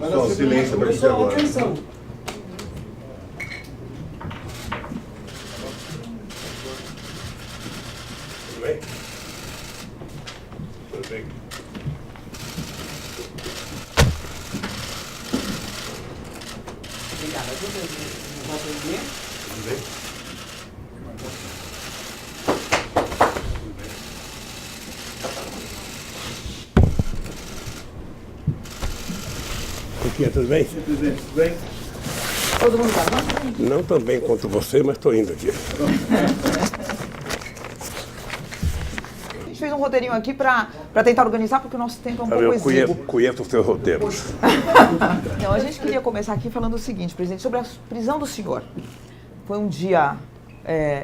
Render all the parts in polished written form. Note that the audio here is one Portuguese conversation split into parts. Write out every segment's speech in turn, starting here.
Só silêncio para você agora. Atenção. Tudo bem? Tudo bem. Obrigada. Não vai atender? Tudo bem? Tudo bem? Presidente, tudo bem? Todo mundo tá bom? Não tão bem quanto você, mas estou indo aqui. A gente fez um roteirinho aqui para tentar organizar, porque o nosso tempo é um pouco Eu exíguo. conheço os seus roteiros. Não, a gente queria começar aqui falando o seguinte, presidente, sobre a prisão do senhor. Foi um dia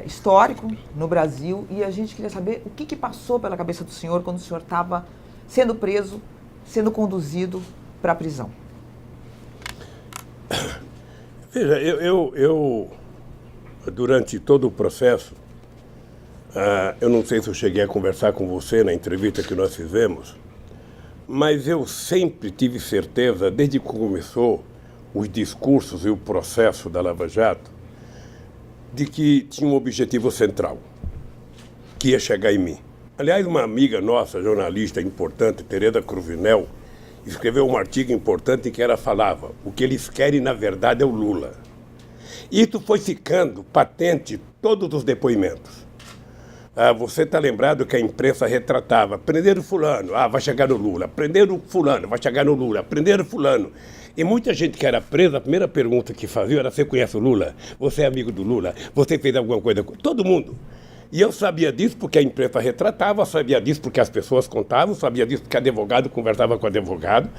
histórico no Brasil e a gente queria saber o que passou pela cabeça do senhor quando o senhor estava sendo preso, sendo conduzido para a prisão. Veja, eu durante todo o processo, eu não sei se eu cheguei a conversar com você na entrevista que nós fizemos, mas eu sempre tive certeza, desde que começou os discursos e o processo da Lava Jato, de que tinha um objetivo central, que ia chegar em mim. Aliás, uma amiga nossa, jornalista importante, Tereza Cruvinel, escreveu um artigo importante em que ela falava: o que eles querem, na verdade, é o Lula. Isso foi ficando patente em todos os depoimentos. Você está lembrado que a imprensa retratava: prenderam fulano, vai chegar no Lula. Prenderam fulano, vai chegar no Lula. Prenderam fulano. E muita gente que era presa, a primeira pergunta que fazia era: você conhece o Lula? Você é amigo do Lula? Você fez alguma coisa com... Todo mundo. E eu sabia disso porque a imprensa retratava, sabia disso porque as pessoas contavam, sabia disso porque advogado conversava com advogado.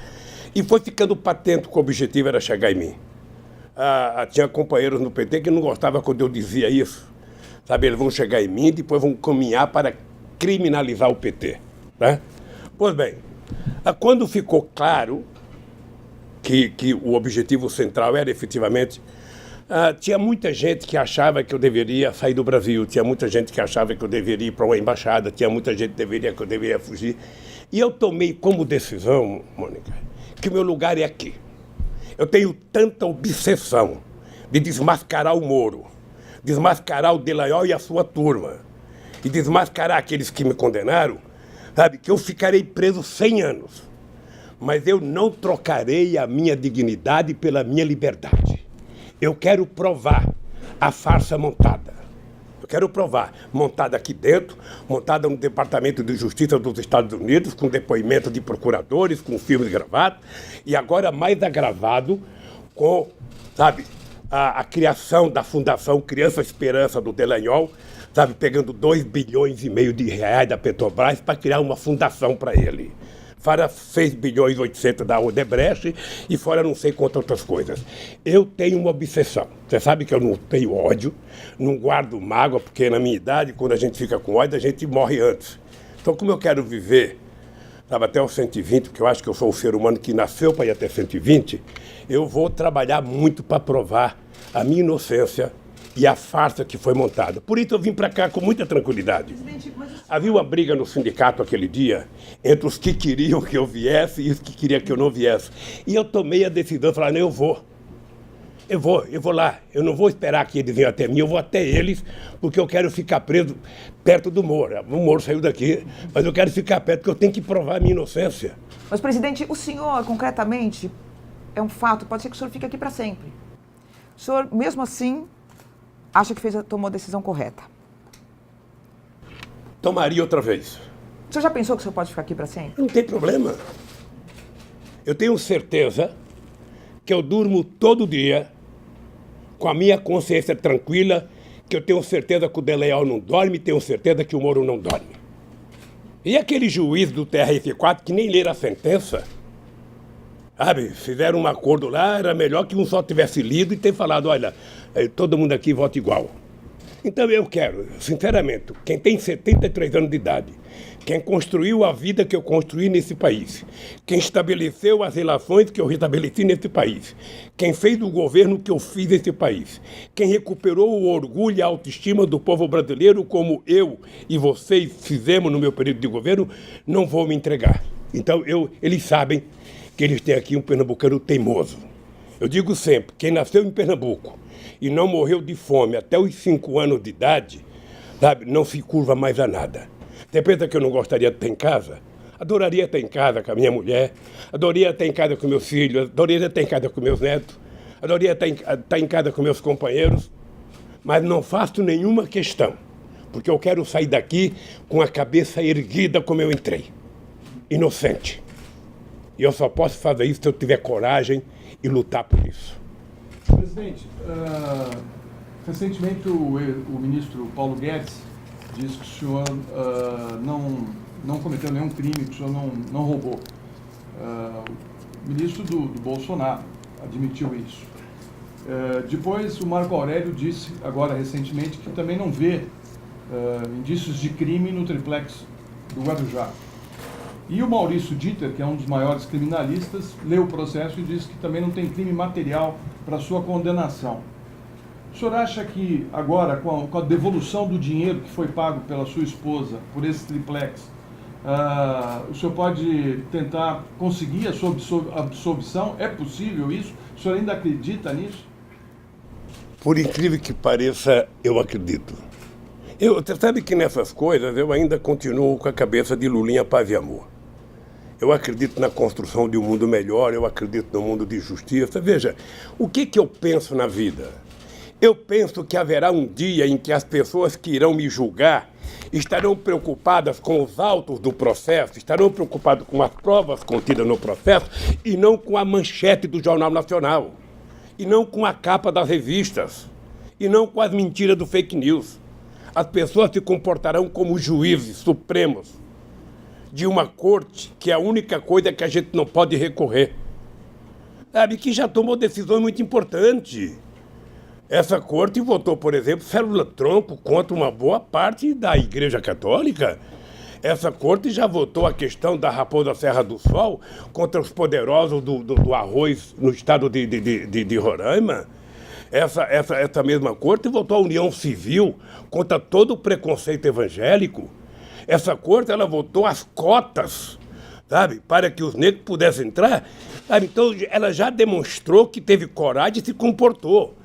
E foi ficando patente que o objetivo era chegar em mim. Tinha companheiros no PT que não gostavam quando eu dizia isso. Sabe, eles vão chegar em mim e depois vão caminhar para criminalizar o PT. Né? Pois bem, quando ficou claro que o objetivo central era efetivamente... tinha muita gente que achava que eu deveria sair do Brasil, tinha muita gente que achava que eu deveria ir para uma embaixada, tinha muita gente que eu deveria fugir. E eu tomei como decisão, Mônica, que o meu lugar é aqui. Eu tenho tanta obsessão de desmascarar o Moro, desmascarar o Delanhol e a sua turma, e desmascarar aqueles que me condenaram, sabe, que eu ficarei preso 100 anos. Mas eu não trocarei a minha dignidade pela minha liberdade. Eu quero provar a farsa montada. Eu quero provar, montada aqui dentro, montada no Departamento de Justiça dos Estados Unidos, com depoimento de procuradores, com filmes gravados, e agora mais agravado com, sabe, a criação da Fundação Criança Esperança do Delanhol, sabe, pegando 2,5 bilhões de reais da Petrobras para criar uma fundação para ele. Fora 6,8 bilhões da Odebrecht e fora não sei quantas outras coisas. Eu tenho uma obsessão. Você sabe que eu não tenho ódio, não guardo mágoa, porque na minha idade, quando a gente fica com ódio, a gente morre antes. Então, como eu quero viver, sabe, até os 120, porque eu acho que eu sou um ser humano que nasceu para ir até 120, eu vou trabalhar muito para provar a minha inocência e a farsa que foi montada. Por isso eu vim para cá com muita tranquilidade. Havia uma briga no sindicato aquele dia entre os que queriam que eu viesse e os que queriam que eu não viesse. E eu tomei a decisão de falar: não, eu vou lá. Eu não vou esperar que eles venham até mim, eu vou até eles, porque eu quero ficar preso perto do Moro. O Moro saiu daqui, mas eu quero ficar perto, porque eu tenho que provar a minha inocência. Mas, presidente, o senhor, concretamente, é um fato, pode ser que o senhor fique aqui para sempre. O senhor, mesmo assim, acha que tomou a decisão correta? Tomaria outra vez. O senhor já pensou que o senhor pode ficar aqui para sempre? Não tem problema. Eu tenho certeza que eu durmo todo dia com a minha consciência tranquila, que eu tenho certeza que o Delanhol não dorme, tenho certeza que o Moro não dorme. E aquele juiz do TRF4 que nem leram a sentença, sabe, fizeram um acordo lá, era melhor que um só tivesse lido e ter falado: olha, todo mundo aqui vota igual. Então eu quero, sinceramente, quem tem 73 anos de idade, quem construiu a vida que eu construí nesse país, quem estabeleceu as relações que eu restabeleci nesse país, quem fez o governo que eu fiz nesse país, quem recuperou o orgulho e a autoestima do povo brasileiro como eu e vocês fizemos no meu período de governo, não vou me entregar. Então eles sabem que eles têm aqui um pernambucano teimoso. Eu digo sempre, quem nasceu em Pernambuco e não morreu de fome até os 5 anos de idade, sabe, não se curva mais a nada. Você pensa que eu não gostaria de ter em casa? Adoraria estar em casa com a minha mulher, adoraria estar em casa com meus filhos, adoraria estar em casa com meus netos, adoraria estar em casa com meus companheiros, mas não faço nenhuma questão, porque eu quero sair daqui com a cabeça erguida como eu entrei, inocente. E eu só posso fazer isso se eu tiver coragem e lutar por isso. Presidente, recentemente o ministro Paulo Guedes disse que o senhor não cometeu nenhum crime, que o senhor não roubou. O ministro do Bolsonaro admitiu isso. Depois o Marco Aurélio disse, agora recentemente, que também não vê indícios de crime no triplex do Guarujá. E o Maurício Dieter, que é um dos maiores criminalistas, leu o processo e disse que também não tem crime material para sua condenação. O senhor acha que agora, com a devolução do dinheiro que foi pago pela sua esposa por esse triplex, o senhor pode tentar conseguir a sua absolvição? É possível isso? O senhor ainda acredita nisso? Por incrível que pareça, eu acredito. Você sabe que nessas coisas eu ainda continuo com a cabeça de Lulinha Paz e Amor. Eu acredito na construção de um mundo melhor, eu acredito no mundo de justiça. Veja, o que eu penso na vida? Eu penso que haverá um dia em que as pessoas que irão me julgar estarão preocupadas com os autos do processo, estarão preocupadas com as provas contidas no processo e não com a manchete do Jornal Nacional, e não com a capa das revistas, e não com as mentiras do fake news. As pessoas se comportarão como juízes supremos de uma corte que é a única coisa que a gente não pode recorrer. Sabe, que já tomou decisões muito importantes. Essa corte votou, por exemplo, célula-tronco contra uma boa parte da Igreja Católica. Essa corte já votou a questão da Raposa Serra do Sol contra os poderosos do arroz no estado de Roraima. Essa mesma corte votou a união civil contra todo o preconceito evangélico. Essa corte, ela votou as cotas, sabe, para que os negros pudessem entrar. Sabe? Então, ela já demonstrou que teve coragem e se comportou.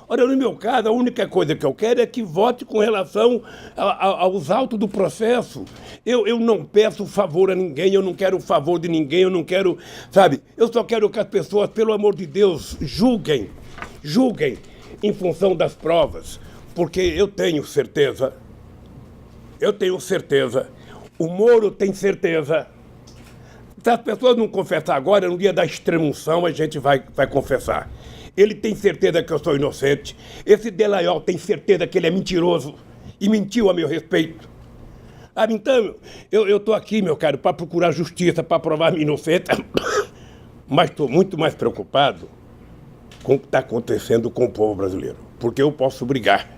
Ora, no meu caso, a única coisa que eu quero é que vote com relação aos autos do processo. Eu não peço favor a ninguém, eu não quero o favor de ninguém, eu não quero, sabe? Eu só quero que as pessoas, pelo amor de Deus, julguem em função das provas, porque eu tenho certeza, o Moro tem certeza. Se as pessoas não confessar agora, no dia da extremunção a gente vai confessar. Ele tem certeza que eu sou inocente. Esse Delaiol tem certeza que ele é mentiroso e mentiu a meu respeito. Então, eu estou aqui, meu caro, para procurar justiça, para provar minha inocência, mas estou muito mais preocupado com o que está acontecendo com o povo brasileiro, porque eu posso brigar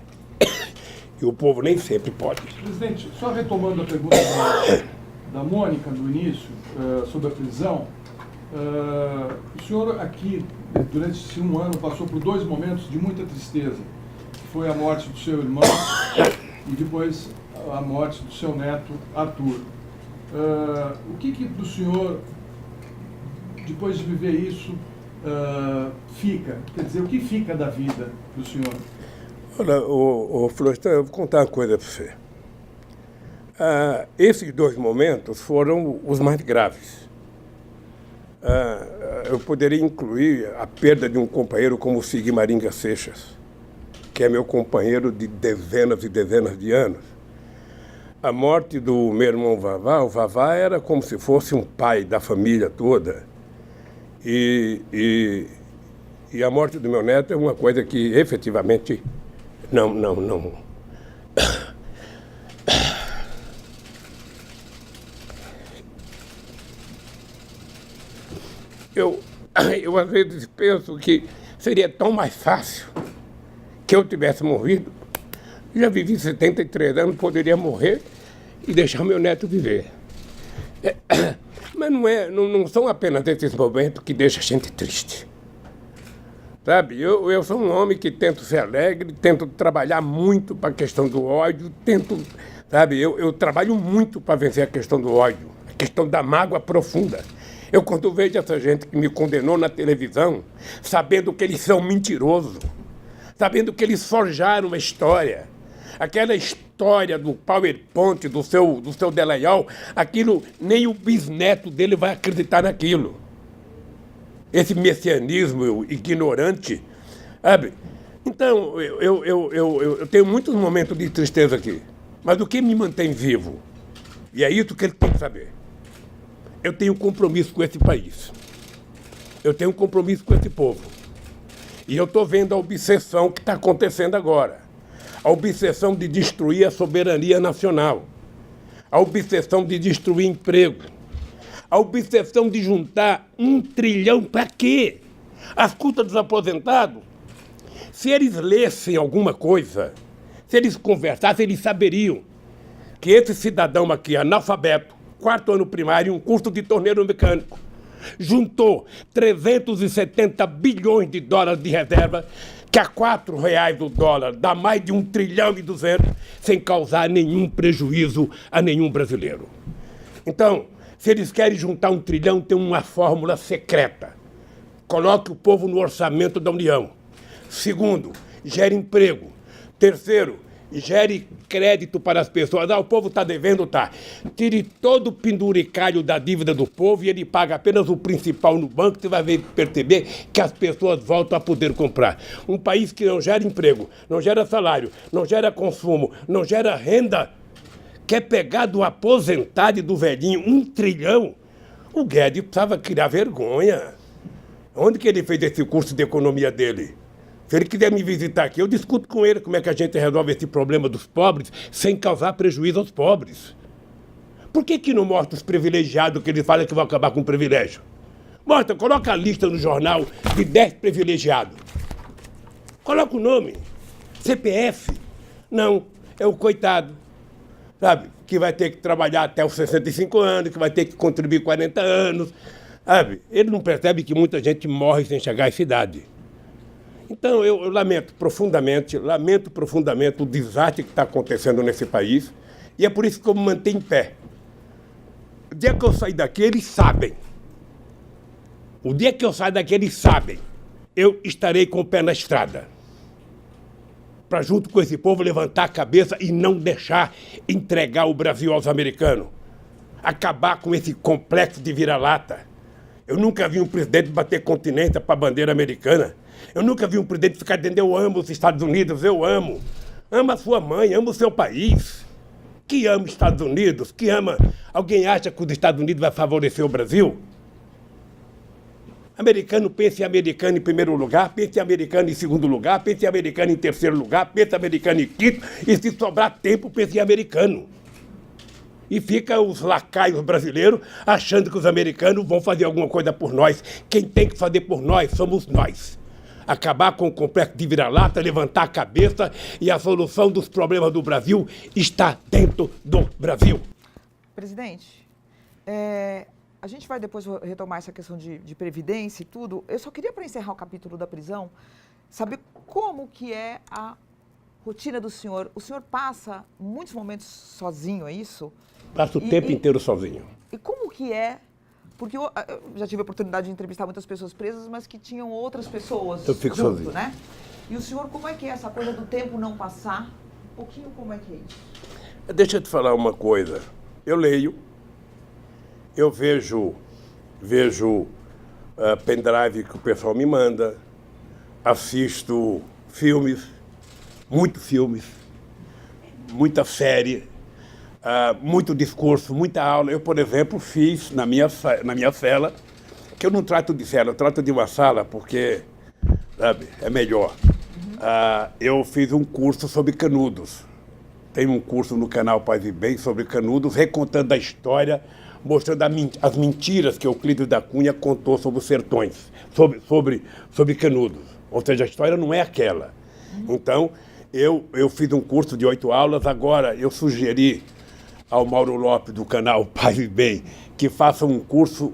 e o povo nem sempre pode. Presidente, só retomando a pergunta da Mônica do início, sobre a prisão, o senhor aqui, durante esse 1 ano, passou por 2 momentos de muita tristeza, que foi a morte do seu irmão e depois a morte do seu neto, Arthur. O que do senhor, depois de viver isso, fica? Quer dizer, o que fica da vida do senhor? Olha, Florestan, eu vou contar uma coisa para você. Esses 2 momentos foram os mais graves. Eu poderia incluir a perda de um companheiro como o Sigmaringa Seixas, que é meu companheiro de dezenas e dezenas de anos. A morte do meu irmão Vavá, o Vavá era como se fosse um pai da família toda. E a morte do meu neto é uma coisa que efetivamente não. Eu às vezes penso que seria tão mais fácil que eu tivesse morrido. Já vivi 73 anos, poderia morrer e deixar meu neto viver. Mas não são apenas esses momentos que deixam a gente triste. Sabe, eu sou um homem que tento ser alegre, tento trabalhar muito para a questão do ódio, eu trabalho muito para vencer a questão do ódio, a questão da mágoa profunda. Eu, quando vejo essa gente que me condenou na televisão, sabendo que eles são mentirosos, sabendo que eles forjaram uma história, aquela história do PowerPoint, do seu Delayal, aquilo, nem o bisneto dele vai acreditar naquilo. Esse messianismo ignorante, sabe? Então, eu tenho muitos momentos de tristeza aqui, mas o que me mantém vivo, e é isso que ele tem que saber, eu tenho compromisso com esse país, eu tenho compromisso com esse povo, e eu estou vendo a obsessão que está acontecendo agora, a obsessão de destruir a soberania nacional, a obsessão de destruir emprego, a obsessão de juntar 1 trilhão para quê? Às custas dos aposentados? Se eles lessem alguma coisa, se eles conversassem, eles saberiam que esse cidadão aqui, analfabeto, 4º ano primário, um curso de torneiro mecânico, juntou 370 bilhões de dólares de reserva, que a R$4 o dólar dá mais de 1 trilhão e 200, sem causar nenhum prejuízo a nenhum brasileiro. Então, se eles querem juntar 1 trilhão, tem uma fórmula secreta. Coloque o povo no orçamento da União. Segundo, gere emprego. Terceiro, gere crédito para as pessoas. O povo está devendo, tá. Tire todo o penduricalho da dívida do povo e ele paga apenas o principal no banco, você vai perceber que as pessoas voltam a poder comprar. Um país que não gera emprego, não gera salário, não gera consumo, não gera renda, quer pegar do aposentado e do velhinho 1 trilhão? O Guedes precisava criar vergonha. Onde que ele fez esse curso de economia dele? Se ele quiser me visitar aqui, eu discuto com ele como é que a gente resolve esse problema dos pobres sem causar prejuízo aos pobres. Por que não mostra os privilegiados que ele fala que vão acabar com o privilégio? Mostra, coloca a lista no jornal de 10 privilegiados. Coloca o nome. CPF. Não, é o coitado, sabe? Que vai ter que trabalhar até os 65 anos, que vai ter que contribuir 40 anos, sabe? Ele não percebe que muita gente morre sem chegar à idade. Então, eu lamento profundamente o desastre que está acontecendo nesse país, e é por isso que eu me mantenho em pé. O dia que eu sair daqui, eles sabem. O dia que eu sair daqui, eles sabem. Eu estarei com o pé na estrada. Para, junto com esse povo, levantar a cabeça e não deixar entregar o Brasil aos americanos. Acabar com esse complexo de vira-lata. Eu nunca vi um presidente bater continência para a bandeira americana. Eu nunca vi um presidente ficar dizendo: eu amo os Estados Unidos, eu amo. Ama a sua mãe, ama o seu país. Que ama os Estados Unidos, que ama... Alguém acha que os Estados Unidos vai favorecer o Brasil? Americano pensa em americano em primeiro lugar, pensa em americano em segundo lugar, pensa em americano em terceiro lugar, pensa em americano em quinto, e se sobrar tempo, pensa em americano. E fica os lacaios brasileiros achando que os americanos vão fazer alguma coisa por nós. Quem tem que fazer por nós somos nós. Acabar com o complexo de vira-lata, levantar a cabeça, e a solução dos problemas do Brasil está dentro do Brasil. Presidente, a gente vai depois retomar essa questão de previdência e tudo. Eu só queria, para encerrar o capítulo da prisão, saber como que é a rotina do senhor. O senhor passa muitos momentos sozinho, é isso? Passo o tempo inteiro sozinho. E como que é? Porque eu já tive a oportunidade de entrevistar muitas pessoas presas, mas que tinham outras pessoas eu fico junto, sozinho, né? E o senhor, como é que é essa coisa do tempo não passar? Um pouquinho como é que é isso? Deixa eu te falar uma coisa. Eu leio, eu vejo pendrive que o pessoal me manda, assisto filmes, muita série, muito discurso, muita aula. Eu, por exemplo, fiz na minha cela, que eu não trato de cela, eu trato de uma sala porque, sabe, é melhor. Eu fiz um curso sobre Canudos. Tem um curso no canal Paz e Bem sobre Canudos, recontando a história, mostrando as mentiras que Euclides da Cunha contou sobre os sertões, sobre Canudos. Ou seja, a história não é aquela. Então, eu fiz um curso de 8 aulas, agora eu sugeri ao Mauro Lopes, do canal Paz e Bem, que faça um curso,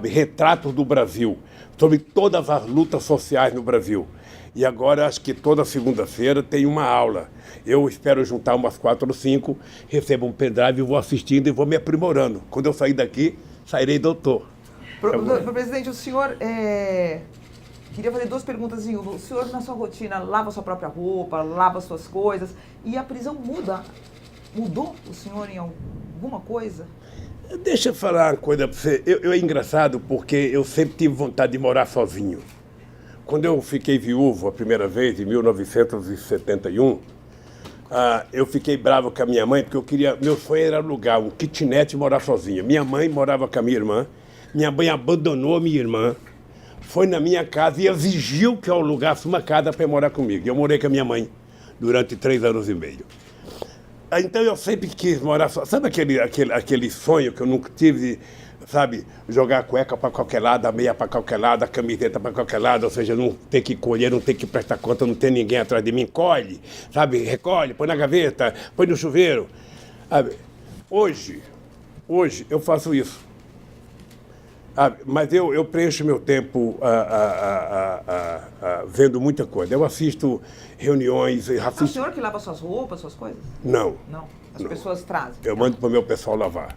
Retratos do Brasil, sobre todas as lutas sociais no Brasil. E agora, acho que toda segunda-feira tem uma aula. Eu espero juntar umas 4 ou 5, recebo um pendrive, vou assistindo e vou me aprimorando. Quando eu sair daqui, sairei doutor. Presidente, o senhor queria fazer 2 perguntas em uma. O senhor, na sua rotina, lava sua própria roupa, lava suas coisas, e a prisão mudou o senhor em alguma coisa? Deixa eu falar uma coisa para você. É engraçado porque eu sempre tive vontade de morar sozinho. Quando eu fiquei viúvo a primeira vez, em 1971, eu fiquei bravo com a minha mãe, porque meu sonho era alugar um kitnet e morar sozinho. Minha mãe morava com a minha irmã, minha mãe abandonou a minha irmã, foi na minha casa e exigiu que eu alugasse uma casa para morar comigo. Eu morei com a minha mãe durante 3 anos e meio. Então eu sempre quis morar só. Sabe aquele sonho que eu nunca tive, sabe? Jogar a cueca para qualquer lado, a meia para qualquer lado, a camiseta para qualquer lado, ou seja, não ter que colher, não ter que prestar conta, não ter ninguém atrás de mim. Colhe, sabe? Recolhe, põe na gaveta, põe no chuveiro. Sabe? Hoje eu faço isso. Mas eu preencho meu tempo vendo muita coisa. Eu assisto reuniões... É o senhor que lava suas roupas, suas coisas? Não. Não? As pessoas trazem? Eu mando para o meu pessoal lavar.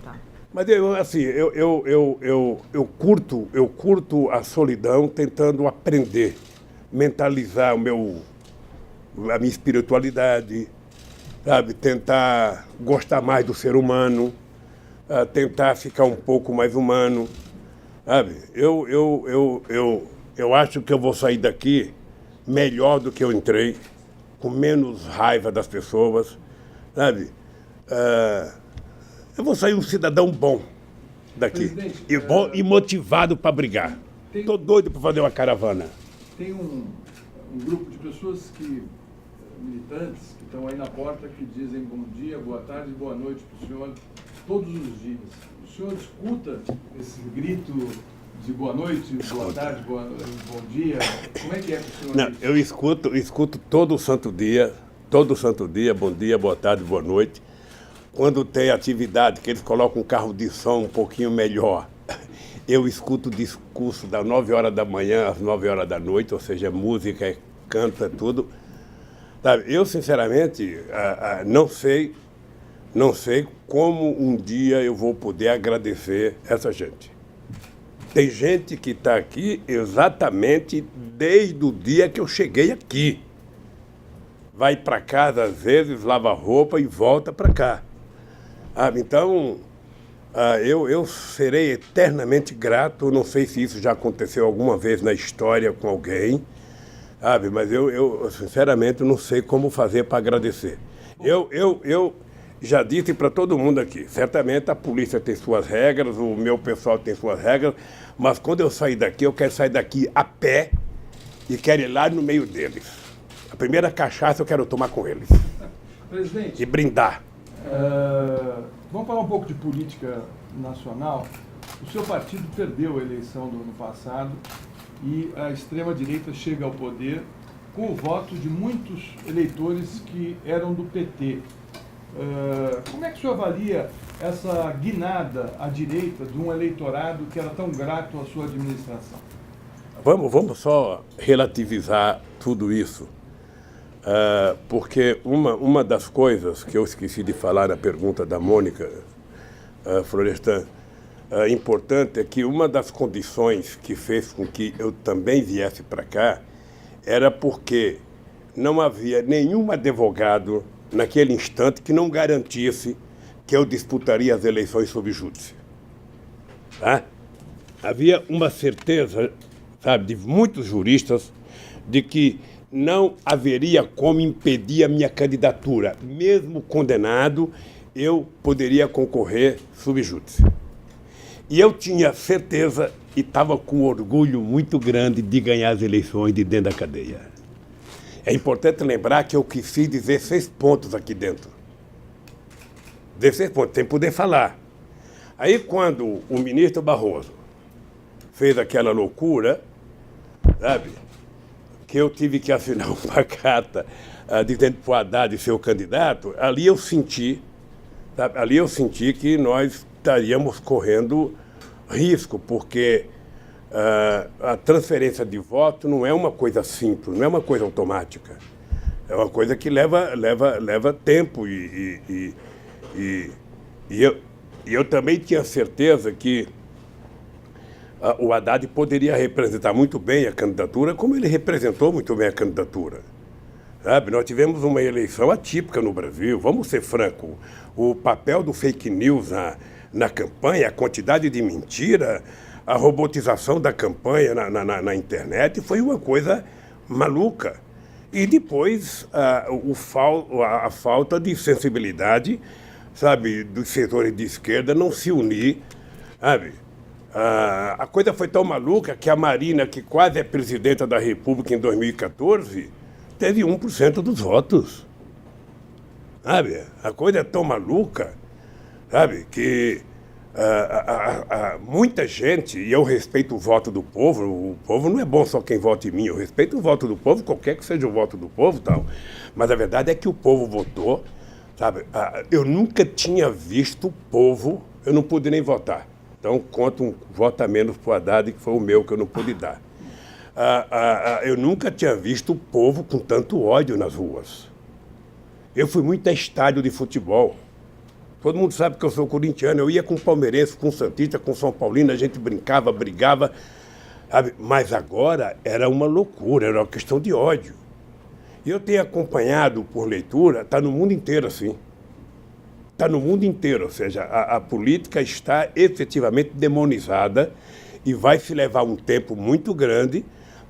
Tá. Mas eu curto a solidão tentando aprender, mentalizar a minha espiritualidade, sabe? Tentar gostar mais do ser humano, tentar ficar um pouco mais humano, sabe? Eu acho que eu vou sair daqui melhor do que eu entrei, com menos raiva das pessoas, sabe? Eu vou sair um cidadão bom daqui, e motivado para brigar. Estou doido para fazer uma caravana. Tem um grupo de pessoas militantes, que estão aí na porta, que dizem bom dia, boa tarde, boa noite para o senhor todos os dias. O senhor escuta esse grito de boa noite, boa tarde, bom dia? Como é que é para o senhor? Não, eu escuto todo santo dia, bom dia, boa tarde, boa noite. Quando tem atividade, que eles colocam um carro de som um pouquinho melhor, eu escuto o discurso das 9 horas da manhã às 9 horas da noite, ou seja, música, canta, tudo. Sabe, eu, sinceramente, não sei como um dia eu vou poder agradecer essa gente. Tem gente que está aqui exatamente desde o dia que eu cheguei aqui. Vai para casa, às vezes, lava roupa e volta para cá. Então, eu serei eternamente grato. Não sei se isso já aconteceu alguma vez na história com alguém, mas eu sinceramente não sei como fazer para agradecer. Eu já disse para todo mundo aqui, certamente a polícia tem suas regras, o meu pessoal tem suas regras, mas quando eu sair daqui, eu quero sair daqui a pé e quero ir lá no meio deles. A primeira cachaça eu quero tomar com eles. Presidente, e brindar. Vamos falar um pouco de política nacional. O seu partido perdeu a eleição do ano passado e a extrema-direita chega ao poder com o voto de muitos eleitores que eram do PT. Como é que o senhor avalia essa guinada à direita de um eleitorado que era tão grato à sua administração? Vamos só relativizar tudo isso. Porque uma das coisas que eu esqueci de falar na pergunta da Mônica Florestan, importante é que uma das condições que fez com que eu também viesse para cá era porque não havia nenhum advogado naquele instante que não garantisse que eu disputaria as eleições sob júdice. Tá? Havia uma certeza, sabe, de muitos juristas de que não haveria como impedir a minha candidatura. Mesmo condenado, eu poderia concorrer sob júdice. E eu tinha certeza e estava com um orgulho muito grande de ganhar as eleições de dentro da cadeia. É importante lembrar que eu fiz 16 pontos aqui dentro. 16 pontos, sem poder falar. Aí, quando o ministro Barroso fez aquela loucura, sabe, que eu tive que assinar uma carta dizendo para o Haddad ser o candidato, ali eu senti que nós estaríamos correndo risco, porque a transferência de voto não é uma coisa simples, não é uma coisa automática. É uma coisa que leva tempo e eu também tinha certeza que o Haddad poderia representar muito bem a candidatura, como ele representou muito bem a candidatura. Sabe? Nós tivemos uma eleição atípica no Brasil, vamos ser francos. O papel do fake news na campanha, a quantidade de mentira, a robotização da campanha na internet foi uma coisa maluca. E depois a falta de sensibilidade, sabe, dos setores de esquerda não se unir, sabe? A coisa foi tão maluca que a Marina, que quase é presidenta da República em 2014, teve 1% dos votos. Sabe? A coisa é tão maluca, sabe, que muita gente, e eu respeito o voto do povo não é bom só quem vota em mim, eu respeito o voto do povo, qualquer que seja o voto do povo, tal. Mas a verdade é que o povo votou, sabe? Eu nunca tinha visto o povo, eu não pude nem votar. Então, conto um voto a menos para o Haddad, que foi o meu, que eu não pude dar. Eu nunca tinha visto o povo com tanto ódio nas ruas. Eu fui muito a estádio de futebol. Todo mundo sabe que eu sou corintiano. Eu ia com palmeirense, com santista, com São Paulino, a gente brincava, brigava. Sabe? Mas agora era uma loucura, era uma questão de ódio. E eu tenho acompanhado por leitura, está no mundo inteiro assim. Está no mundo inteiro, ou seja, a política está efetivamente demonizada e vai se levar um tempo muito grande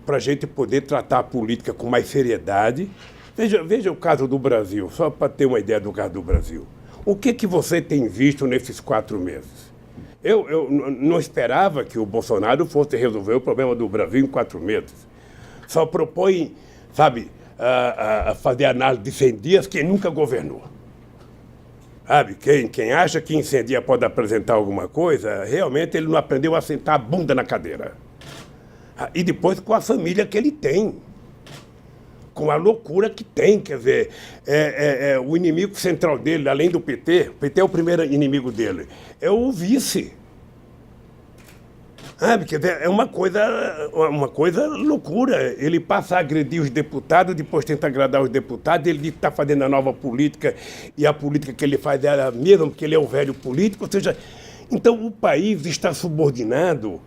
para a gente poder tratar a política com mais seriedade. Veja o caso do Brasil, só para ter uma ideia do caso do Brasil. O que você tem visto nesses 4 meses? Eu não esperava que o Bolsonaro fosse resolver o problema do Brasil em 4 meses. Só propõe, sabe, a fazer análise de 100 dias quem nunca governou. Sabe, quem acha que em 100 dias pode apresentar alguma coisa, realmente ele não aprendeu a sentar a bunda na cadeira. E depois com a família que ele tem. Com a loucura que tem, quer dizer, o inimigo central dele, além do PT, o PT é o primeiro inimigo dele, é o vice. Sabe, quer dizer, é uma coisa loucura. Ele passa a agredir os deputados, depois tenta agradar os deputados, ele diz que está fazendo a nova política, e a política que ele faz é a mesma, porque ele é o velho político, ou seja, então o país está subordinado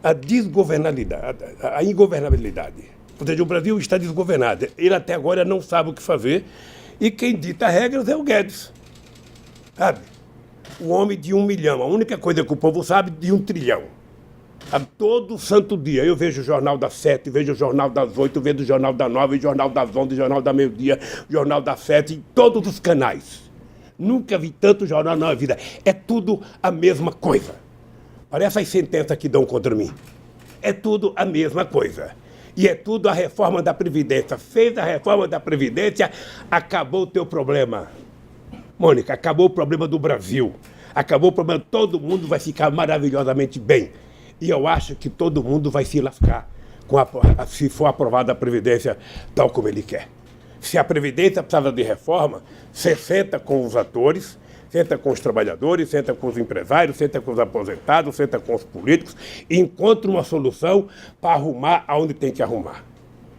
à desgovernabilidade, à ingovernabilidade. Ou seja, o Brasil está desgovernado. Ele até agora não sabe o que fazer, e quem dita regras é o Guedes. Sabe? O homem de 1 milhão, a única coisa que o povo sabe, de 1 trilhão. Todo santo dia eu vejo o Jornal das 7, vejo o Jornal das 8, vejo o Jornal das 9, o Jornal das 11, o Jornal da meio-dia, o Jornal das 7, em todos os canais. Nunca vi tanto jornal na minha vida. É tudo a mesma coisa. Parece as sentenças que dão contra mim. É tudo a mesma coisa. E é tudo a reforma da Previdência. Fez a reforma da Previdência, acabou o teu problema. Mônica, acabou o problema do Brasil. Acabou o problema, todo mundo vai ficar maravilhosamente bem. E eu acho que todo mundo vai se lascar se for aprovada a Previdência tal como ele quer. Se a Previdência precisava de reforma, você senta com os atores, senta com os trabalhadores, senta com os empresários, senta com os aposentados, senta com os políticos e encontra uma solução para arrumar aonde tem que arrumar.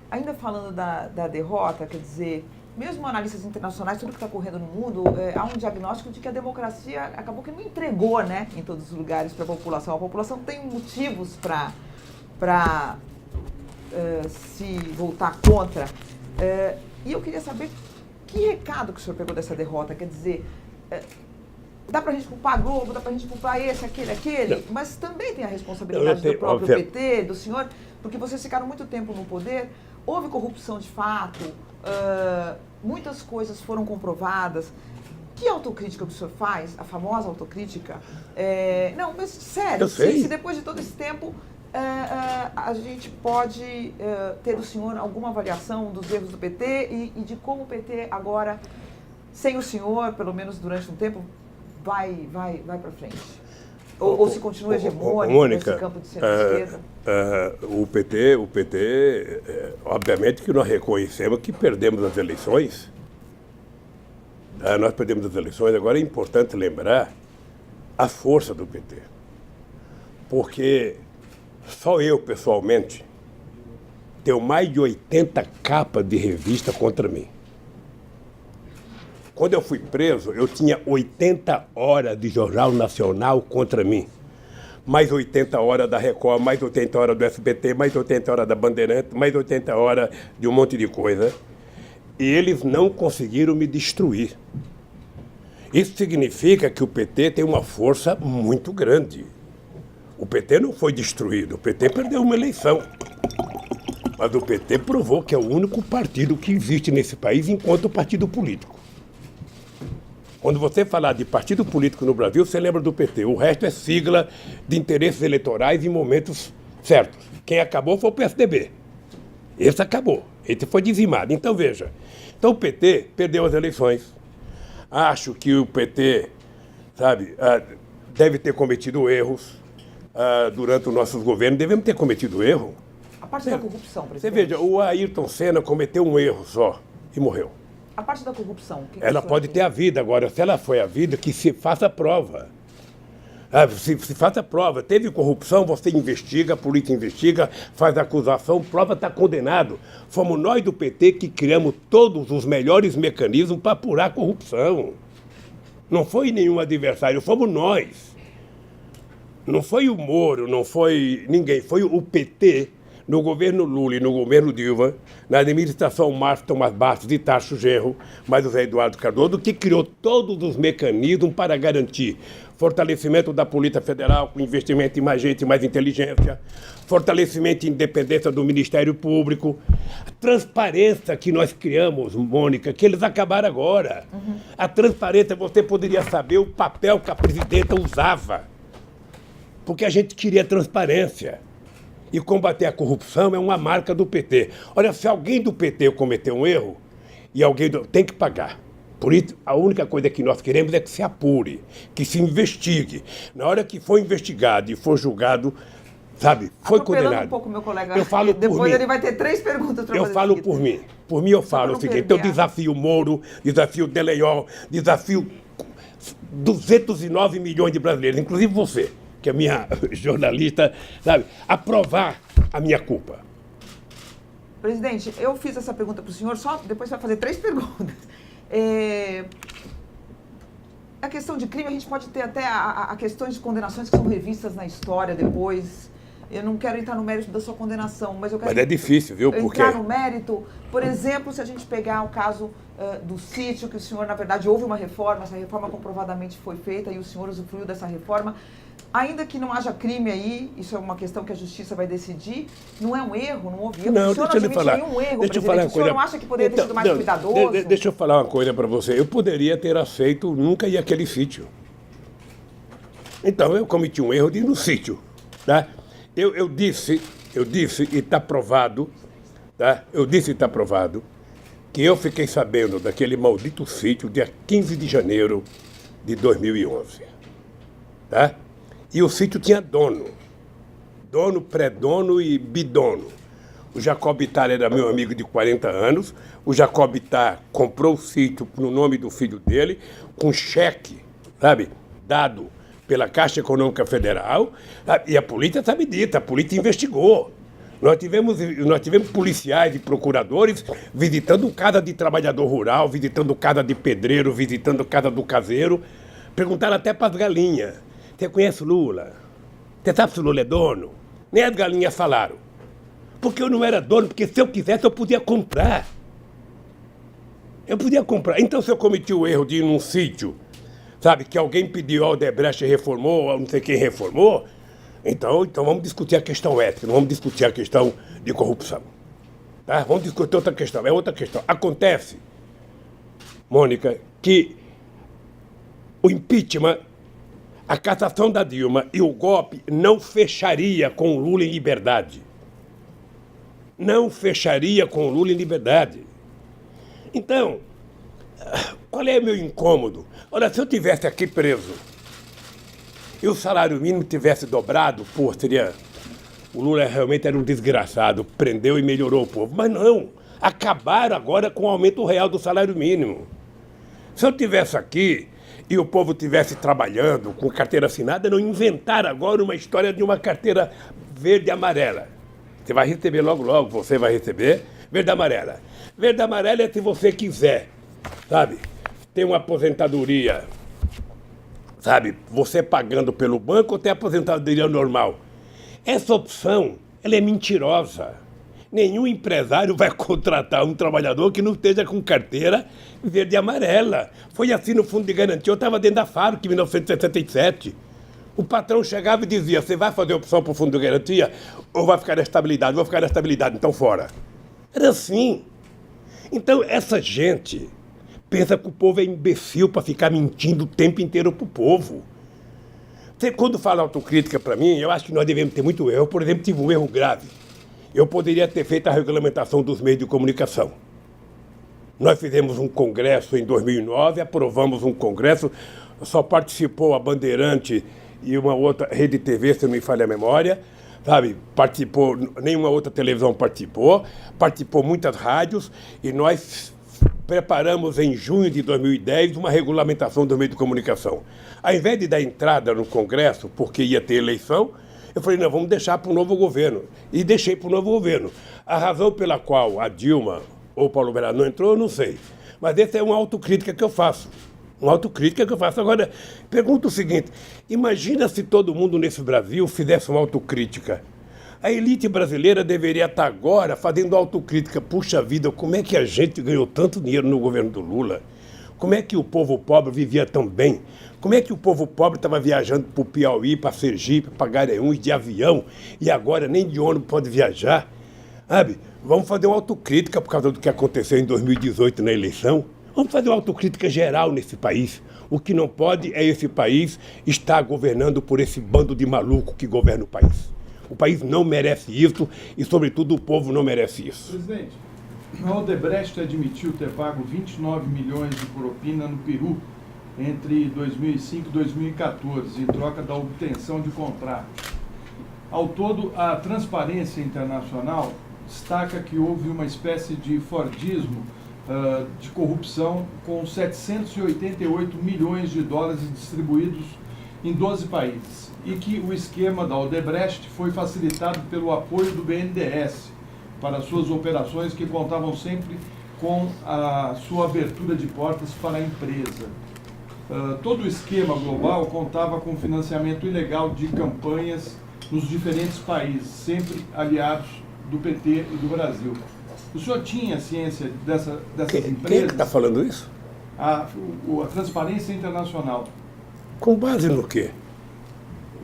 Ainda falando da derrota, quer dizer, mesmo analistas internacionais, tudo que está ocorrendo no mundo, há um diagnóstico de que a democracia acabou que não entregou, né, em todos os lugares para a população. A população tem motivos para se voltar contra. E eu queria saber que recado que o senhor pegou dessa derrota. Quer dizer, dá para a gente culpar a Globo, dá para a gente culpar esse, aquele, mas também tem a responsabilidade do próprio PT, do senhor, porque vocês ficaram muito tempo no poder, houve corrupção de fato, muitas coisas foram comprovadas. Que autocrítica que o senhor faz, a famosa autocrítica? Não, mas sério, se depois de todo esse tempo a gente pode ter do senhor alguma avaliação dos erros do PT e de como o PT agora, sem o senhor, pelo menos durante um tempo, vai para frente? Ou se continua hegemônico Mônica, nesse campo de centro-esquerda? O PT, obviamente que nós reconhecemos que perdemos as eleições. Nós perdemos as eleições. Agora é importante lembrar a força do PT. Porque só eu, pessoalmente, tenho mais de 80 capas de revista contra mim. Quando eu fui preso, eu tinha 80 horas de jornal nacional contra mim. mais 80 horas da Record, mais 80 horas do SBT, mais 80 horas da Bandeirantes, mais 80 horas de um monte de coisa. E eles não conseguiram me destruir. Isso significa que o PT tem uma força muito grande. O PT não foi destruído, o PT perdeu uma eleição. Mas o PT provou que é o único partido que existe nesse país enquanto partido político. Quando você falar de partido político no Brasil, você lembra do PT. O resto é sigla de interesses eleitorais em momentos certos. Quem acabou foi o PSDB. Esse acabou. Esse foi dizimado. Então, veja. Então, o PT perdeu as eleições. Acho que o PT, deve ter cometido erros durante os nossos governos. Devemos ter cometido erro. A parte da corrupção, presidente. Você veja, o Ayrton Senna cometeu um erro só e morreu. A parte da corrupção. Ela pode ter a vida. Agora, se ela foi a vida, que se faça prova. Se faça prova. Teve corrupção, você investiga, a polícia investiga, faz acusação, prova, está condenado. Fomos nós do PT que criamos todos os melhores mecanismos para apurar a corrupção. Não foi nenhum adversário, fomos nós. Não foi o Moro, não foi ninguém, foi o PT. No governo Lula e no governo Dilma, na administração Márcio Tomás Bastos e Tarso Genro, mais o Zé Eduardo Cardoso, que criou todos os mecanismos para garantir fortalecimento da Polícia Federal, com investimento em mais gente e mais inteligência, fortalecimento e independência do Ministério Público, a transparência que nós criamos, Mônica, que eles acabaram agora. A transparência, você poderia saber o papel que a presidenta usava, porque a gente queria transparência. E combater a corrupção é uma marca do PT. Olha, se alguém do PT cometer um erro, e alguém tem que pagar. Por isso, a única coisa que nós queremos é que se apure, que se investigue. Na hora que for investigado e for julgado, foi condenado. Um pouco, meu colega. Eu falo por Depois mim. Ele vai ter 3 perguntas para fazer. Eu falo por mim. Por mim eu falo o seguinte, eu desafio Moro, desafio Delenhol, desafio 209 milhões de brasileiros, inclusive você, que é minha jornalista, a provar a minha culpa. Presidente, eu fiz essa pergunta para o senhor, só depois vai fazer 3 perguntas. A questão de crime, a gente pode ter até a questões de condenações que são revistas na história depois. Eu não quero entrar no mérito da sua condenação, mas eu quero... Mas é difícil, viu? Porque... Entrar no mérito, por exemplo, se a gente pegar o caso do sítio, que o senhor, na verdade, houve uma reforma, essa reforma comprovadamente foi feita e o senhor usufruiu dessa reforma. Ainda que não haja crime aí, isso é uma questão que a justiça vai decidir, não é um erro, não houve erro. Não, o senhor deixa eu lhe falar. nenhum erro, deixa eu falar uma o senhor coisa. não acha que poderia ter sido mais cuidadoso? Deixa eu falar uma coisa para você. Eu poderia ter aceito nunca ir àquele sítio. Então, eu cometi um erro de ir no sítio. Tá? Eu disse, e está provado, tá? Eu disse e está provado, que eu fiquei sabendo daquele maldito sítio dia 15 de janeiro de 2011. Tá? E o sítio tinha dono, pré-dono e bidono. O Jacob Ittar era meu amigo de 40 anos. O Jacob Ittar comprou o sítio no nome do filho dele, com cheque, dado pela Caixa Econômica Federal. E a polícia sabe disso, a polícia investigou. Nós tivemos policiais e procuradores visitando casa de trabalhador rural, visitando casa de pedreiro, visitando casa do caseiro. Perguntaram até para as galinhas. Você conhece o Lula? Você sabe se o Lula é dono? Nem as galinhas falaram. Porque eu não era dono, porque se eu quisesse eu podia comprar. Então se eu cometi o erro de ir num sítio, que alguém pediu, a Odebrecht reformou, ou não sei quem reformou, então vamos discutir a questão ética, não vamos discutir a questão de corrupção. Tá? Vamos discutir outra questão, é outra questão. Acontece, Mônica, que o impeachment, a cassação da Dilma e o golpe não fecharia com o Lula em liberdade. Não fecharia com o Lula em liberdade. Então, qual é o meu incômodo? Olha, se eu tivesse aqui preso e o salário mínimo tivesse dobrado, o Lula realmente era um desgraçado, prendeu e melhorou o povo. Mas não, acabaram agora com o aumento real do salário mínimo. Se eu tivesse aqui e o povo estivesse trabalhando com carteira assinada, não inventaram agora uma história de uma carteira verde e amarela. Você vai receber logo, você vai receber verde e amarela. Verde e amarela é se você quiser, ter uma aposentadoria, Sabe, você pagando pelo banco ou ter aposentadoria normal. Essa opção, ela é mentirosa. Nenhum empresário vai contratar um trabalhador que não esteja com carteira verde e amarela. Foi assim no Fundo de Garantia. Eu estava dentro da FARC em 1967. O patrão chegava e dizia, você vai fazer opção para o Fundo de Garantia ou vai ficar na estabilidade? Vou ficar na estabilidade, então fora. Era assim. Então essa gente pensa que o povo é imbecil para ficar mentindo o tempo inteiro para o povo. Você, quando fala autocrítica para mim, eu acho que nós devemos ter muito erro. Eu, por exemplo, tive um erro grave. Eu poderia ter feito a regulamentação dos meios de comunicação. Nós fizemos um congresso em 2009, aprovamos um congresso, só participou a Bandeirante e uma outra rede TV, se não me falha a memória, sabe? Participou, nenhuma outra televisão participou muitas rádios, e nós preparamos em junho de 2010 uma regulamentação do meio de comunicação. Ao invés de dar entrada no Congresso, porque ia ter eleição, eu falei, não, vamos deixar para o novo governo. E deixei para o novo governo. A razão pela qual a Dilma ou o Paulo Berardo não entrou, eu não sei. Mas essa é uma autocrítica que eu faço. Uma autocrítica que eu faço. Agora, pergunto o seguinte, imagina se todo mundo nesse Brasil fizesse uma autocrítica. A elite brasileira deveria estar agora fazendo autocrítica. Puxa vida, como é que a gente ganhou tanto dinheiro no governo do Lula? Como é que o povo pobre vivia tão bem? Como é que o povo pobre estava viajando para o Piauí, para Sergipe, para Garanhuns de avião, e agora nem de ônibus pode viajar? Sabe? Vamos fazer uma autocrítica por causa do que aconteceu em 2018 na eleição. Vamos fazer uma autocrítica geral nesse país. O que não pode é esse país estar governando por esse bando de maluco que governa o país. O país não merece isso e, sobretudo, o povo não merece isso. Presidente, a Odebrecht admitiu ter pago 29 milhões de propina no Peru entre 2005 e 2014, em troca da obtenção de contratos. Ao todo, a Transparência Internacional destaca que houve uma espécie de fordismo de corrupção com 788 milhões de dólares distribuídos em 12 países e que o esquema da Odebrecht foi facilitado pelo apoio do BNDES para suas operações que contavam sempre com a sua abertura de portas para a empresa. Todo o esquema global contava com financiamento ilegal de campanhas nos diferentes países, sempre aliados do PT e do Brasil. O senhor tinha ciência dessas empresas? Quem é que está falando isso? A Transparência Internacional. Com base no quê?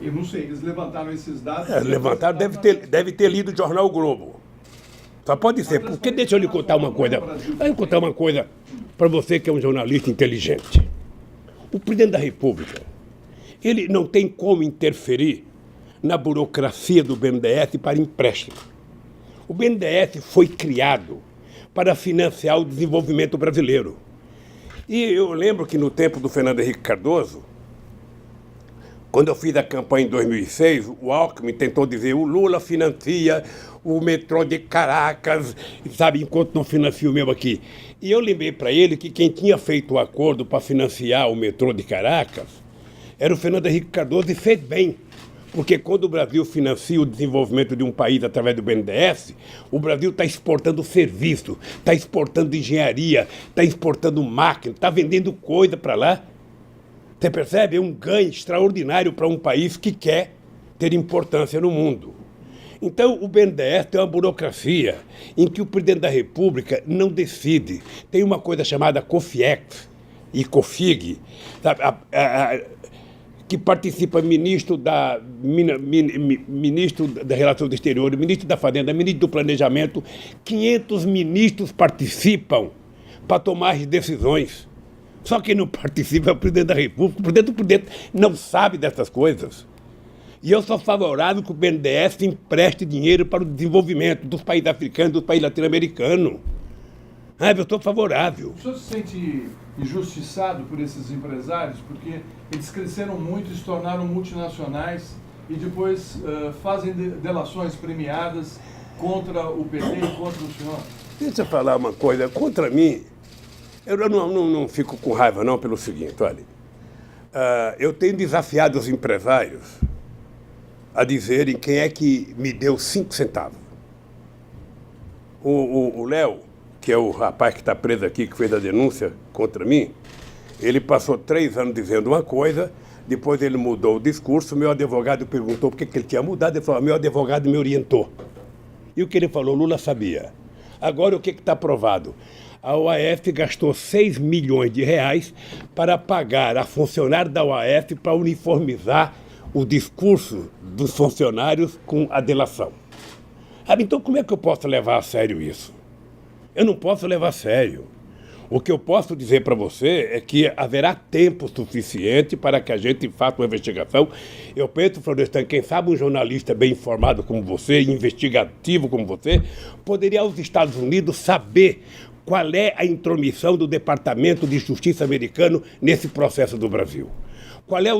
Eu não sei, eles levantaram esses dados. Levantaram, deve ter lido o jornal o Globo. Só pode ser, porque deixa eu lhe contar uma coisa. Deixa eu contar uma coisa para você que é um jornalista inteligente. O presidente da República, ele não tem como interferir na burocracia do BNDES para empréstimo. O BNDES foi criado para financiar o desenvolvimento brasileiro. E eu lembro que no tempo do Fernando Henrique Cardoso, quando eu fiz a campanha em 2006, o Alckmin tentou dizer o Lula financia o metrô de Caracas, sabe, enquanto não financia o meu aqui. E eu lembrei para ele que quem tinha feito o acordo para financiar o metrô de Caracas era o Fernando Henrique Cardoso, e fez bem. Porque quando o Brasil financia o desenvolvimento de um país através do BNDES, o Brasil está exportando serviço, está exportando engenharia, está exportando máquina, está vendendo coisa para lá. Você percebe? É um ganho extraordinário para um país que quer ter importância no mundo. Então, o BNDES tem uma burocracia em que o presidente da República não decide. Tem uma coisa chamada COFIEX e COFIG, sabe? Que participa ministro das Relações Exteriores, ministro da Fazenda, ministro do Planejamento. 500 ministros participam para tomar as decisões. Só quem não participa é o presidente da República. O presidente não sabe dessas coisas. E eu sou favorável que o BNDES empreste dinheiro para o desenvolvimento dos países africanos, dos países latino-americanos. Eu estou favorável. O senhor se sente injustiçado por esses empresários? Porque eles cresceram muito e se tornaram multinacionais e depois fazem delações premiadas contra o PT e contra o senhor. Deixa eu falar uma coisa. Contra mim, eu não fico com raiva não pelo seguinte, olha. Eu tenho desafiado os empresários a dizerem quem é que me deu 5 centavos. O Léo, que é o rapaz que está preso aqui, que fez a denúncia contra mim, ele passou 3 anos dizendo uma coisa, Depois ele mudou o discurso, meu advogado perguntou por que ele tinha mudado, ele falou, meu advogado me orientou. E o que ele falou, Lula sabia. Agora o que está provado? A OAS gastou 6 milhões de reais para pagar a funcionário da OAS para uniformizar o discurso dos funcionários com a delação. Então como é que eu posso levar a sério isso? Eu não posso levar a sério. O que eu posso dizer para você é que haverá tempo suficiente para que a gente faça uma investigação. Eu penso, Florestan, quem sabe um jornalista bem informado como você, investigativo como você, poderia aos Estados Unidos saber qual é a intromissão do Departamento de Justiça americano nesse processo do Brasil. Qual é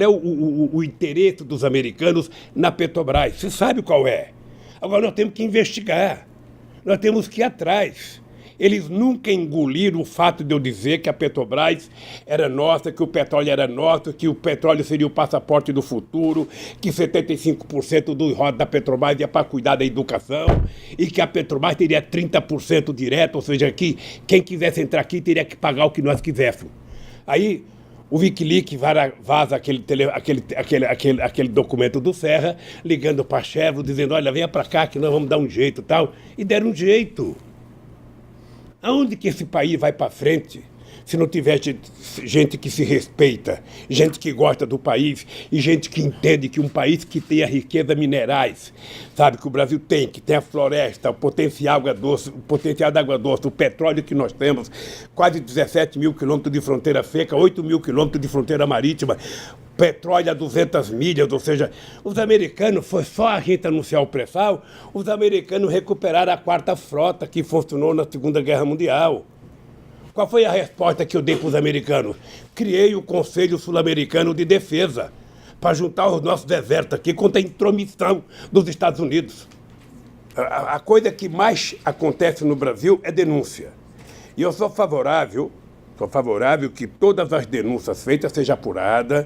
o interesse dos americanos na Petrobras? Você sabe qual é. Agora nós temos que investigar. Nós temos que ir atrás. Eles nunca engoliram o fato de eu dizer que a Petrobras era nossa, que o petróleo era nosso, que o petróleo seria o passaporte do futuro, que 75% do roda da Petrobras ia para cuidar da educação e que a Petrobras teria 30% direto, ou seja, que quem quisesse entrar aqui teria que pagar o que nós quiséssemos. Aí o Wikileaks vaza aquele documento do Serra, ligando para a Chevron, dizendo, olha, venha para cá que nós vamos dar um jeito e tal. E deram um jeito. Aonde que esse país vai para frente se não tiver gente que se respeita, gente que gosta do país e gente que entende que um país que tem a riqueza minerais, sabe, que o Brasil tem, que tem a floresta, o potencial da água doce, o petróleo que nós temos, quase 17 mil quilômetros de fronteira seca, 8 mil quilômetros de fronteira marítima, petróleo a 200 milhas, ou seja, os americanos, foi só a gente anunciar o pré-sal, os americanos recuperaram a 4ª frota que funcionou na Segunda Guerra Mundial. Qual foi a resposta que eu dei para os americanos? Criei o Conselho Sul-Americano de Defesa para juntar os nossos exércitos aqui contra a intromissão dos Estados Unidos. A coisa que mais acontece no Brasil é denúncia. E eu sou favorável que todas as denúncias feitas sejam apuradas,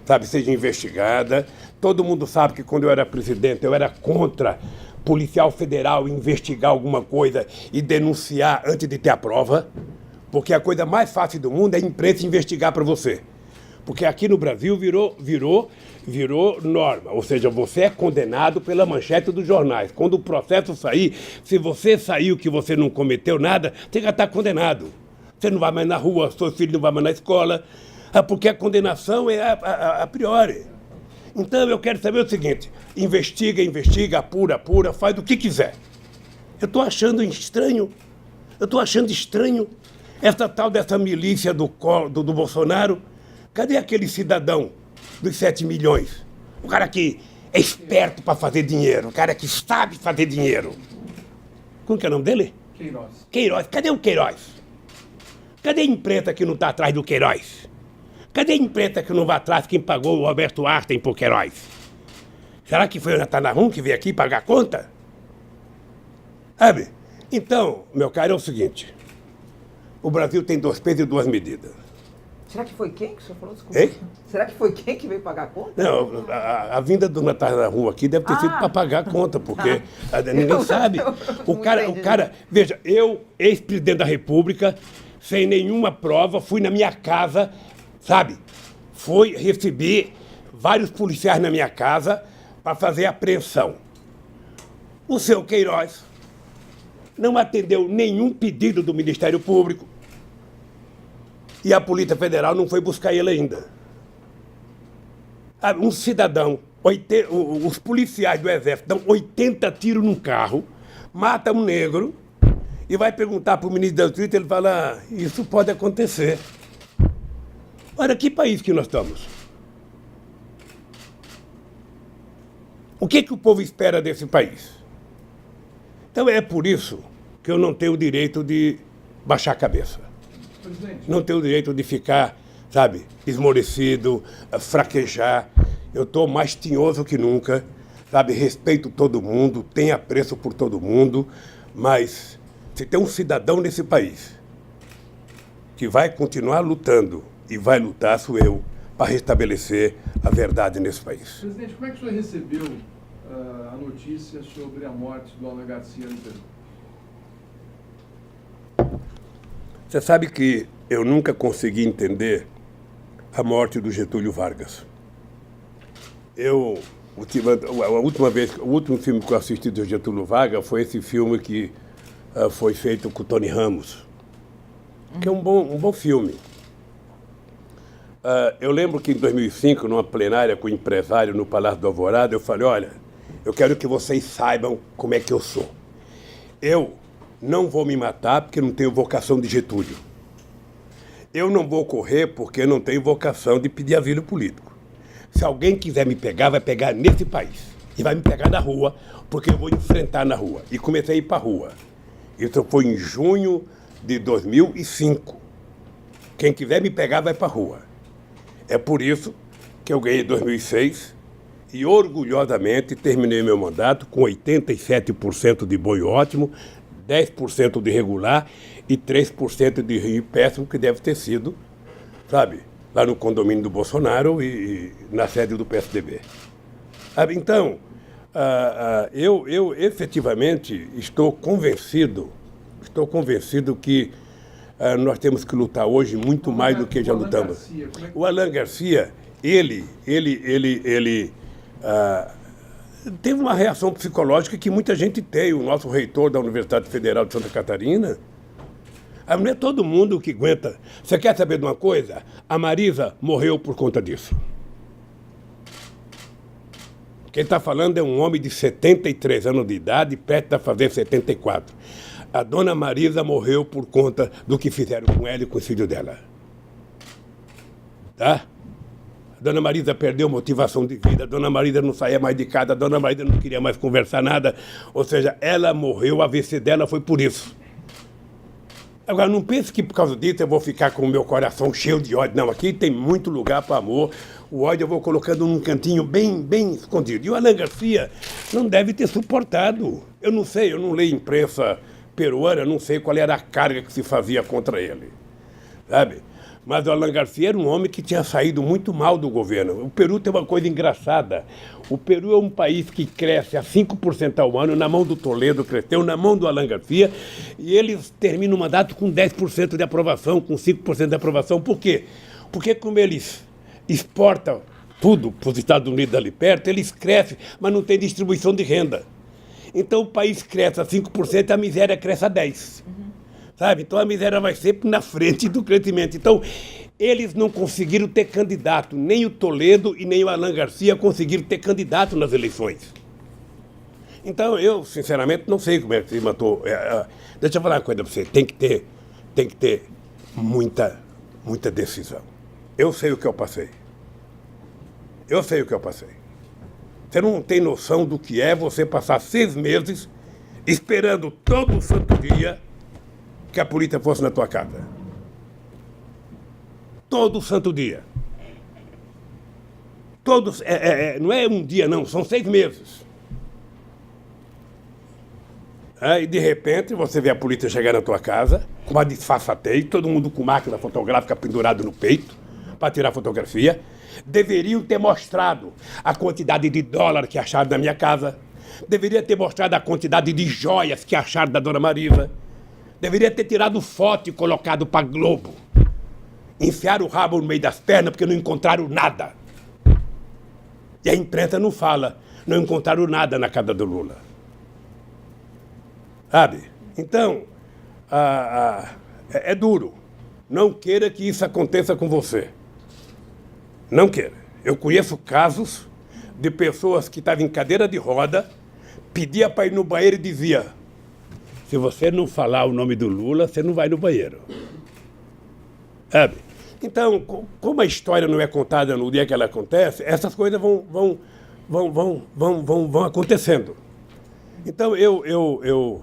sabe, seja investigada. Todo mundo sabe que quando eu era presidente eu era contra policial federal investigar alguma coisa e denunciar antes de ter a prova. Porque a coisa mais fácil do mundo é a imprensa investigar para você. Porque aqui no Brasil virou norma. Ou seja, você é condenado pela manchete dos jornais. Quando o processo sair, se você saiu que você não cometeu nada, você já está condenado. Você não vai mais na rua, seu filho não vai mais na escola. Porque a condenação é a priori. Então eu quero saber o seguinte, investiga, apura, faz o que quiser. Eu estou achando estranho essa tal dessa milícia do Bolsonaro. Cadê aquele cidadão dos 7 milhões? O cara que é esperto para fazer dinheiro, o cara que sabe fazer dinheiro. Como que é o nome dele? Queiroz. Cadê o Queiroz? Cadê a imprensa que não está atrás do Queiroz? Cadê a imprensa que não vai atrás quem pagou o Roberto Einstein por Queiroz? Será que foi o Natanarum que veio aqui pagar a conta? Sabe? Então, meu caro, é o seguinte. O Brasil tem 2 pesos e 2 medidas. Será que foi quem que o senhor falou? Desculpa. Hein? Será que foi quem que veio pagar a conta? Não, a vinda do Natanarum aqui deve ter sido para pagar a conta, porque ninguém sabe. O cara, veja, eu, ex-presidente da República, sem nenhuma prova, fui na minha casa, sabe? Recebi vários policiais na minha casa para fazer apreensão. O seu Queiroz não atendeu nenhum pedido do Ministério Público e a Polícia Federal não foi buscar ele ainda. Um cidadão, os policiais do Exército dão 80 tiros num carro, matam um negro e vai perguntar para o ministro da Justiça, ele fala, isso pode acontecer. Olha, que país que nós estamos? O que o povo espera desse país? Então é por isso que eu não tenho o direito de baixar a cabeça. Presidente. Não tenho o direito de ficar, sabe, esmorecido, fraquejar. Eu estou mais tinhoso que nunca, sabe, respeito todo mundo, tenho apreço por todo mundo, mas se tem um cidadão nesse país que vai continuar lutando e vai lutar, sou eu, para restabelecer a verdade nesse país. Presidente, como é que o senhor recebeu a notícia sobre a morte do Alan Garcia no Peru? Você sabe que eu nunca consegui entender a morte do Getúlio Vargas. O último filme que eu assisti do Getúlio Vargas foi esse filme que foi feito com o Tony Ramos, que é um bom filme. Eu lembro que em 2005, numa plenária com o empresário no Palácio do Alvorada, eu falei, olha, eu quero que vocês saibam como é que eu sou. Eu não vou me matar porque não tenho vocação de Getúlio. Eu não vou correr porque não tenho vocação de pedir asilo político. Se alguém quiser me pegar, vai pegar nesse país. E vai me pegar na rua, porque eu vou enfrentar na rua. E comecei a ir para a rua. Isso foi em junho de 2005. Quem quiser me pegar, vai para a rua. É por isso que eu ganhei 2006 e orgulhosamente terminei meu mandato com 87% de bom e ótimo, 10% de regular e 3% de ruim e péssimo, que deve ter sido, sabe, lá no condomínio do Bolsonaro e na sede do PSDB. Então, eu efetivamente estou convencido que nós temos que lutar hoje muito mais do que já lutamos. O Alan Garcia, ele teve uma reação psicológica que muita gente tem. O nosso reitor da Universidade Federal de Santa Catarina, não é todo mundo que aguenta. Você quer saber de uma coisa? A Marisa morreu por conta disso. Quem está falando é um homem de 73 anos de idade, perto de fazer 74. A dona Marisa morreu por conta do que fizeram com ela e com o filho dela. Tá? A dona Marisa perdeu motivação de vida, a dona Marisa não saía mais de casa, a dona Marisa não queria mais conversar nada. Ou seja, ela morreu, o AVC dela foi por isso. Agora, não pense que por causa disso eu vou ficar com o meu coração cheio de ódio. Não, aqui tem muito lugar para amor. O ódio eu vou colocando num cantinho bem escondido. E o Alan Garcia não deve ter suportado. Eu não sei, eu não leio imprensa peruana, não sei qual era a carga que se fazia contra ele. Sabe? Mas o Alan Garcia era um homem que tinha saído muito mal do governo. O Peru tem uma coisa engraçada. O Peru é um país que cresce a 5% ao ano, na mão do Toledo cresceu, na mão do Alan Garcia, e eles terminam o mandato com 10% de aprovação, com 5% de aprovação. Por quê? Porque como eles exportam tudo para os Estados Unidos ali perto, eles crescem, mas não tem distribuição de renda. Então o país cresce a 5% e a miséria cresce a 10%. Sabe? Então a miséria vai sempre na frente do crescimento. Então, eles não conseguiram ter candidato, nem o Toledo e nem o Alan Garcia conseguiram ter candidato nas eleições. Então, eu, sinceramente, não sei como é que se matou. Deixa eu falar uma coisa para você, tem que ter muita decisão. Eu sei o que eu passei. Você não tem noção do que é você passar 6 meses esperando todo santo dia que a polícia fosse na tua casa. Todo santo dia. Todos, não é um dia, não, são 6 meses. E de repente você vê a polícia chegar na tua casa, com uma disfarçatez, todo mundo com máquina fotográfica pendurado no peito, para tirar fotografia. Deveriam ter mostrado a quantidade de dólar que acharam na minha casa. Deveria ter mostrado a quantidade de joias que acharam da dona Marisa. Deveria ter tirado foto e colocado para Globo. Enfiaram o rabo no meio das pernas porque não encontraram nada. E a imprensa não fala, não encontraram nada na casa do Lula. Sabe? Então, é duro. Não queira que isso aconteça com você. Não queira. Eu conheço casos de pessoas que estavam em cadeira de roda, pedia para ir no banheiro e dizia: se você não falar o nome do Lula, você não vai no banheiro. Sabe? Então, como a história não é contada no dia que ela acontece, essas coisas vão acontecendo. Então, eu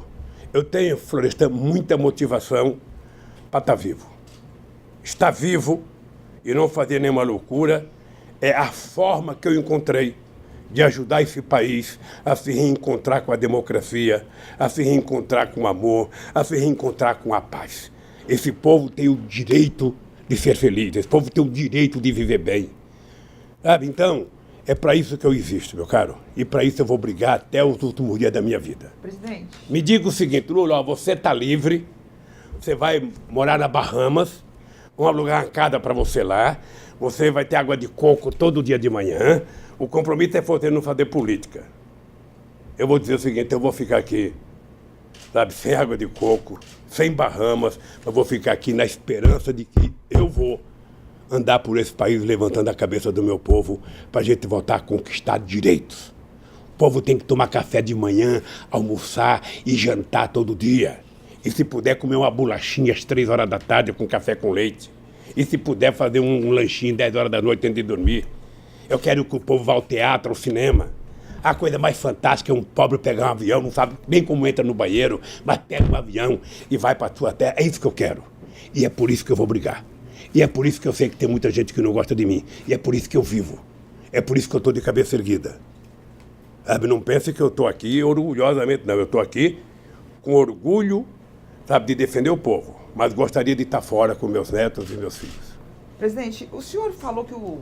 tenho, Florestan, muita motivação para estar vivo. Estar vivo e não fazer nenhuma loucura é a forma que eu encontrei de ajudar esse país a se reencontrar com a democracia, a se reencontrar com o amor, a se reencontrar com a paz. Esse povo tem o direito de ser feliz, esse povo tem o direito de viver bem. Sabe? Então, é para isso que eu existo, meu caro. E para isso eu vou brigar até os últimos dias da minha vida. Presidente. Me diga o seguinte, Lula, você está livre, você vai morar na Bahamas, vamos alugar uma casa para você lá, você vai ter água de coco todo dia de manhã, o compromisso é você não fazer política. Eu vou dizer o seguinte, eu vou ficar aqui, sabe, sem água de coco, sem Bahamas, eu vou ficar aqui na esperança de que eu vou andar por esse país levantando a cabeça do meu povo para a gente voltar a conquistar direitos. O povo tem que tomar café de manhã, almoçar e jantar todo dia. E se puder comer uma bolachinha às 3 horas da tarde com café com leite. E se puder fazer um lanchinho 10 horas da noite antes de dormir. Eu quero que o povo vá ao teatro, ao cinema. A coisa mais fantástica é um pobre pegar um avião, não sabe nem como entra no banheiro, mas pega um avião e vai para a sua terra. É isso que eu quero. E é por isso que eu vou brigar. E é por isso que eu sei que tem muita gente que não gosta de mim. E é por isso que eu vivo. É por isso que eu estou de cabeça erguida. Sabe, não pense que eu estou aqui orgulhosamente, não. Eu estou aqui com orgulho, sabe, de defender o povo. Mas gostaria de estar fora com meus netos e meus filhos. Presidente, o senhor falou que o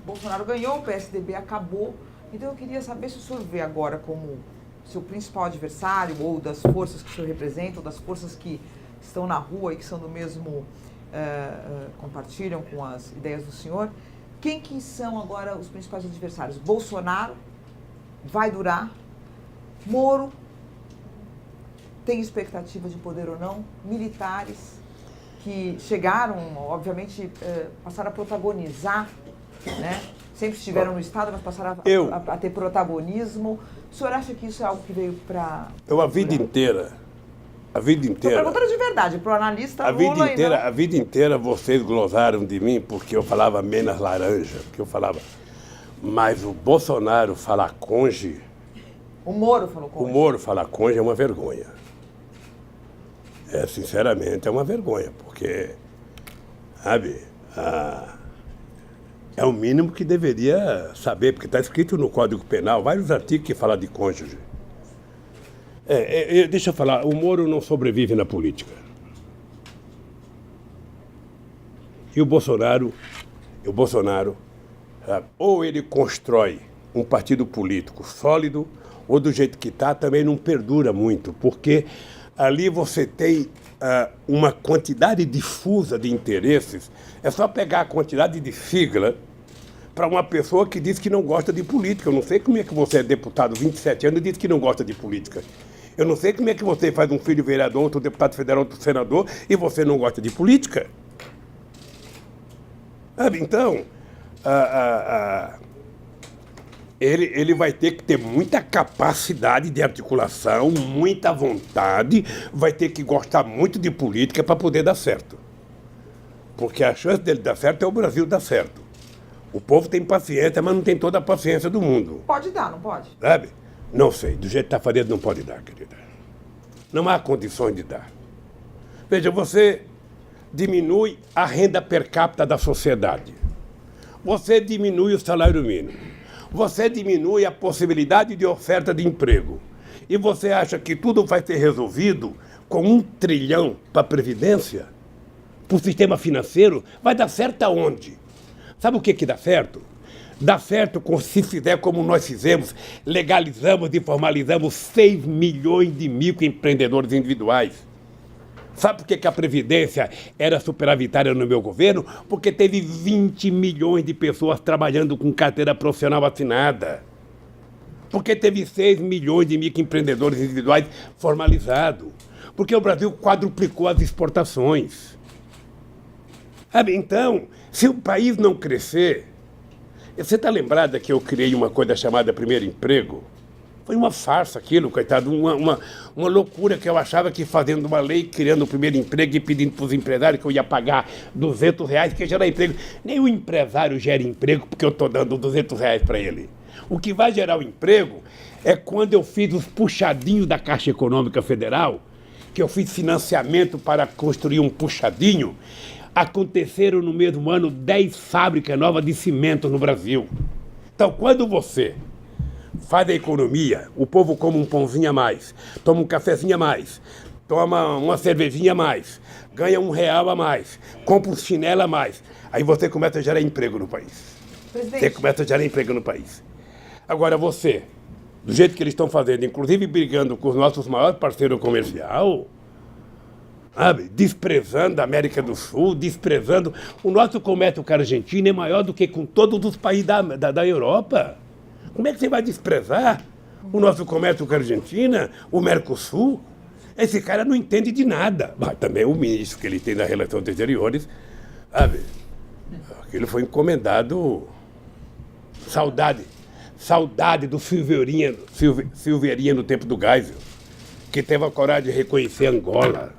Bolsonaro ganhou, o PSDB acabou. Então eu queria saber se o senhor vê agora como seu principal adversário, ou das forças que o senhor representa, ou das forças que estão na rua e que são do mesmo, compartilham com as ideias do senhor. Quem que são agora os principais adversários? Bolsonaro vai durar? Moro tem expectativa de poder ou não? Militares que chegaram, obviamente, passaram a protagonizar, né? Sempre estiveram no Estado, mas passaram a ter protagonismo. O senhor acha que isso é algo que veio para... Eu, a vida inteira... Estou perguntando de verdade, para o analista Lula a vida inteira vocês glosaram de mim porque eu falava menos laranja, porque eu falava... Mas o Bolsonaro falar conge... O Moro falou conge. O Moro falar conge é uma vergonha. Sinceramente, é uma vergonha, porque, sabe, é o mínimo que deveria saber, porque está escrito no Código Penal, vários artigos que falam de cônjuge. Deixa eu falar, o Moro não sobrevive na política. E o Bolsonaro, sabe, ou ele constrói um partido político sólido, ou do jeito que está, também não perdura muito, porque ali você tem uma quantidade difusa de interesses. É só pegar a quantidade de sigla para uma pessoa que diz que não gosta de política. Eu não sei como é que você é deputado 27 anos e diz que não gosta de política. Eu não sei como é que você faz um filho vereador, outro deputado federal, outro senador, e você não gosta de política. Então, ele vai ter que ter muita capacidade de articulação, muita vontade, vai ter que gostar muito de política para poder dar certo. Porque a chance dele dar certo é o Brasil dar certo. O povo tem paciência, mas não tem toda a paciência do mundo. Pode dar, não pode? Sabe? Não sei, do jeito que está fazendo não pode dar, querida. Não há condições de dar. Veja, você diminui a renda per capita da sociedade. Você diminui o salário mínimo. Você diminui a possibilidade de oferta de emprego. E você acha que tudo vai ser resolvido com 1 trilhão para a Previdência? Para o sistema financeiro? Vai dar certo aonde? Sabe o que dá certo? Dá certo se fizer como nós fizemos, legalizamos e formalizamos 6 milhões de microempreendedores individuais. Sabe por que a Previdência era superavitária no meu governo? Porque teve 20 milhões de pessoas trabalhando com carteira profissional assinada. Porque teve 6 milhões de microempreendedores individuais formalizados. Porque o Brasil quadruplicou as exportações. Sabe, então, se o país não crescer... Você está lembrada que eu criei uma coisa chamada Primeiro Emprego? Foi uma farsa aquilo, coitado, uma loucura que eu achava que fazendo uma lei, criando o primeiro emprego e pedindo para os empresários que eu ia pagar R$200, que gerar emprego. Nem o empresário gera emprego porque eu estou dando R$200 para ele. O que vai gerar o emprego é quando eu fiz os puxadinhos da Caixa Econômica Federal, que eu fiz financiamento para construir um puxadinho. Aconteceram no mesmo ano 10 fábricas novas de cimento no Brasil. Então, quando você faz a economia, o povo come um pãozinho a mais, toma um cafezinho a mais, toma uma cervejinha a mais, ganha R$1 a mais, compra um chinelo a mais, aí você começa a gerar emprego no país. Presidente. Você começa a gerar emprego no país. Agora você, do jeito que eles estão fazendo, inclusive brigando com os nossos maiores parceiros comerciais, sabe? Desprezando a América do Sul, desprezando... O nosso comércio com a Argentina é maior do que com todos os países da Europa. Como é que você vai desprezar o nosso comércio com a Argentina, o Mercosul? Esse cara não entende de nada. Mas também o ministro que ele tem das Relações Exteriores, sabe? Aquilo foi encomendado... Saudade do Silveirinha no tempo do Geisel, que teve a coragem de reconhecer Angola.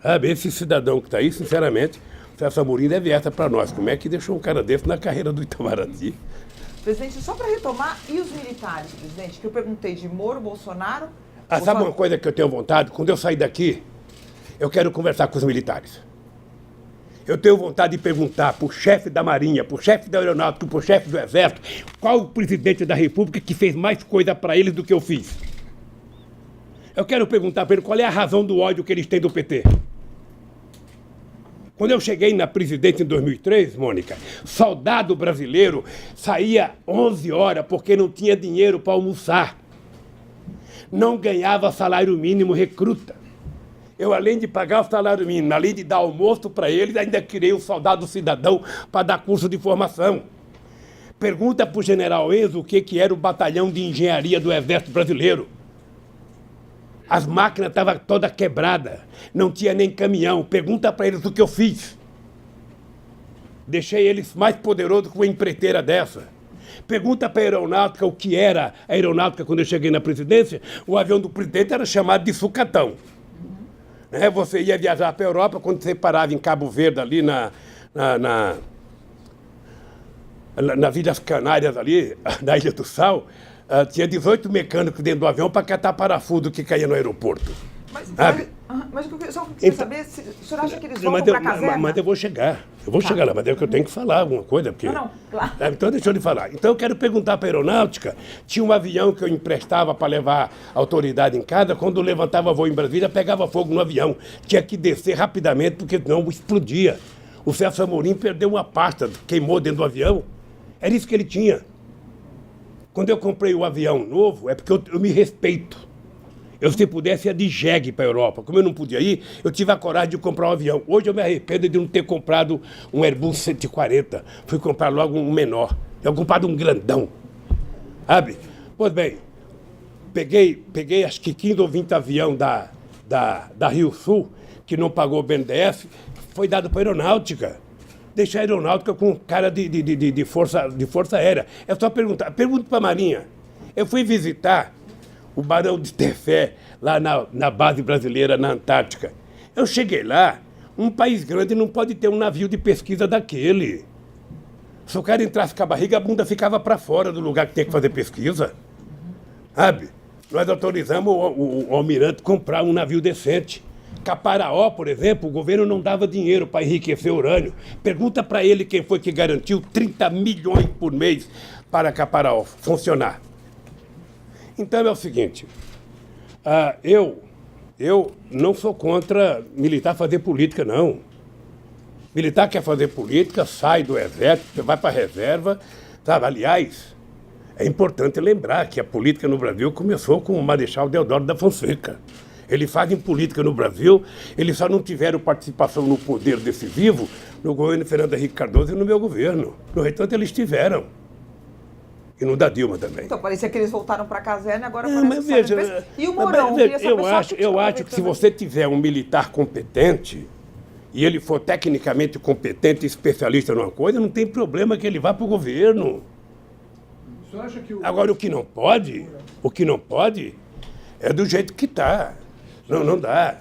Sabe, esse cidadão que está aí, sinceramente, o Celso Amorim deve essa para nós. Como é que deixou um cara desse na carreira do Itamaraty? Presidente, só para retomar, e os militares, presidente? Que eu perguntei de Moro, Bolsonaro... Sabe uma coisa que eu tenho vontade? Quando eu sair daqui, eu quero conversar com os militares. Eu tenho vontade de perguntar para o chefe da Marinha, para o chefe da Aeronáutica, para o chefe do Exército, qual o presidente da República que fez mais coisa para eles do que eu fiz. Eu quero perguntar para eles qual é a razão do ódio que eles têm do PT. Quando eu cheguei na presidência em 2003, Mônica, soldado brasileiro saía 11 horas porque não tinha dinheiro para almoçar. Não ganhava salário mínimo recruta. Eu, além de pagar o salário mínimo, além de dar almoço para eles, ainda criei o soldado cidadão para dar curso de formação. Pergunta para o general Enzo o que era o batalhão de engenharia do Exército Brasileiro. As máquinas estavam todas quebradas, não tinha nem caminhão. Pergunta para eles o que eu fiz. Deixei eles mais poderosos que uma empreiteira dessa. Pergunta para a aeronáutica o que era a aeronáutica quando eu cheguei na presidência. O avião do presidente era chamado de sucatão. Você ia viajar para a Europa, quando você parava em Cabo Verde, ali nas Ilhas Canárias, ali, na Ilha do Sal, tinha 18 mecânicos dentro do avião para catar parafuso que caía no aeroporto. Mas o que eu só queria saber, o senhor acha que eles voltam para a caserna? Mas eu vou chegar lá, mas é que eu tenho que falar alguma coisa. Porque... Não, claro. Então deixa eu lhe falar. Então eu quero perguntar para a aeronáutica, tinha um avião que eu emprestava para levar a autoridade em casa, quando levantava voo em Brasília, pegava fogo no avião. Tinha que descer rapidamente, porque senão explodia. O Celso Amorim perdeu uma pasta, queimou dentro do avião. Era isso que ele tinha. Quando eu comprei o avião novo, é porque eu me respeito. Eu, se pudesse, ia de jegue para a Europa. Como eu não podia ir, eu tive a coragem de comprar um avião. Hoje eu me arrependo de não ter comprado um Airbus 140. Fui comprar logo um menor. Eu comprado um grandão. Sabe? Pois bem, peguei acho que 15 ou 20 avião da Rio Sul, que não pagou o BNDES, foi dado para a aeronáutica. Deixar a aeronáutica com cara de força aérea. É só perguntar. Pergunta para a Marinha. Eu fui visitar o Barão de Tefé, lá na base brasileira, na Antártica. Eu cheguei lá, um país grande não pode ter um navio de pesquisa daquele. Se o cara entrasse com a barriga, a bunda ficava para fora do lugar que tem que fazer pesquisa. Sabe? Nós autorizamos o almirante comprar um navio decente. Caparaó, por exemplo, o governo não dava dinheiro para enriquecer urânio. Pergunta para ele quem foi que garantiu 30 milhões por mês para Caparaó funcionar. Então é o seguinte, eu não sou contra militar fazer política, não. Militar quer fazer política, sai do exército, vai para a reserva, sabe? Aliás, é importante lembrar que a política no Brasil começou com o Marechal Deodoro da Fonseca. Eles fazem política no Brasil, eles só não tiveram participação no poder decisivo no governo Fernando Henrique Cardoso e no meu governo. No retanto, eles tiveram. E no da Dilma também. Então, parecia que eles voltaram para a caserna e agora mas veja, e o Mourão? Eu acho que se você tiver um militar competente, e ele for tecnicamente competente e especialista numa coisa, não tem problema que ele vá para o governo. O senhor acha que Agora, o que não pode é do jeito que está. Não dá.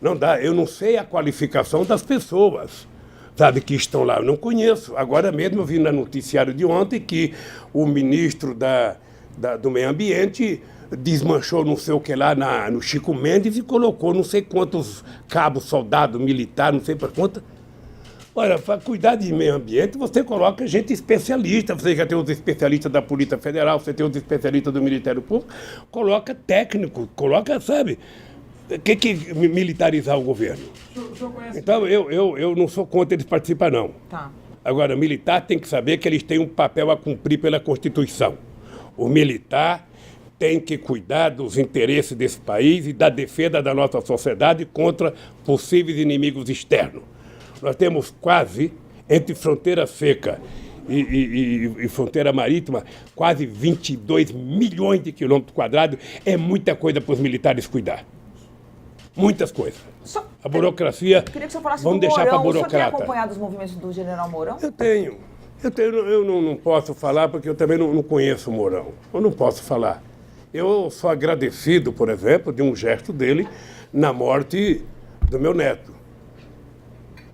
Não dá. Eu não sei a qualificação das pessoas, sabe, que estão lá. Eu não conheço. Agora mesmo eu vi no noticiário de ontem que o ministro do Meio Ambiente desmanchou não sei o que lá no Chico Mendes e colocou não sei quantos cabos, soldado, militar, não sei para quanto. Olha, para cuidar de meio ambiente, você coloca gente especialista. Você já tem os especialistas da Polícia Federal, você tem os especialistas do Ministério Público, coloca técnico, coloca, sabe, que militarizar o governo. O senhor conhece? Então, eu não sou contra eles participar, não. Tá. Agora, militar tem que saber que eles têm um papel a cumprir pela Constituição. O militar tem que cuidar dos interesses desse país e da defesa da nossa sociedade contra possíveis inimigos externos. Nós temos quase, entre fronteira seca e fronteira marítima, quase 22 milhões de quilômetros quadrados. É muita coisa para os militares cuidar. Muitas coisas. A burocracia, queria que o senhor falasse vamos do deixar para a Mourão. O senhor tem burocrata. acompanhado os movimentos do general Mourão? Eu não posso falar porque eu também não conheço o Mourão. Eu não posso falar. Eu sou agradecido, por exemplo, de um gesto dele na morte do meu neto.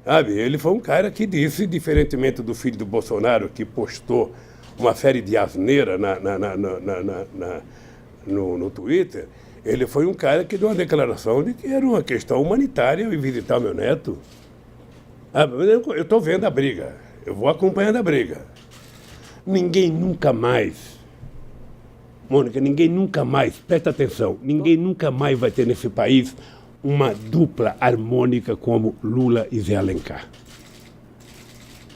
Sabe? Ele foi um cara que disse, diferentemente do filho do Bolsonaro, que postou uma série de asneiras no Twitter, ele foi um cara que deu uma declaração de que era uma questão humanitária eu ir visitar o meu neto. Eu estou vendo a briga, eu vou acompanhando a briga. Ninguém nunca mais, Mônica, ninguém nunca mais, presta atenção, ninguém nunca mais vai ter nesse país uma dupla harmônica como Lula e Zé Alencar.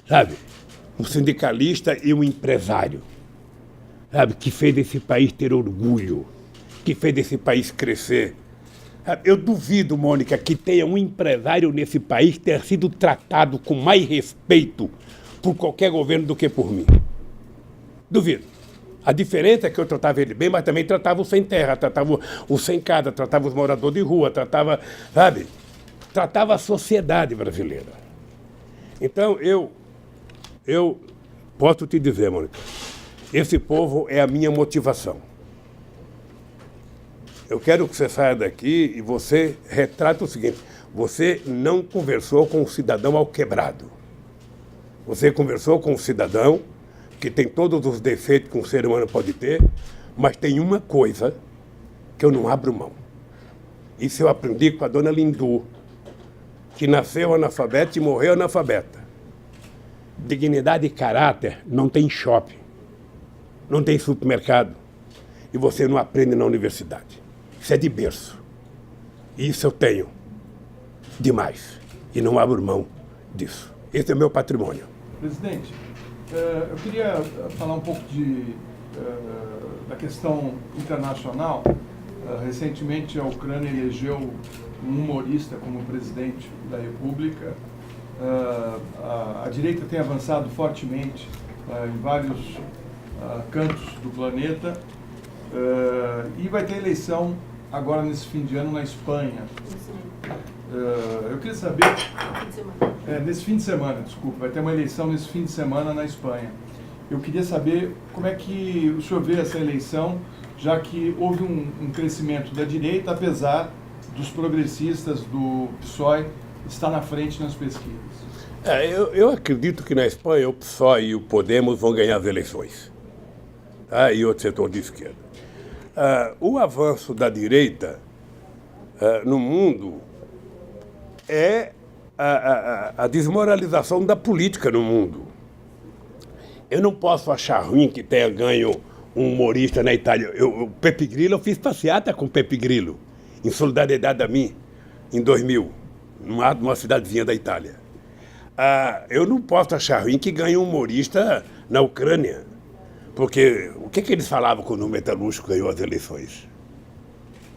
Sabe? Um sindicalista e um empresário. Sabe? Que fez esse país ter orgulho, que fez esse país crescer. Sabe? Eu duvido, Mônica, que tenha um empresário nesse país ter sido tratado com mais respeito por qualquer governo do que por mim. Duvido. A diferença é que eu tratava ele bem, mas também tratava o sem terra, tratava o sem casa, tratava os moradores de rua, tratava, sabe? Tratava a sociedade brasileira. Então, eu posso te dizer, Mônica, esse povo é a minha motivação. Eu quero que você saia daqui e você retrata o seguinte: você não conversou com um cidadão alquebrado. Você conversou com um cidadão que tem todos os defeitos que um ser humano pode ter, mas tem uma coisa que eu não abro mão. Isso eu aprendi com a dona Lindu, que nasceu analfabeta e morreu analfabeta. Dignidade e caráter não tem shopping, não tem supermercado, e você não aprende na universidade. Isso é de berço. E isso eu tenho demais, e não abro mão disso. Esse é o meu patrimônio. Presidente, eu queria falar um pouco da questão internacional. Recentemente, a Ucrânia elegeu um humorista como presidente da República. A direita tem avançado fortemente em vários cantos do planeta. E vai ter eleição agora nesse fim de ano na Espanha. Eu queria saber... nesse fim de semana, desculpa, vai ter uma eleição nesse fim de semana na Espanha. Eu queria saber como é que o senhor vê essa eleição, já que houve um crescimento da direita, apesar dos progressistas do PSOE estar na frente nas pesquisas. Eu acredito que na Espanha o PSOE e o Podemos vão ganhar as eleições. Tá? E outro setor de esquerda. O avanço da direita no mundo é a desmoralização da política no mundo. Eu não posso achar ruim que tenha ganho um humorista na Itália. O Pepe Grillo, eu fiz passeata com o Pepe Grillo, em solidariedade a mim, em 2000, numa cidadezinha da Itália. Eu não posso achar ruim que ganhe um humorista na Ucrânia, porque o que eles falavam quando o metalúrgico ganhou as eleições?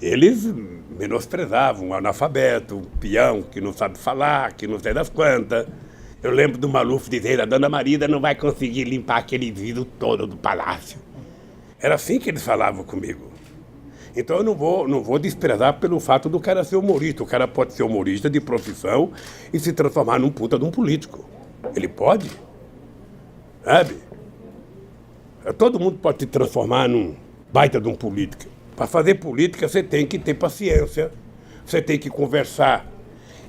Eles menosprezavam um analfabeto, um peão que não sabe falar, que não sei das quantas. Eu lembro do Maluf dizer: a dona Marida não vai conseguir limpar aquele vidro todo do palácio. Era assim que eles falavam comigo. Então eu não vou desprezar pelo fato do cara ser humorista. O cara pode ser humorista de profissão e se transformar num puta de um político. Ele pode. Sabe? Todo mundo pode se transformar num baita de um político. Para fazer política, você tem que ter paciência, você tem que conversar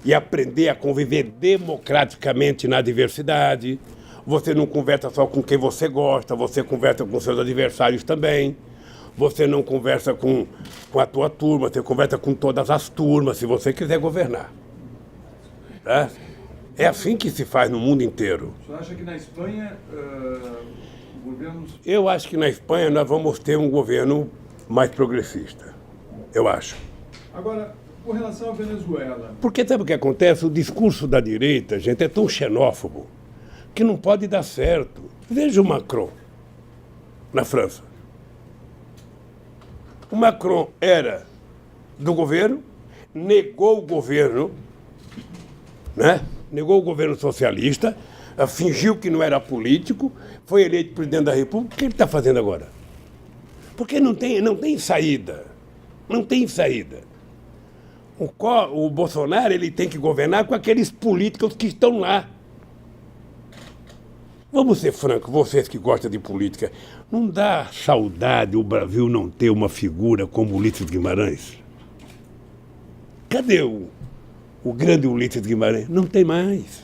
e aprender a conviver democraticamente na diversidade. Você não conversa só com quem você gosta, você conversa com seus adversários também. Você não conversa com a tua turma, você conversa com todas as turmas, se você quiser governar. Tá? É assim que se faz no mundo inteiro. O senhor acha que na Espanha, governos... Eu acho que na Espanha nós vamos ter um governo mais progressista, eu acho. Agora, com relação à Venezuela... Porque sabe o que acontece? O discurso da direita, gente, é tão xenófobo que não pode dar certo. Veja o Macron, na França. O Macron era do governo, negou o governo, né? Negou o governo socialista, fingiu que não era político, foi eleito presidente da República. O que ele está fazendo agora? Porque não tem saída. Não tem saída. O Bolsonaro ele tem que governar com aqueles políticos que estão lá. Vamos ser francos, vocês que gostam de política, não dá saudade o Brasil não ter uma figura como Ulisses Guimarães? Cadê o grande Ulisses Guimarães? Não tem mais.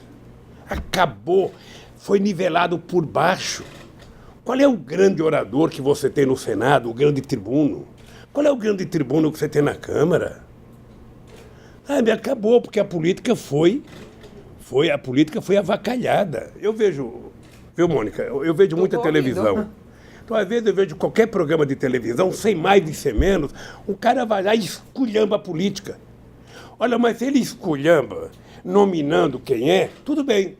Acabou. Foi nivelado por baixo. Qual é o grande orador que você tem no Senado, o grande tribuno? Qual é o grande tribuno que você tem na Câmara? Acabou, porque a política foi avacalhada. Eu vejo, viu, Mônica? Eu vejo muita televisão. Então, às vezes, eu vejo qualquer programa de televisão, sem mais e sem menos, o cara vai lá e esculhamba a política. Olha, mas se ele esculhamba, nominando quem é, tudo bem.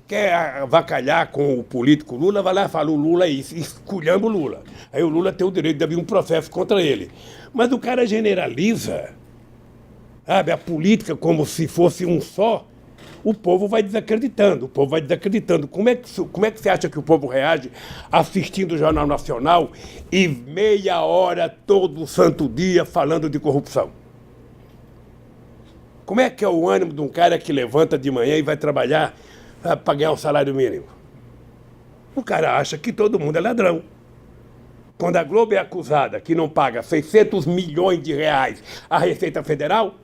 Quer avacalhar com o político Lula, vai lá e fala, o Lula é isso, esculhamba o Lula. Aí o Lula tem o direito de abrir um processo contra ele. Mas o cara generaliza, sabe, a política como se fosse um só, o povo vai desacreditando, Como é que você acha que o povo reage assistindo o Jornal Nacional e meia hora, todo santo dia, falando de corrupção? Como é que é o ânimo de um cara que levanta de manhã e vai trabalhar para ganhar um salário mínimo? O cara acha que todo mundo é ladrão. Quando a Globo é acusada que não paga 600 milhões de reais à Receita Federal,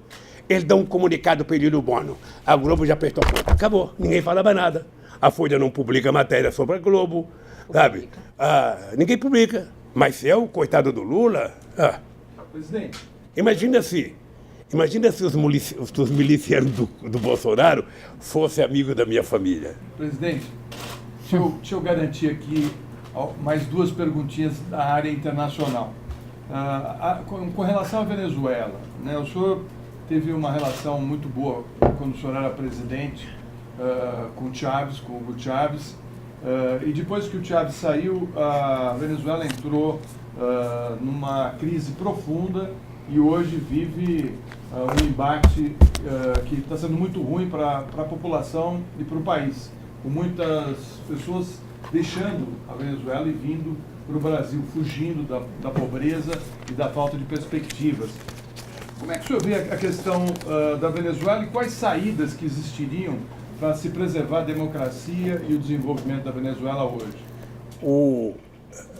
eles dão um comunicado para Elírio Bono. A Globo já prestou conta. Acabou. Ninguém fala mais nada. A Folha não publica matéria sobre a Globo, sabe? Ninguém publica. Mas se é o coitado do Lula... Presidente. Imagina se os milicianos do Bolsonaro fossem amigos da minha família. Presidente, deixa eu garantir aqui mais duas perguntinhas da área internacional. Com relação à Venezuela, né, o senhor teve uma relação muito boa quando o senhor era presidente com o Hugo Chávez, e depois que o Chávez saiu, a Venezuela entrou numa crise profunda e hoje vive um embate que está sendo muito ruim para a população e para o país, com muitas pessoas deixando a Venezuela e vindo para o Brasil, fugindo da pobreza e da falta de perspectivas. Como é que o senhor vê a questão da Venezuela e quais saídas que existiriam para se preservar a democracia e o desenvolvimento da Venezuela hoje?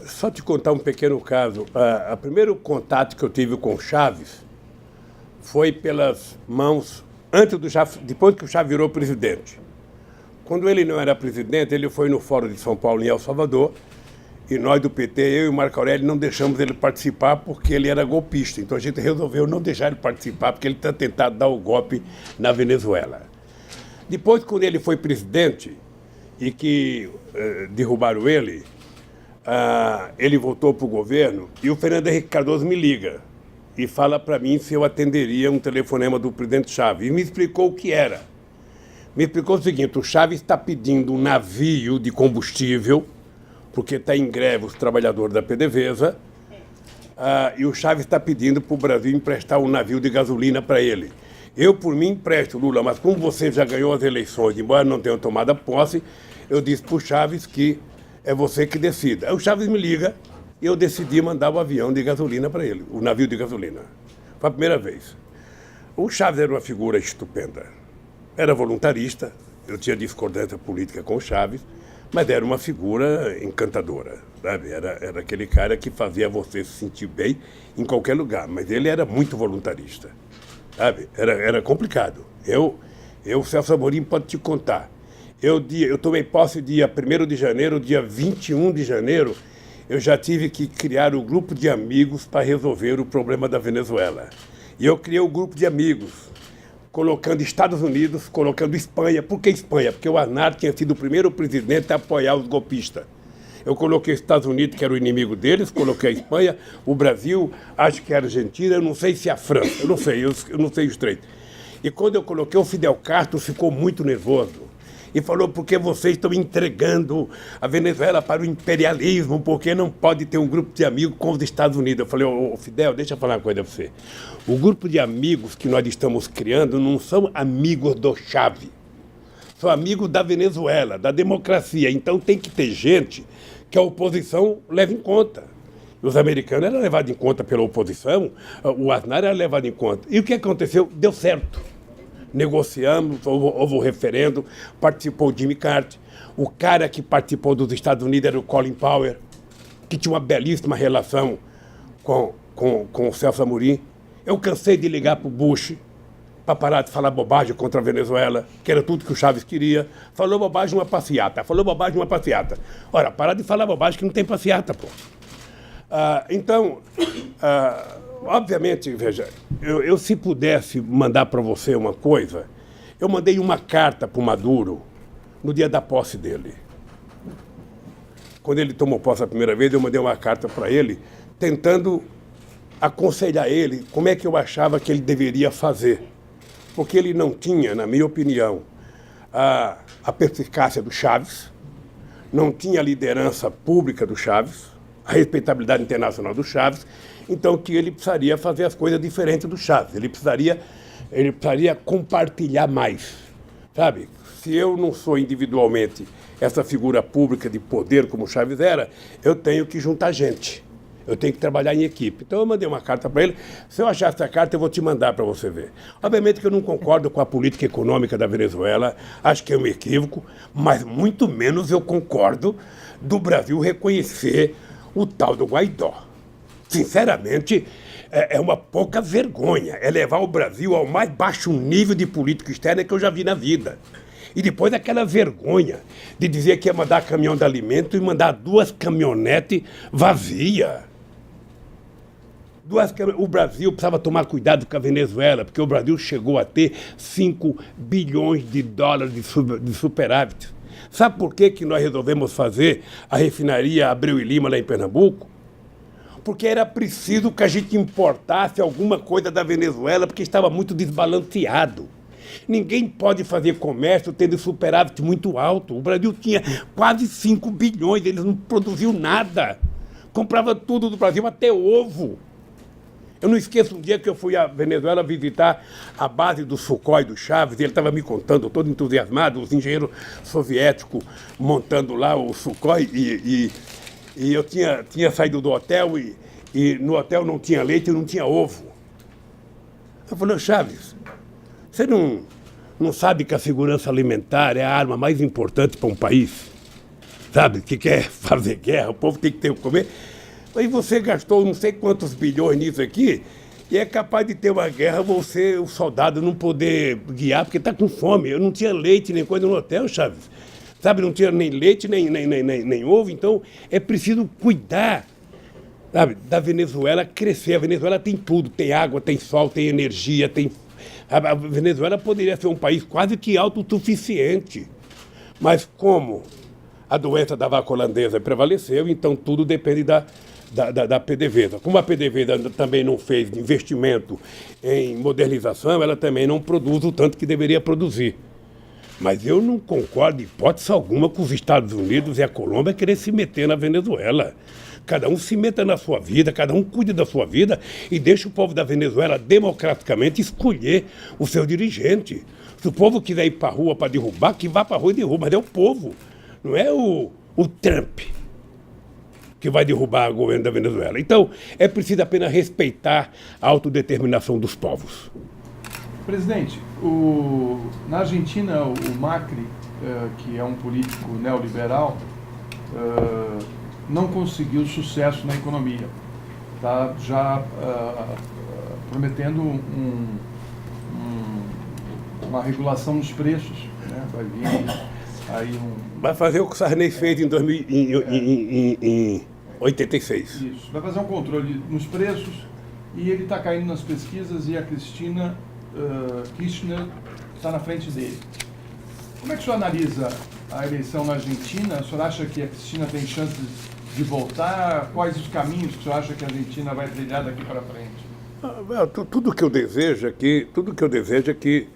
Só te contar um pequeno caso. O primeiro contato que eu tive com o Chávez foi pelas mãos, depois que o Chávez virou presidente. Quando ele não era presidente, ele foi no Fórum de São Paulo, em El Salvador, e nós do PT, eu e o Marco Aurélio, não deixamos ele participar porque ele era golpista. Então a gente resolveu não deixar ele participar porque ele está tentando dar o golpe na Venezuela. Depois, quando ele foi presidente e que derrubaram ele, ele voltou para o governo e o Fernando Henrique Cardoso me liga e fala para mim se eu atenderia um telefonema do presidente Chávez. E me explicou o que era. Me explicou o seguinte: o Chávez está pedindo um navio de combustível, porque está em greve os trabalhadores da PDVSA, e o Chávez está pedindo para o Brasil emprestar um navio de gasolina para ele. Eu, por mim, empresto, Lula, mas como você já ganhou as eleições, embora não tenha tomado a posse, eu disse para o Chávez que é você que decida. Aí o Chávez me liga e eu decidi mandar o avião de gasolina para ele, o navio de gasolina. Foi a primeira vez. O Chávez era uma figura estupenda. Era voluntarista, eu tinha discordância política com o Chávez, mas era uma figura encantadora, sabe? Era aquele cara que fazia você se sentir bem em qualquer lugar, mas ele era muito voluntarista, sabe? Era complicado. O Celso Amorim pode te contar. Eu tomei posse dia 1º de janeiro, dia 21 de janeiro, eu já tive que criar um grupo de amigos para resolver o problema da Venezuela. E eu criei um grupo de amigos, colocando Estados Unidos, colocando Espanha. Por que Espanha? Porque o Aznar tinha sido o primeiro presidente a apoiar os golpistas. Eu coloquei os Estados Unidos, que era o inimigo deles, coloquei a Espanha, o Brasil, acho que a Argentina, eu não sei se a França, eu não sei os três. E quando eu coloquei, o Fidel Castro ficou muito nervoso. e falou porque vocês estão entregando a Venezuela para o imperialismo, porque não pode ter um grupo de amigos com os Estados Unidos. Eu falei, ô Fidel, deixa eu falar uma coisa para você. O grupo de amigos que nós estamos criando não são amigos do Chávez, são amigos da Venezuela, da democracia. Então tem que ter gente que a oposição leve em conta. Os americanos eram levados em conta pela oposição, o Aznar era levado em conta. E o que aconteceu? Deu certo. Negociamos, houve o referendo, participou o Jimmy Carter. O cara que participou dos Estados Unidos era o Colin Powell, que tinha uma belíssima relação com o Celso Amorim. Eu cansei de ligar para o Bush para parar de falar bobagem contra a Venezuela, que era tudo que o Chávez queria. Falou bobagem, uma passeata. Falou bobagem, uma passeata. Ora, parar de falar bobagem que não tem passeata, pô. Obviamente, veja, eu se pudesse mandar para você uma coisa, eu mandei uma carta para o Maduro no dia da posse dele. Quando ele tomou posse a primeira vez, eu mandei uma carta para ele, tentando aconselhar ele como é que eu achava que ele deveria fazer. Porque ele não tinha, na minha opinião, a perspicácia do Chávez, não tinha a liderança pública do Chávez, a respeitabilidade internacional do Chávez, então que ele precisaria fazer as coisas diferentes do Chávez, ele precisaria compartilhar mais, sabe? Se eu não sou individualmente essa figura pública de poder como o Chávez era, eu tenho que juntar gente, eu tenho que trabalhar em equipe. Então eu mandei uma carta para ele, se eu achar essa carta eu vou te mandar para você ver. Obviamente que eu não concordo com a política econômica da Venezuela, acho que é um equívoco, mas muito menos eu concordo do Brasil reconhecer o tal do Guaidó. Sinceramente, é uma pouca vergonha. É levar o Brasil ao mais baixo nível de política externa que eu já vi na vida. E depois aquela vergonha de dizer que ia mandar caminhão de alimento e mandar 2 caminhonetes vazias. O Brasil precisava tomar cuidado com a Venezuela, porque o Brasil chegou a ter 5 bilhões de dólares de superávit. Sabe por que nós resolvemos fazer a refinaria Abreu e Lima lá em Pernambuco? Porque era preciso que a gente importasse alguma coisa da Venezuela, porque estava muito desbalanceado. Ninguém pode fazer comércio tendo superávit muito alto. O Brasil tinha quase 5 bilhões, eles não produziam nada. Comprava tudo do Brasil, até ovo. Eu não esqueço um dia que eu fui à Venezuela visitar a base do Sukhoi do Chávez, e ele estava me contando, todo entusiasmado, os engenheiros soviéticos montando lá o Sukhoi, e eu tinha saído do hotel e no hotel não tinha leite e não tinha ovo. Eu falei, Chávez, você não sabe que a segurança alimentar é a arma mais importante para um país? Sabe, que quer fazer guerra, o povo tem que ter o que comer. Aí você gastou não sei quantos bilhões nisso aqui e é capaz de ter uma guerra, você, o soldado, não poder guiar porque está com fome. Eu não tinha leite nem coisa no hotel, Chávez. Sabe, não tinha nem leite, nem ovo. Então, é preciso cuidar, sabe, da Venezuela crescer. A Venezuela tem tudo, tem água, tem sol, tem energia, tem... A Venezuela poderia ser um país quase que autossuficiente. Mas como a doença da vaca holandesa prevaleceu, então tudo depende da PDVSA. Como a PDVSA também não fez investimento em modernização, ela também não produz o tanto que deveria produzir. Mas eu não concordo, hipótese alguma, com os Estados Unidos e a Colômbia querer se meter na Venezuela. Cada um se meta na sua vida, cada um cuide da sua vida e deixa o povo da Venezuela democraticamente escolher o seu dirigente. Se o povo quiser ir para a rua para derrubar, que vá para a rua e derruba, mas é o povo, não é o Trump que vai derrubar o governo da Venezuela. Então, é preciso apenas respeitar a autodeterminação dos povos. Presidente, na Argentina, o Macri, que é um político neoliberal, não conseguiu sucesso na economia. Está já prometendo uma regulação dos preços, né? Vai vir aí Vai fazer o que o Sarney fez em 86. Isso, vai fazer um controle nos preços e ele está caindo nas pesquisas e a Cristina Kirchner está na frente dele. Como é que o senhor analisa a eleição na Argentina? O senhor acha que a Cristina tem chances de voltar? Quais os caminhos que o senhor acha que a Argentina vai trilhar daqui para frente? Tudo que eu desejo é que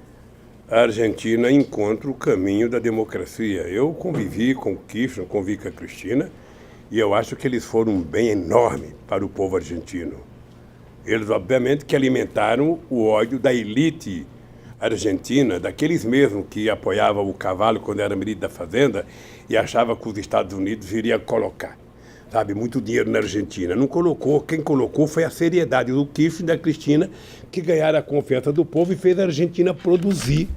a Argentina encontra o caminho da democracia. Eu convivi com o Kirchner, convivi com a Cristina, e eu acho que eles foram um bem enorme para o povo argentino. Eles, obviamente, que alimentaram o ódio da elite argentina, daqueles mesmos que apoiavam o cavalo quando era ministro da Fazenda e achava que os Estados Unidos iriam colocar, sabe, muito dinheiro na Argentina. Não colocou, quem colocou foi a seriedade do Kirchner e da Cristina, que ganharam a confiança do povo e fez a Argentina produzir,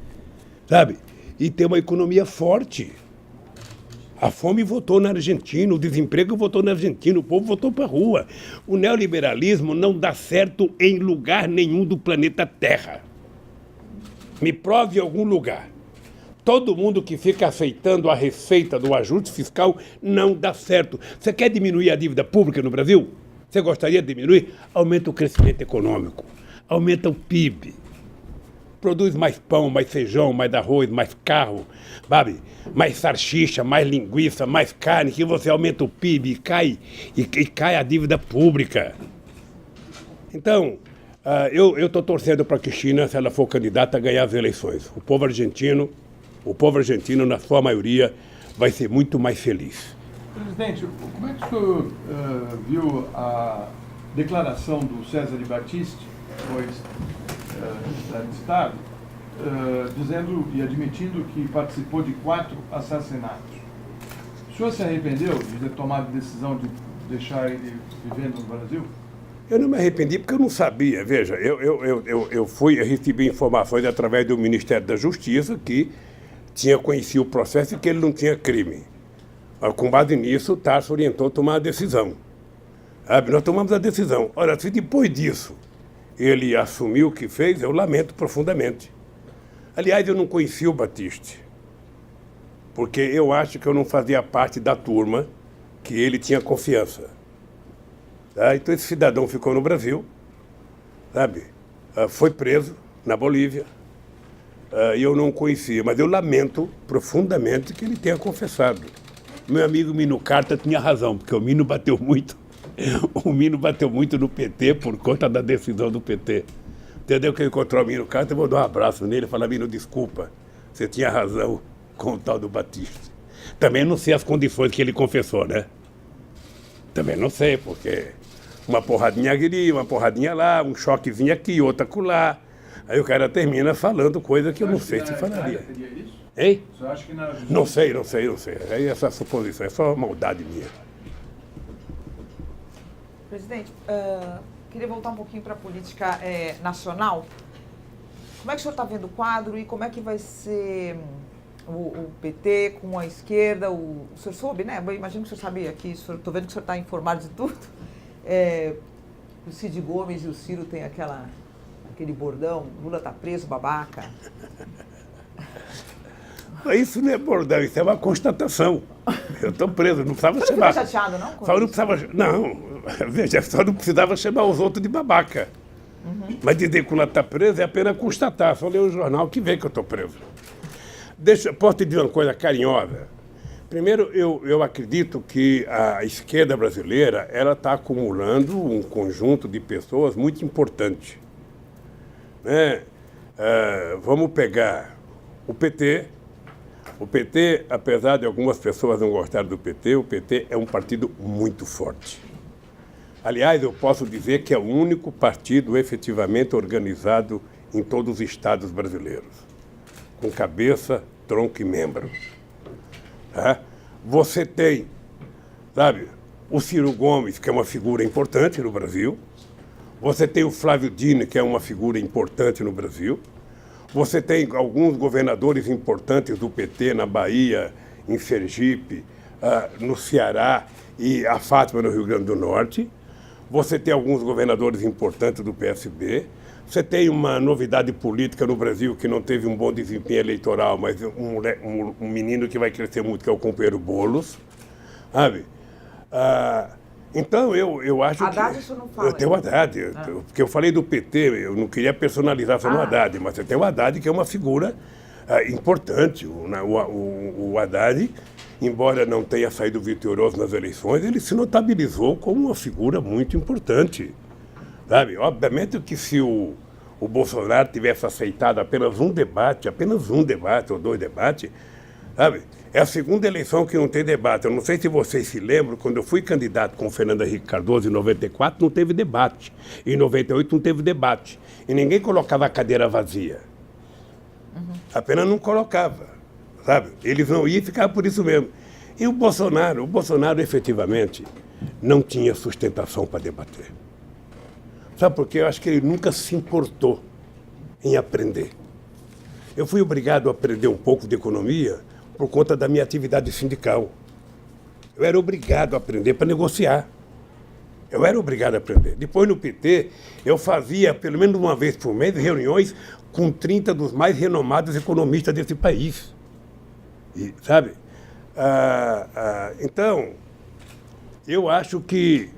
sabe, e ter uma economia forte. A fome votou na Argentina, o desemprego votou na Argentina, o povo votou para a rua. O neoliberalismo não dá certo em lugar nenhum do planeta Terra. Me prove em algum lugar. Todo mundo que fica aceitando a receita do ajuste fiscal não dá certo. Você quer diminuir a dívida pública no Brasil? Você gostaria de diminuir? Aumenta o crescimento econômico, aumenta o PIB. Produz mais pão, mais feijão, mais arroz, mais carro, sabe? Mais salsicha, mais linguiça, mais carne, que você aumenta o PIB e cai a dívida pública. Então, eu estou torcendo para que a Cristina, se ela for candidata, a ganhar as eleições. O povo argentino, na sua maioria, vai ser muito mais feliz. Presidente, como é que o senhor viu a declaração do César de Battisti, que foi secretário de Estado, dizendo e admitindo que participou de 4 assassinatos? O senhor se arrependeu de ter tomado a decisão de deixar ele vivendo no Brasil? Eu não me arrependi porque eu não sabia. Veja, eu recebi informações através do Ministério da Justiça que tinha conhecido o processo e que ele não tinha crime. Com base nisso, o Tarso orientou a tomar a decisão. Nós tomamos a decisão. Ora, se depois disso ele assumiu o que fez, eu lamento profundamente. Aliás, eu não conhecia o Battisti, porque eu acho que eu não fazia parte da turma que ele tinha confiança. Então esse cidadão ficou no Brasil, sabe? Foi preso na Bolívia, e eu não o conhecia, mas eu lamento profundamente que ele tenha confessado. Meu amigo Mino Carta tinha razão, porque o Mino bateu muito. O Mino bateu muito no PT por conta da decisão do PT. Entendeu? Que eu encontrei o Mino Carta, eu vou dar um abraço nele e falar: Mino, desculpa, você tinha razão com o tal do Battisti. Também não sei as condições que ele confessou, né? Também não sei, porque uma porradinha aqui, uma porradinha lá, um choquezinho aqui, outra acolá. Aí o cara termina falando coisa que eu não sei se falaria. Hein? Você acha que na... Não sei. Aí essa suposição é só maldade minha. Presidente, queria voltar um pouquinho para a política nacional. Como é que o senhor está vendo o quadro e como é que vai ser o PT com a esquerda? O senhor soube, né? Eu imagino que o senhor sabia que estou vendo que o senhor está informado de tudo. O Cid Gomes e o Ciro têm aquele bordão: Lula está preso, babaca. Isso não é bordão, isso é uma constatação. Eu estou preso, não precisava chamar. Você não ficou chateado, não? Veja, só não precisava chamar os outros de babaca. Uhum. Mas dizer que o Lula está preso é apenas constatar. Só ler o jornal que vê que eu estou preso. Posso te dizer uma coisa carinhosa? Primeiro, eu acredito que a esquerda brasileira ela está acumulando um conjunto de pessoas muito importante. Vamos pegar o PT. O PT, apesar de algumas pessoas não gostarem do PT, o PT é um partido muito forte. Aliás, eu posso dizer que é o único partido efetivamente organizado em todos os estados brasileiros, com cabeça, tronco e membro. Você tem, sabe, o Ciro Gomes, que é uma figura importante no Brasil. Você tem o Flávio Dino, que é uma figura importante no Brasil. Você tem alguns governadores importantes do PT na Bahia, em Sergipe, no Ceará e a Fátima no Rio Grande do Norte. Você tem alguns governadores importantes do PSB. Você tem uma novidade política no Brasil que não teve um bom desempenho eleitoral, mas um menino que vai crescer muito, que é o companheiro Boulos, sabe? Então, eu acho Haddad, que... isso não fala. Eu tenho o Haddad, porque eu falei do PT, eu não queria personalizar só no Haddad, mas você tem o Haddad, que é uma figura importante. O Haddad, embora não tenha saído vitorioso nas eleições, ele se notabilizou como uma figura muito importante. Sabe? Obviamente que se o o Bolsonaro tivesse aceitado apenas um debate ou 2 debates, sabe? É a segunda eleição que não tem debate. Eu não sei se vocês se lembram, quando eu fui candidato com o Fernando Henrique Cardoso em 94, não teve debate. Em 98 não teve debate. E ninguém colocava a cadeira vazia. Apenas não colocava, sabe? Eles não iam e ficavam por isso mesmo. E o Bolsonaro efetivamente não tinha sustentação para debater. Sabe por quê? Eu acho que ele nunca se importou em aprender. Eu fui obrigado a aprender um pouco de economia por conta da minha atividade sindical. Eu era obrigado a aprender para negociar. Eu era obrigado a aprender. Depois, no PT, eu fazia, pelo menos uma vez por mês, reuniões com 30 dos mais renomados economistas desse país. E, sabe? Então, eu acho que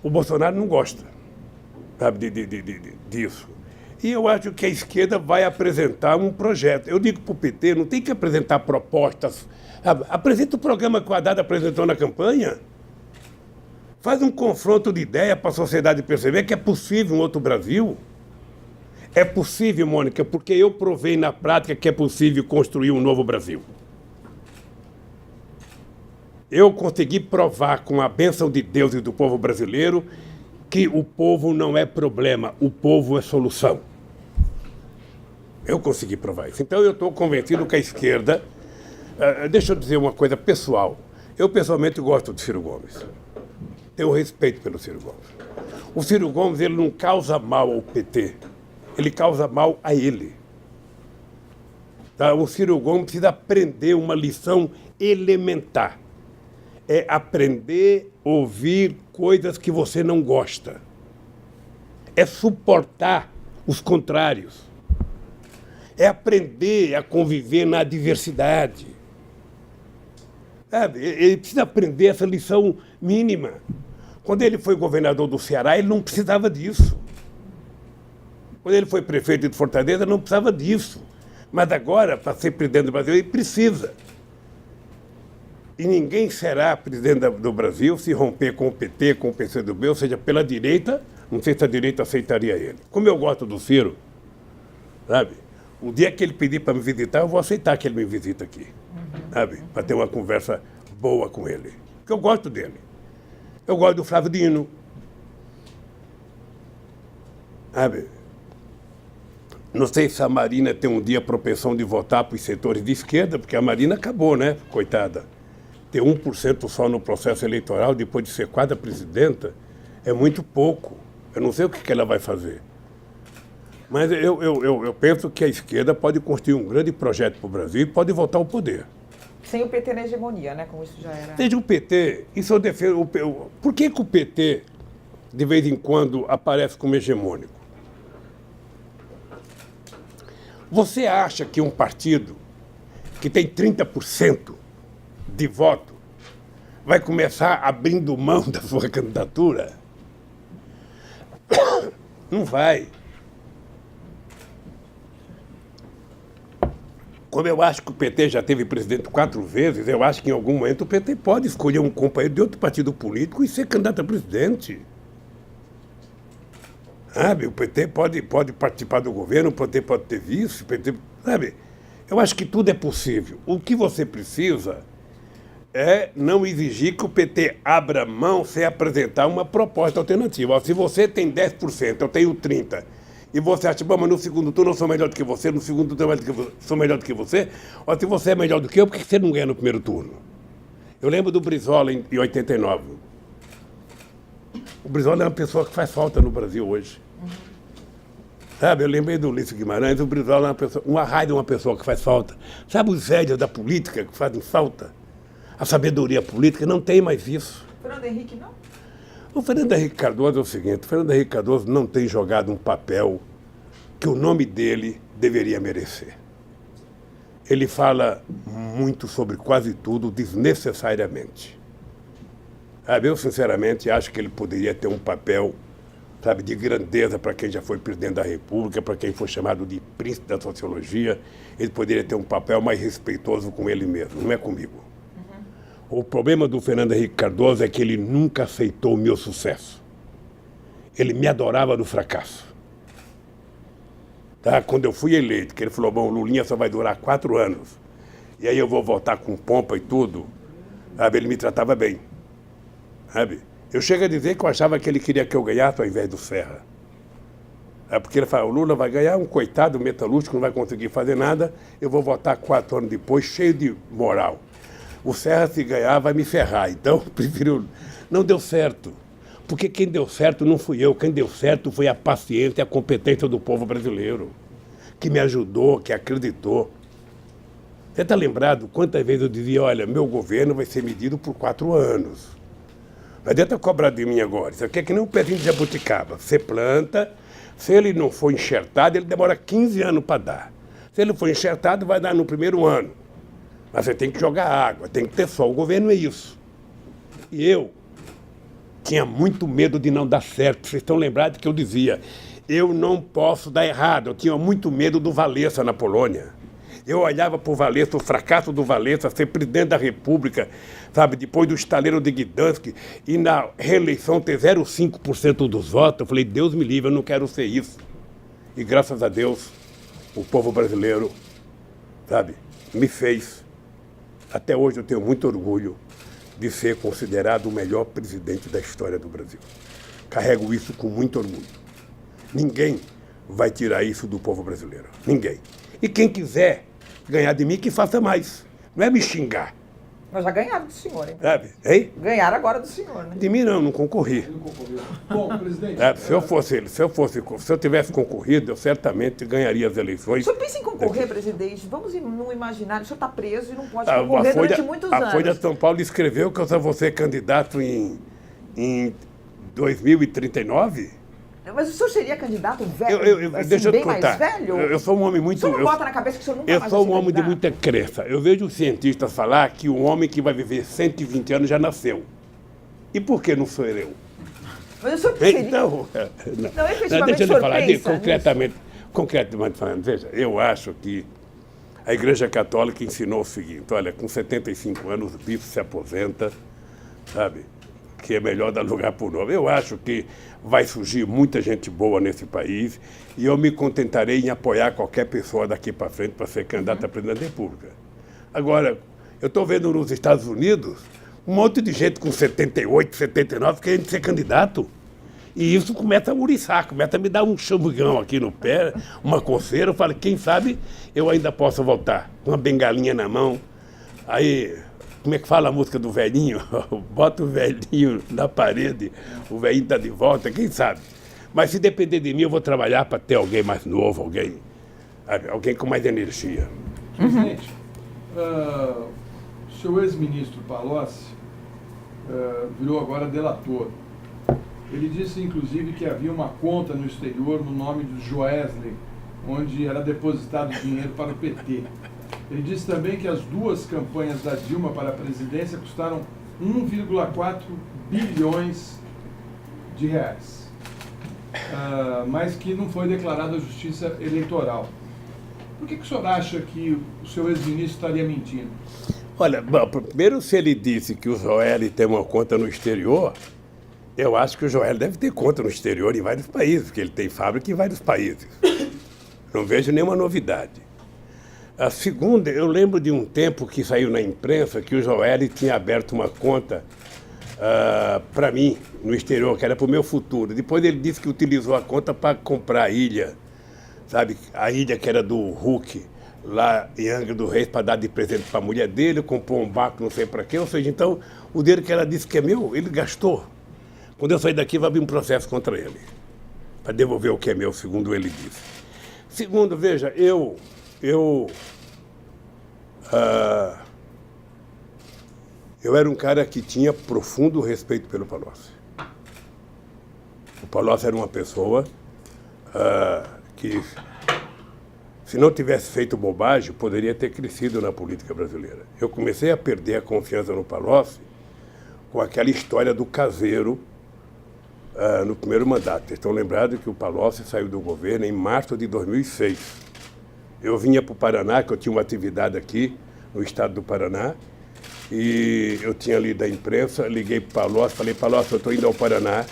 o Bolsonaro não gosta, sabe, disso. E eu acho que a esquerda vai apresentar um projeto. Eu digo para o PT, não tem que apresentar propostas. Sabe? Apresenta o programa que o Haddad apresentou na campanha. Faz um confronto de ideia para a sociedade perceber que é possível um outro Brasil. É possível, Mônica, porque eu provei na prática que é possível construir um novo Brasil. Eu consegui provar com a bênção de Deus e do povo brasileiro que o povo não é problema, o povo é solução. Eu consegui provar isso. Então eu estou convencido que a esquerda... deixa eu dizer uma coisa pessoal. Eu pessoalmente gosto do Ciro Gomes. Tenho respeito pelo Ciro Gomes. O Ciro Gomes, ele não causa mal ao PT. Ele causa mal a ele. Tá? O Ciro Gomes precisa aprender uma lição elementar. É aprender a ouvir coisas que você não gosta. É suportar os contrários. É aprender a conviver na diversidade. Sabe? Ele precisa aprender essa lição mínima. Quando ele foi governador do Ceará, ele não precisava disso. Quando ele foi prefeito de Fortaleza, não precisava disso. Mas agora, para ser presidente do Brasil, ele precisa. E ninguém será presidente do Brasil se romper com o PT, com o PCdoB, ou seja, pela direita, não sei se a direita aceitaria ele. Como eu gosto do Ciro, sabe? O dia que ele pedir para me visitar, eu vou aceitar que ele me visita aqui, sabe? Para ter uma conversa boa com ele. Porque eu gosto dele. Eu gosto do Flávio Dino, sabe? Não sei se a Marina tem um dia propensão de votar para os setores de esquerda, porque a Marina acabou, né? Coitada. Ter 1% só no processo eleitoral, depois de ser quadra presidenta, é muito pouco. Eu não sei o que ela vai fazer. Mas eu penso que a esquerda pode construir um grande projeto para o Brasil e pode voltar ao poder. Sem o PT na hegemonia, né? Como isso já era... Desde o PT, isso eu defendo... Por que o PT, de vez em quando, aparece como hegemônico? Você acha que um partido que tem 30% de voto vai começar abrindo mão da sua candidatura? Não vai. Como eu acho que o PT já teve presidente 4 vezes, eu acho que em algum momento o PT pode escolher um companheiro de outro partido político e ser candidato a presidente. Sabe? O PT pode participar do governo, o PT pode ter vice, o PT... Sabe? Eu acho que tudo é possível. O que você precisa é não exigir que o PT abra mão sem apresentar uma proposta alternativa. Ó, se você tem 10%, eu tenho 30%, e você acha, bom, mas no segundo turno eu sou melhor do que você, no segundo turno eu sou melhor do que você, ó, se você é melhor do que eu, por que você não ganha no primeiro turno? Eu lembro do Brizola em 89. O Brizola é uma pessoa que faz falta no Brasil hoje. Sabe, eu lembrei do Ulisses Guimarães, o Brizola é uma pessoa, um arraio de uma pessoa que faz falta. Sabe os velhos da política que fazem falta? A sabedoria política, não tem mais isso. Fernando Henrique, não? O Fernando Henrique Cardoso é o seguinte, o Fernando Henrique Cardoso não tem jogado um papel que o nome dele deveria merecer. Ele fala muito sobre quase tudo desnecessariamente. Sabe, eu sinceramente acho que ele poderia ter um papel, sabe, de grandeza para quem já foi presidente da República, para quem foi chamado de príncipe da sociologia. Ele poderia ter um papel mais respeitoso com ele mesmo, não é comigo. O problema do Fernando Henrique Cardoso é que ele nunca aceitou o meu sucesso. Ele me adorava no fracasso. tá? Quando eu fui eleito, que ele falou, bom, o Lulinha só vai durar 4 anos, e aí eu vou voltar com pompa e tudo, sabe? Ele me tratava bem, sabe? Eu chego a dizer que eu achava que ele queria que eu ganhasse ao invés do Serra. É porque ele fala, o Lula vai ganhar, um coitado metalúrgico, não vai conseguir fazer nada, eu vou votar 4 anos depois, cheio de moral. O Serra, se ganhar, vai me ferrar, então eu prefiro... Não deu certo, porque quem deu certo não fui eu, quem deu certo foi a paciência e a competência do povo brasileiro, que me ajudou, que acreditou. Você está lembrado quantas vezes eu dizia, olha, meu governo vai ser medido por 4 anos. Não adianta cobrar de mim agora, isso aqui é que nem um pezinho de jabuticaba, você planta... Se ele não for enxertado, ele demora 15 anos para dar. Se ele for enxertado, vai dar no primeiro ano. Mas você tem que jogar água, tem que ter sol. O governo é isso. E eu tinha muito medo de não dar certo. Vocês estão lembrados que eu dizia, eu não posso dar errado. Eu tinha muito medo do Wałęsa na Polônia. Eu olhava para o Wałęsa, o fracasso do Wałęsa, ser presidente da República, sabe, depois do estaleiro de Gdansk, e na reeleição ter 0,5% dos votos. Eu falei, Deus me livre, eu não quero ser isso. E graças a Deus, o povo brasileiro, sabe, me fez. Até hoje eu tenho muito orgulho de ser considerado o melhor presidente da história do Brasil. Carrego isso com muito orgulho. Ninguém vai tirar isso do povo brasileiro. Ninguém. E quem quiser ganhar de mim, que faça mais. Não é me xingar. Mas já ganharam do senhor, hein? Sabe? Hein? Ganharam agora do senhor, né? De mim não concorri. Ele não concorreu. Bom, presidente... Se eu tivesse concorrido, eu certamente ganharia as eleições. O senhor pensa em concorrer, presidente? Vamos não imaginar, o senhor está preso e não pode concorrer durante muitos anos. A Folha de São Paulo escreveu que eu só vou ser candidato em 2039? Mas o senhor seria candidato velho, assim, deixa eu bem contar. mais velho? Eu sou um homem muito... O senhor não bota na cabeça que o senhor nunca mais vai Eu sou um se homem de candidatar? muita crença. Eu vejo os cientistas falar que o homem que vai viver 120 anos já nasceu. E por que não sou eu? Mas o senhor seria... Então, Não, efetivamente, deixa o senhor eu falar pensa concretamente falando, veja, eu acho que a Igreja Católica ensinou o seguinte, olha, com 75 anos o bispo se aposenta, sabe? Que é melhor dar lugar para o novo. Eu acho que vai surgir muita gente boa nesse país e eu me contentarei em apoiar qualquer pessoa daqui para frente para ser candidato a presidente da República. Agora, eu estou vendo nos Estados Unidos um monte de gente com 78, 79 querendo ser candidato. E isso começa a muriçar, começa a me dar um chambugão aqui no pé, uma coceira. Eu falo, quem sabe eu ainda posso voltar, com uma bengalinha na mão. Aí... Como é que fala a música do velhinho? Bota o velhinho na parede, o velhinho está de volta, quem sabe? Mas se depender de mim, eu vou trabalhar para ter alguém mais novo, alguém com mais energia. Presidente, o seu ex-ministro Palocci virou agora delator. Ele disse, inclusive, que havia uma conta no exterior no nome do Joesley, onde era depositado dinheiro para o PT. Ele disse também que as 2 campanhas da Dilma para a presidência custaram 1,4 bilhões de reais, mas que não foi declarado à Justiça Eleitoral. Por que o senhor acha que o seu ex-ministro estaria mentindo? Olha, bom, primeiro, se ele disse que o Joel tem uma conta no exterior, eu acho que o Joel deve ter conta no exterior em vários países, porque ele tem fábrica em vários países. Não vejo nenhuma novidade. A segunda, eu lembro de um tempo que saiu na imprensa que o Joel tinha aberto uma conta para mim no exterior, que era para o meu futuro. Depois ele disse que utilizou a conta para comprar a ilha, sabe? A ilha que era do Hulk, lá em Angra do Reis, para dar de presente para a mulher dele, comprou um barco não sei para quê. Ou seja, então, o dinheiro que ela disse que é meu, ele gastou. Quando eu sair daqui, vai abrir um processo contra ele, para devolver o que é meu, segundo ele disse. Segundo, veja, eu era um cara que tinha profundo respeito pelo Palocci. O Palocci era uma pessoa que, se não tivesse feito bobagem, poderia ter crescido na política brasileira. Eu comecei a perder a confiança no Palocci com aquela história do caseiro no primeiro mandato. Vocês estão lembrados que o Palocci saiu do governo em março de 2006. Eu vinha para o Paraná, que eu tinha uma atividade aqui no estado do Paraná, e eu tinha lido a imprensa, liguei para o Palocci, falei, Palocci, eu estou indo ao Paraná,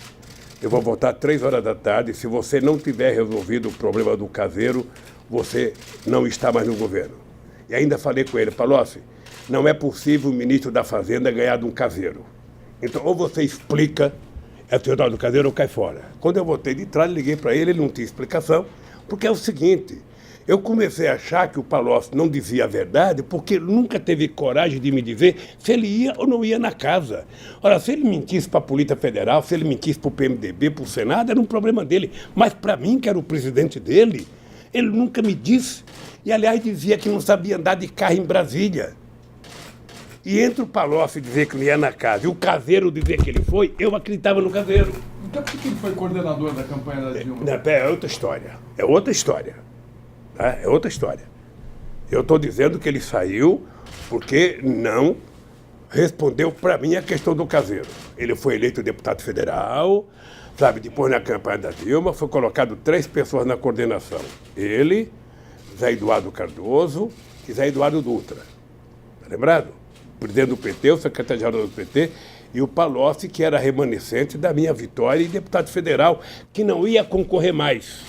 eu vou votar 3 horas da tarde. Se você não tiver resolvido o problema do caseiro, você não está mais no governo. E ainda falei com ele, Palocci, não é possível o ministro da Fazenda ganhar de um caseiro. Então, ou você explica a teoria do caseiro ou cai fora. Quando eu voltei de trás, liguei para ele, ele não tinha explicação, porque é o seguinte, eu comecei a achar que o Palocci não dizia a verdade porque ele nunca teve coragem de me dizer se ele ia ou não ia na casa. Ora, se ele mentisse para a Polícia Federal, se ele mentisse para o PMDB, para o Senado, era um problema dele. Mas para mim, que era o presidente dele, ele nunca me disse. E, aliás, dizia que não sabia andar de carro em Brasília. E entre o Palocci dizer que não ia na casa e o caseiro dizer que ele foi, eu acreditava no caseiro. Então por que ele foi coordenador da campanha da Dilma? É outra história. É outra história. Tá? É outra história. Eu estou dizendo que ele saiu porque não respondeu para mim a questão do caseiro. Ele foi eleito deputado federal, sabe, depois na campanha da Dilma, foi colocado 3 pessoas na coordenação. Ele, Zé Eduardo Cardoso e Zé Eduardo Dutra. Tá lembrado? O presidente do PT, o secretário-geral do PT, e o Palocci, que era remanescente da minha vitória e deputado federal, que não ia concorrer mais.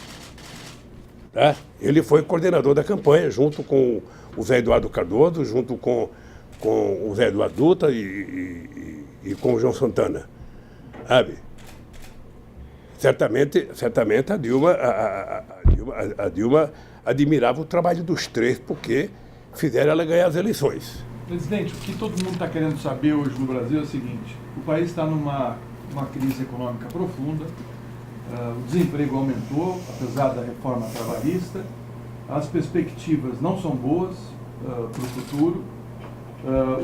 Tá? Ele foi coordenador da campanha, junto com o Zé Eduardo Cardoso, junto com o Zé Eduardo Dutra e com o João Santana. Sabe? Certamente a Dilma admirava o trabalho dos 3, porque fizeram ela ganhar as eleições. Presidente, o que todo mundo está querendo saber hoje no Brasil é o seguinte: o país está numa crise econômica profunda, o desemprego aumentou, apesar da reforma trabalhista, as perspectivas não são boas para o futuro,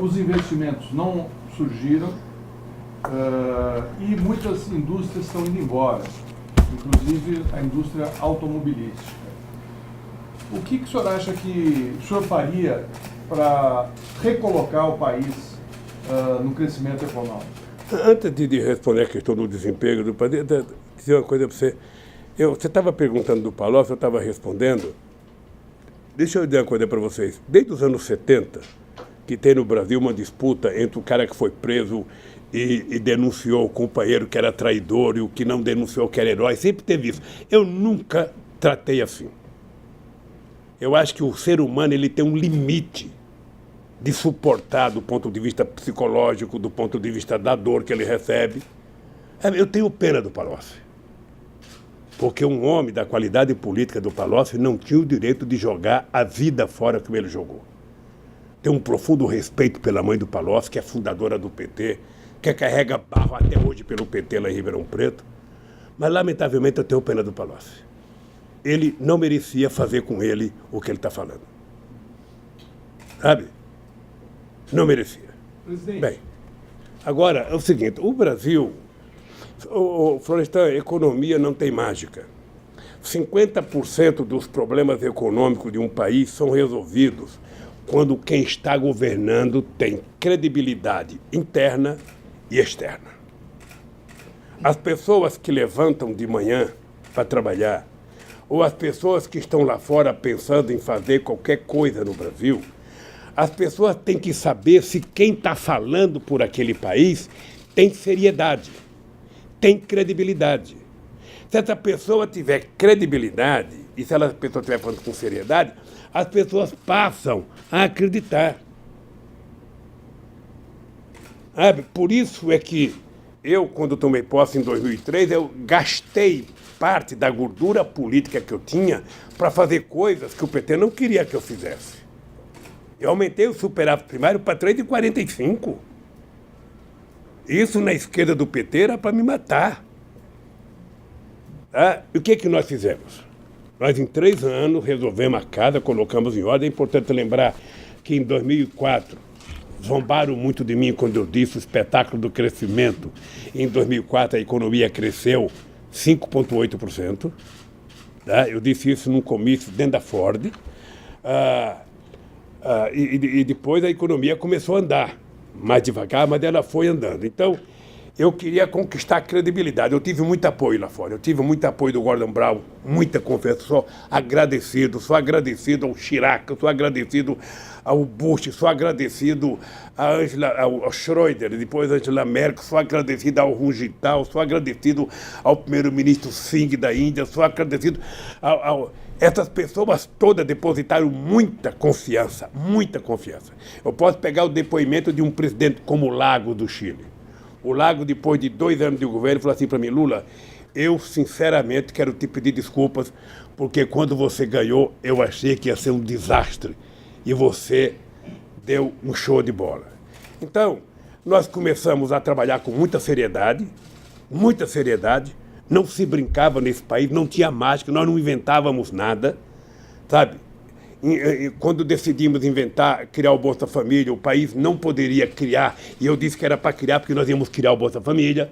os investimentos não surgiram e muitas indústrias estão indo embora, inclusive a indústria automobilística. O que o senhor acha que o senhor faria para recolocar o país no crescimento econômico? Antes de responder a questão do desemprego do país, dizer uma coisa para você. Você estava perguntando do Palocci, eu estava respondendo. Deixa eu dizer uma coisa para vocês. Desde os anos 70, que tem no Brasil uma disputa entre o cara que foi preso e denunciou o companheiro que era traidor e o que não denunciou que era herói, sempre teve isso. Eu nunca tratei assim. Eu acho que o ser humano ele tem um limite de suportar do ponto de vista psicológico, do ponto de vista da dor que ele recebe. Eu tenho pena do Palocci, porque um homem da qualidade política do Palocci não tinha o direito de jogar a vida fora como ele jogou. Tenho um profundo respeito pela mãe do Palocci, que é fundadora do PT, que carrega barro até hoje pelo PT lá em Ribeirão Preto, mas lamentavelmente eu tenho pena do Palocci. Ele não merecia fazer com ele o que ele está falando. Sabe? Não merecia. Presidente. Bem, agora é o seguinte, o Brasil, Florestan, a economia não tem mágica. 50% dos problemas econômicos de um país são resolvidos quando quem está governando tem credibilidade interna e externa. As pessoas que levantam de manhã para trabalhar, ou as pessoas que estão lá fora pensando em fazer qualquer coisa no Brasil, as pessoas têm que saber se quem está falando por aquele país tem seriedade, tem credibilidade. Se essa pessoa tiver credibilidade, e se essa pessoa estiver falando com seriedade, as pessoas passam a acreditar. Por isso é que eu, quando tomei posse em 2003, eu gastei parte da gordura política que eu tinha para fazer coisas que o PT não queria que eu fizesse. Eu aumentei o superávit primário para 3,45. Isso na esquerda do PT era para me matar. E o que nós fizemos? Nós, em 3 anos, resolvemos a casa, colocamos em ordem. É importante lembrar que em 2004, zombaram muito de mim quando eu disse o espetáculo do crescimento. Em 2004, a economia cresceu 5,8%. Eu disse isso num comício dentro da Ford. E depois a economia começou a andar. Mais devagar, mas ela foi andando. Então, eu queria conquistar credibilidade. Eu tive muito apoio lá fora. Eu tive muito apoio do Gordon Brown, muita confiança. Sou agradecido ao Chirac, sou agradecido ao Bush, sou agradecido ao Schroeder, depois a Angela Merkel, sou agradecido ao Rungital, sou agradecido ao primeiro-ministro Singh da Índia, sou agradecido essas pessoas todas depositaram muita confiança, muita confiança. Eu posso pegar o depoimento de um presidente como o Lago do Chile. O Lago, depois de 2 anos de governo, falou assim para mim: Lula, eu sinceramente quero te pedir desculpas, porque quando você ganhou, eu achei que ia ser um desastre. E você deu um show de bola. Então, nós começamos a trabalhar com muita seriedade, não se brincava nesse país, não tinha mágica, nós não inventávamos nada, sabe? Quando decidimos criar o Bolsa Família, o país não poderia criar, e eu disse que era para criar porque nós íamos criar o Bolsa Família.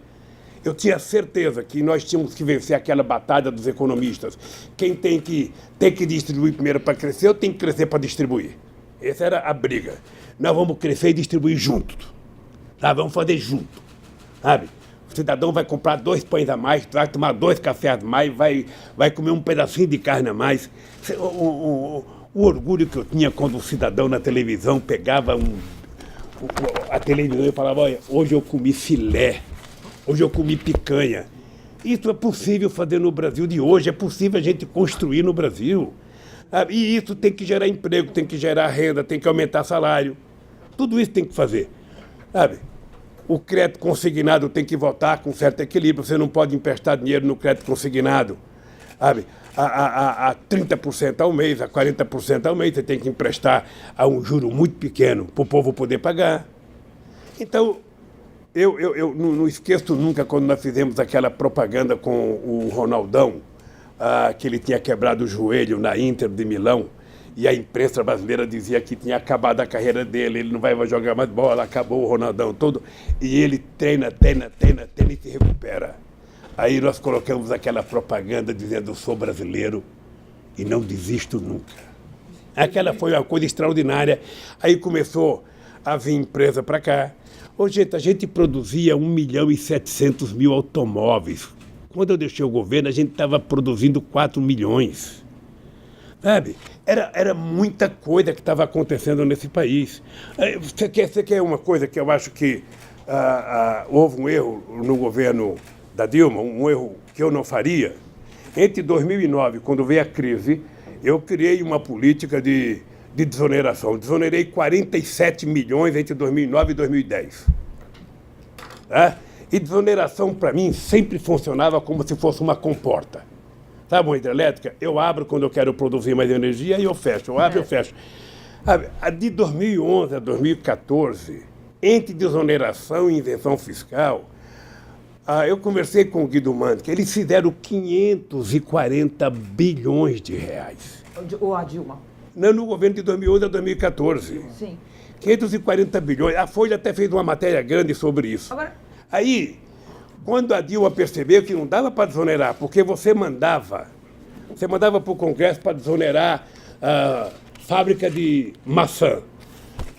Eu tinha certeza que nós tínhamos que vencer aquela batalha dos economistas. Quem tem que distribuir primeiro para crescer, ou tem que crescer para distribuir. Essa era a briga. Nós vamos crescer e distribuir juntos. Tá? Vamos fazer junto. Sabe? O cidadão vai comprar 2 pães a mais, vai tomar 2 cafés a mais, vai comer um pedacinho de carne a mais. O orgulho que eu tinha quando o cidadão na televisão pegava a televisão e falava: olha, hoje eu comi filé, hoje eu comi picanha. Isso é possível fazer no Brasil de hoje, é possível a gente construir no Brasil. E isso tem que gerar emprego, tem que gerar renda, tem que aumentar salário. Tudo isso tem que fazer. Sabe? O crédito consignado tem que voltar com certo equilíbrio. Você não pode emprestar dinheiro no crédito consignado. Sabe? A 30% ao mês, a 40% ao mês, você tem que emprestar a um juro muito pequeno para o povo poder pagar. Então, eu não esqueço nunca quando nós fizemos aquela propaganda com o Ronaldão, que ele tinha quebrado o joelho na Inter de Milão, e a imprensa brasileira dizia que tinha acabado a carreira dele, ele não vai jogar mais bola, acabou o Ronaldão todo, e ele treina e se recupera. Aí nós colocamos aquela propaganda dizendo: eu sou brasileiro e não desisto nunca. Aquela foi uma coisa extraordinária. Aí começou a vir empresa para cá. Gente, a gente produzia 1.700.000 automóveis. Quando eu deixei o governo, a gente estava produzindo 4 milhões. Sabe? Era muita coisa que estava acontecendo nesse país. Você quer uma coisa que eu acho que houve um erro no governo da Dilma, um erro que eu não faria? Entre 2009, quando veio a crise, eu criei uma política de desoneração. Desonerei 47 milhões entre 2009 e 2010. Tá? E desoneração, para mim, sempre funcionava como se fosse uma comporta. Sabe, uma hidrelétrica? Eu abro quando eu quero produzir mais energia e eu fecho. Eu abro e eu fecho. De 2011 a 2014, entre desoneração e isenção fiscal, eu conversei com o Guido Mantega, eles fizeram 540 bilhões de reais. Ou a Dilma? Não, no governo de 2011 a 2014. Sim. 540 bilhões. A Folha até fez uma matéria grande sobre isso. Agora... Aí, quando a Dilma percebeu que não dava para desonerar, porque você mandava para o Congresso para desonerar a fábrica de maçã.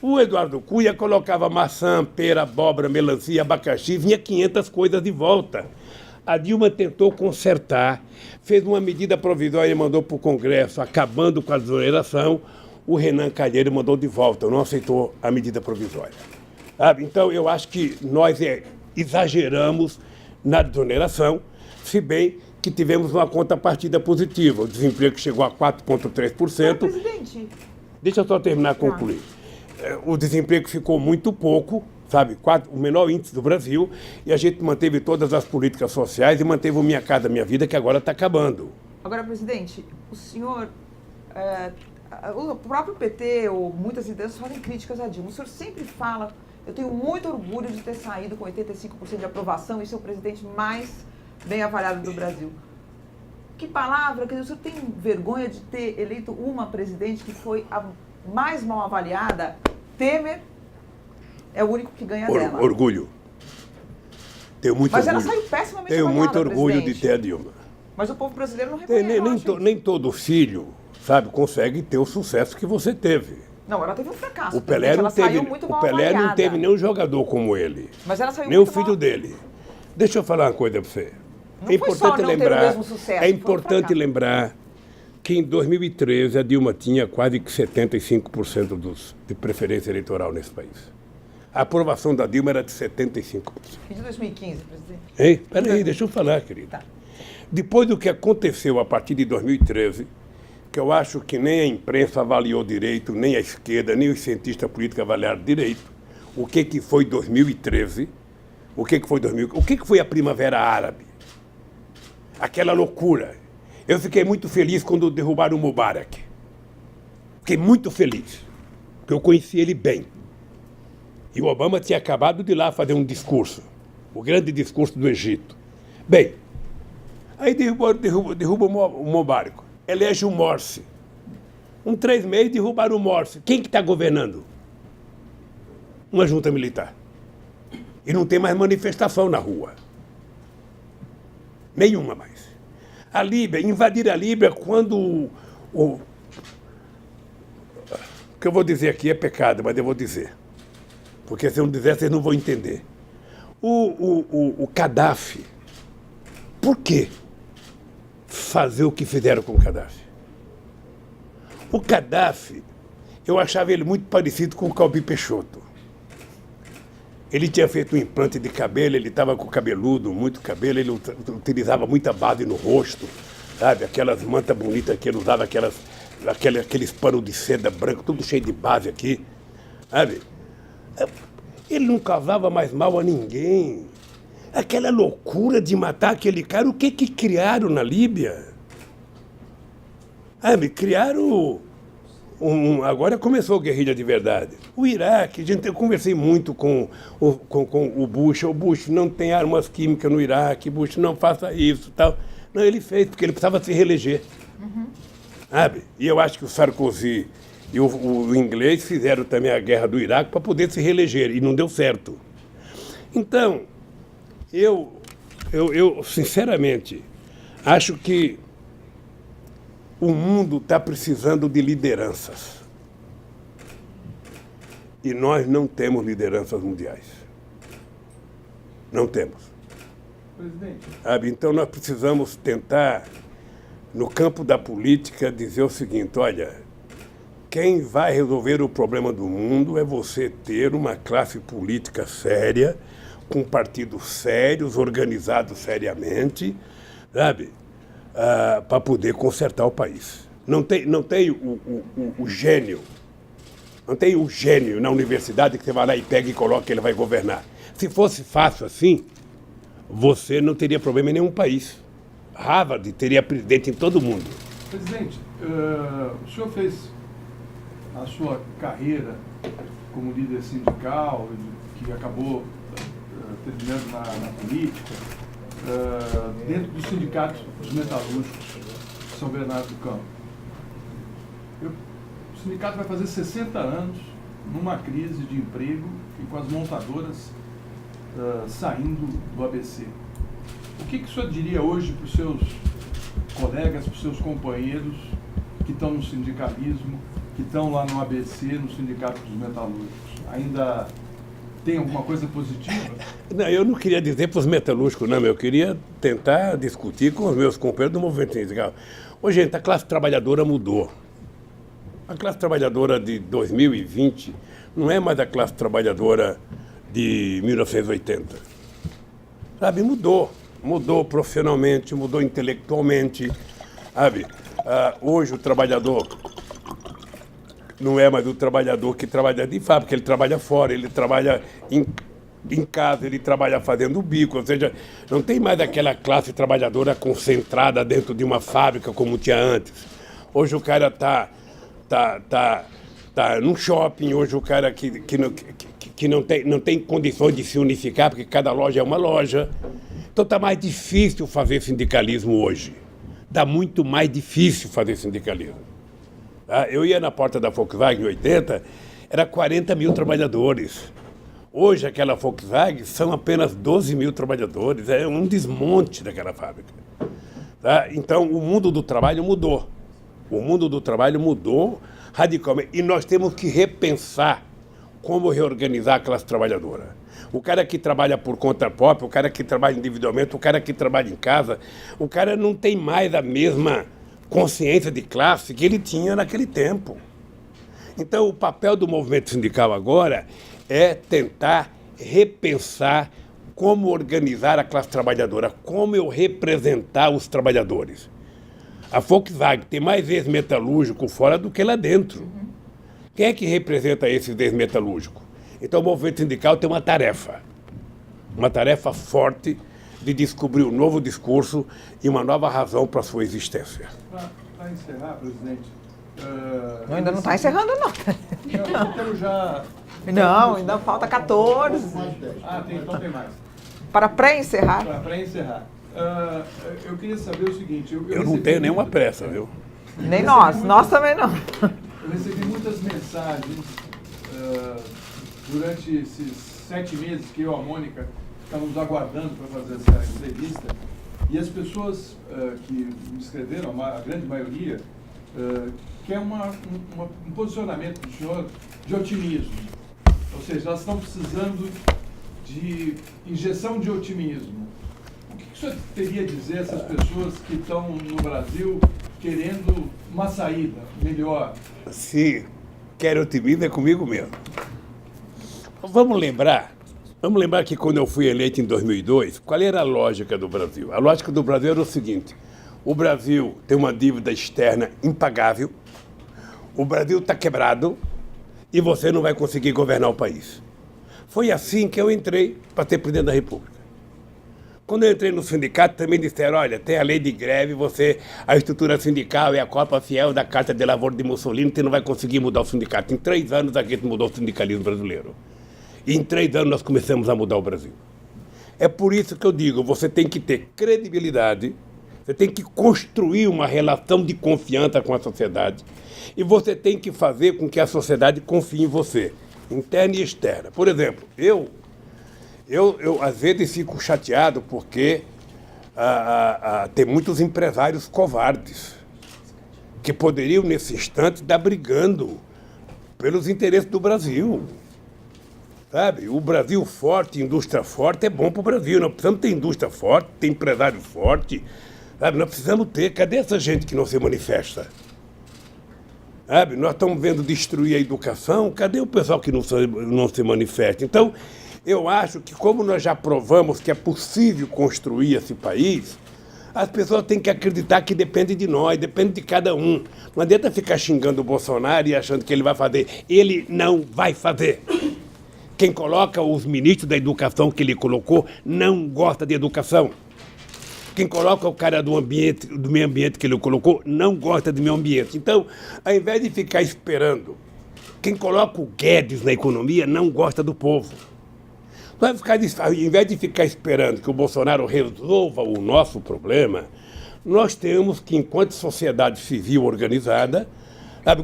O Eduardo Cunha colocava maçã, pera, abóbora, melancia, abacaxi, vinha 500 coisas de volta. A Dilma tentou consertar, fez uma medida provisória e mandou para o Congresso, acabando com a desoneração. O Renan Calheiros mandou de volta, não aceitou a medida provisória. Então, eu acho que nós exageramos na desoneração, se bem que tivemos uma contrapartida positiva. O desemprego chegou a 4,3%. Presidente... Deixa eu só terminar, concluir. O desemprego ficou muito pouco, sabe? O menor índice do Brasil, e a gente manteve todas as políticas sociais e manteve o Minha Casa Minha Vida, que agora está acabando. Agora, presidente, o senhor... o próprio PT, ou muitas lideranças, fazem críticas a Dilma. O senhor sempre fala: eu tenho muito orgulho de ter saído com 85% de aprovação e ser o presidente mais bem avaliado do Brasil. Que palavra, quer dizer, o senhor tem vergonha de ter eleito uma presidente que foi a mais mal avaliada? Temer é o único que ganha dela. Orgulho. Tenho muito Mas orgulho. ela saiu pessimamente Tenho avaliada, muito orgulho presidente. de ter a Dilma. Mas o povo brasileiro não reconhece. Nem todo filho, sabe, consegue ter o sucesso que você teve. Não, ela teve um fracasso. O Pelé não teve, nenhum jogador como ele. Mas ela saiu Nem o muito filho mal dele. Deixa eu falar uma coisa para você. Não foi só não ter o mesmo sucesso, é importante lembrar que em 2013 a Dilma tinha quase que 75% de preferência eleitoral nesse país. A aprovação da Dilma era de 75%. E de 2015, presidente? Ei, peraí, deixa eu falar, querido. Tá. Depois do que aconteceu a partir de 2013, que eu acho que nem a imprensa avaliou direito, nem a esquerda, nem os cientistas políticos avaliaram direito, o que foi 2013, o que foi a Primavera Árabe? Aquela loucura. Eu fiquei muito feliz quando derrubaram o Mubarak. Fiquei muito feliz, porque eu conheci ele bem. E o Obama tinha acabado de ir lá fazer um discurso, o grande discurso do Egito. Bem, aí derruba o Mubarak, elege o Morsi. 3 meses derrubaram o Morsi. Quem que está governando? Uma junta militar. E não tem mais manifestação na rua. Nenhuma mais. A Líbia, invadir a Líbia quando o que eu vou dizer aqui é pecado, mas eu vou dizer. Porque se eu não dizer, vocês não vão entender. O Gaddafi, por que fazer o que fizeram com o Gaddafi? O Gaddafi, eu achava ele muito parecido com o Calbi Peixoto. Ele tinha feito um implante de cabelo, ele estava com cabeludo, muito cabelo, ele utilizava muita base no rosto, sabe? Aquelas mantas bonitas que ele usava, aqueles panos de seda branco, tudo cheio de base aqui, sabe? Ele não causava mais mal a ninguém. Aquela loucura de matar aquele cara, o que criaram na Líbia? Criaram agora começou a guerrilha de verdade. O Iraque, eu conversei muito com o Bush. O Bush não tem armas químicas no Iraque, Bush não faça isso tal. Não, ele fez, porque ele precisava se reeleger. Sabe? E eu acho que o Sarkozy e o inglês fizeram também a guerra do Iraque para poder se reeleger, e não deu certo. Então, eu sinceramente acho que o mundo está precisando de lideranças. E nós não temos lideranças mundiais. Não temos. Presidente. Então nós precisamos tentar, no campo da política, dizer o seguinte: olha, quem vai resolver o problema do mundo é você ter uma classe política séria, com partidos sérios, organizados seriamente, sabe? Para poder consertar o país. Não tem o gênio. Não tem o gênio na universidade que você vai lá e pega e coloca que ele vai governar. Se fosse fácil assim, você não teria problema em nenhum país. Harvard teria presidente em todo mundo. Presidente, o senhor fez a sua carreira como líder sindical, que acabou terminando na política, dentro do Sindicato dos Metalúrgicos de São Bernardo do Campo. O sindicato vai fazer 60 anos numa crise de emprego e com as montadoras saindo do ABC. O que o senhor diria hoje para os seus colegas, para os seus companheiros que estão no sindicalismo, que estão lá no ABC, no Sindicato dos Metalúrgicos? Ainda tem alguma coisa positiva? Não, eu não queria dizer para os metalúrgicos, não, eu queria tentar discutir com os meus companheiros do movimento sindical. Ô, gente, a classe trabalhadora mudou. A classe trabalhadora de 2020 não é mais a classe trabalhadora de 1980. Sabe, mudou. Mudou profissionalmente, mudou intelectualmente, sabe? Hoje o trabalhador não é mais o trabalhador que trabalha de fábrica, ele trabalha fora, ele trabalha em casa, ele trabalha fazendo bico, ou seja, não tem mais aquela classe trabalhadora concentrada dentro de uma fábrica como tinha antes. Hoje o cara tá num shopping, hoje o cara que não tem condições de se unificar, porque cada loja é uma loja. Então está mais difícil fazer sindicalismo hoje. Está muito mais difícil fazer sindicalismo. Eu ia na porta da Volkswagen em 80, era 40 mil trabalhadores. Hoje aquela Volkswagen são apenas 12 mil trabalhadores, é um desmonte daquela fábrica. Então o mundo do trabalho mudou. O mundo do trabalho mudou radicalmente e nós temos que repensar como reorganizar a classe trabalhadora. O cara que trabalha por conta própria, o cara que trabalha individualmente, o cara que trabalha em casa, o cara não tem mais a mesma consciência de classe que ele tinha naquele tempo. Então, o papel do movimento sindical agora é tentar repensar como organizar a classe trabalhadora, como eu representar os trabalhadores. A Volkswagen tem mais ex-metalúrgico fora do que lá dentro. Quem é que representa esses ex-metalúrgicos? Então, o movimento sindical tem uma tarefa forte de descobrir um novo discurso e uma nova razão para a sua existência. Para encerrar, presidente... Ainda não está encerrando, não. Eu quero já... Não, ainda falta 14. Então tem mais. Para pré-encerrar? Para pré-encerrar. Eu queria saber o seguinte... Eu não tenho nenhuma pressa, viu? Nem nós também não. Eu recebi muitas mensagens durante esses 7 meses que eu e a Mônica estávamos aguardando para fazer essa entrevista, e as pessoas que me escreveram, a grande maioria, quer um posicionamento do senhor de otimismo. Ou seja, elas estão precisando de injeção de otimismo. O que o senhor teria a dizer a essas pessoas que estão no Brasil querendo uma saída melhor? Se quer otimismo, é comigo mesmo. Vamos lembrar que quando eu fui eleito em 2002, qual era a lógica do Brasil? A lógica do Brasil era o seguinte: o Brasil tem uma dívida externa impagável, o Brasil está quebrado e você não vai conseguir governar o país. Foi assim que eu entrei para ser presidente da República. Quando eu entrei no sindicato, também disseram, olha, tem a lei de greve, a estrutura sindical é a cópia fiel da Carta de Lavoro de Mussolini, você não vai conseguir mudar o sindicato. Em 3 anos, a gente mudou o sindicalismo brasileiro. E em 3 anos, nós começamos a mudar o Brasil. É por isso que eu digo, você tem que ter credibilidade, você tem que construir uma relação de confiança com a sociedade e você tem que fazer com que a sociedade confie em você, interna e externa. Por exemplo, eu às vezes fico chateado porque tem muitos empresários covardes que poderiam, nesse instante, estar brigando pelos interesses do Brasil. Sabe? O Brasil forte, indústria forte, é bom para o Brasil. Nós precisamos ter indústria forte, ter empresário forte. Sabe? Nós precisamos ter. Cadê essa gente que não se manifesta? Sabe? Nós estamos vendo destruir a educação. Cadê o pessoal que não se manifesta? Então, eu acho que como nós já provamos que é possível construir esse país, as pessoas têm que acreditar que depende de nós, depende de cada um. Não adianta ficar xingando o Bolsonaro e achando que ele vai fazer. Ele não vai fazer. Quem coloca os ministros da educação que ele colocou não gosta de educação. Quem coloca o cara do meio ambiente que ele colocou não gosta do meio ambiente. Então, ao invés de ficar esperando, quem coloca o Guedes na economia não gosta do povo. Ao invés de ficar esperando que o Bolsonaro resolva o nosso problema, nós temos que, enquanto sociedade civil organizada,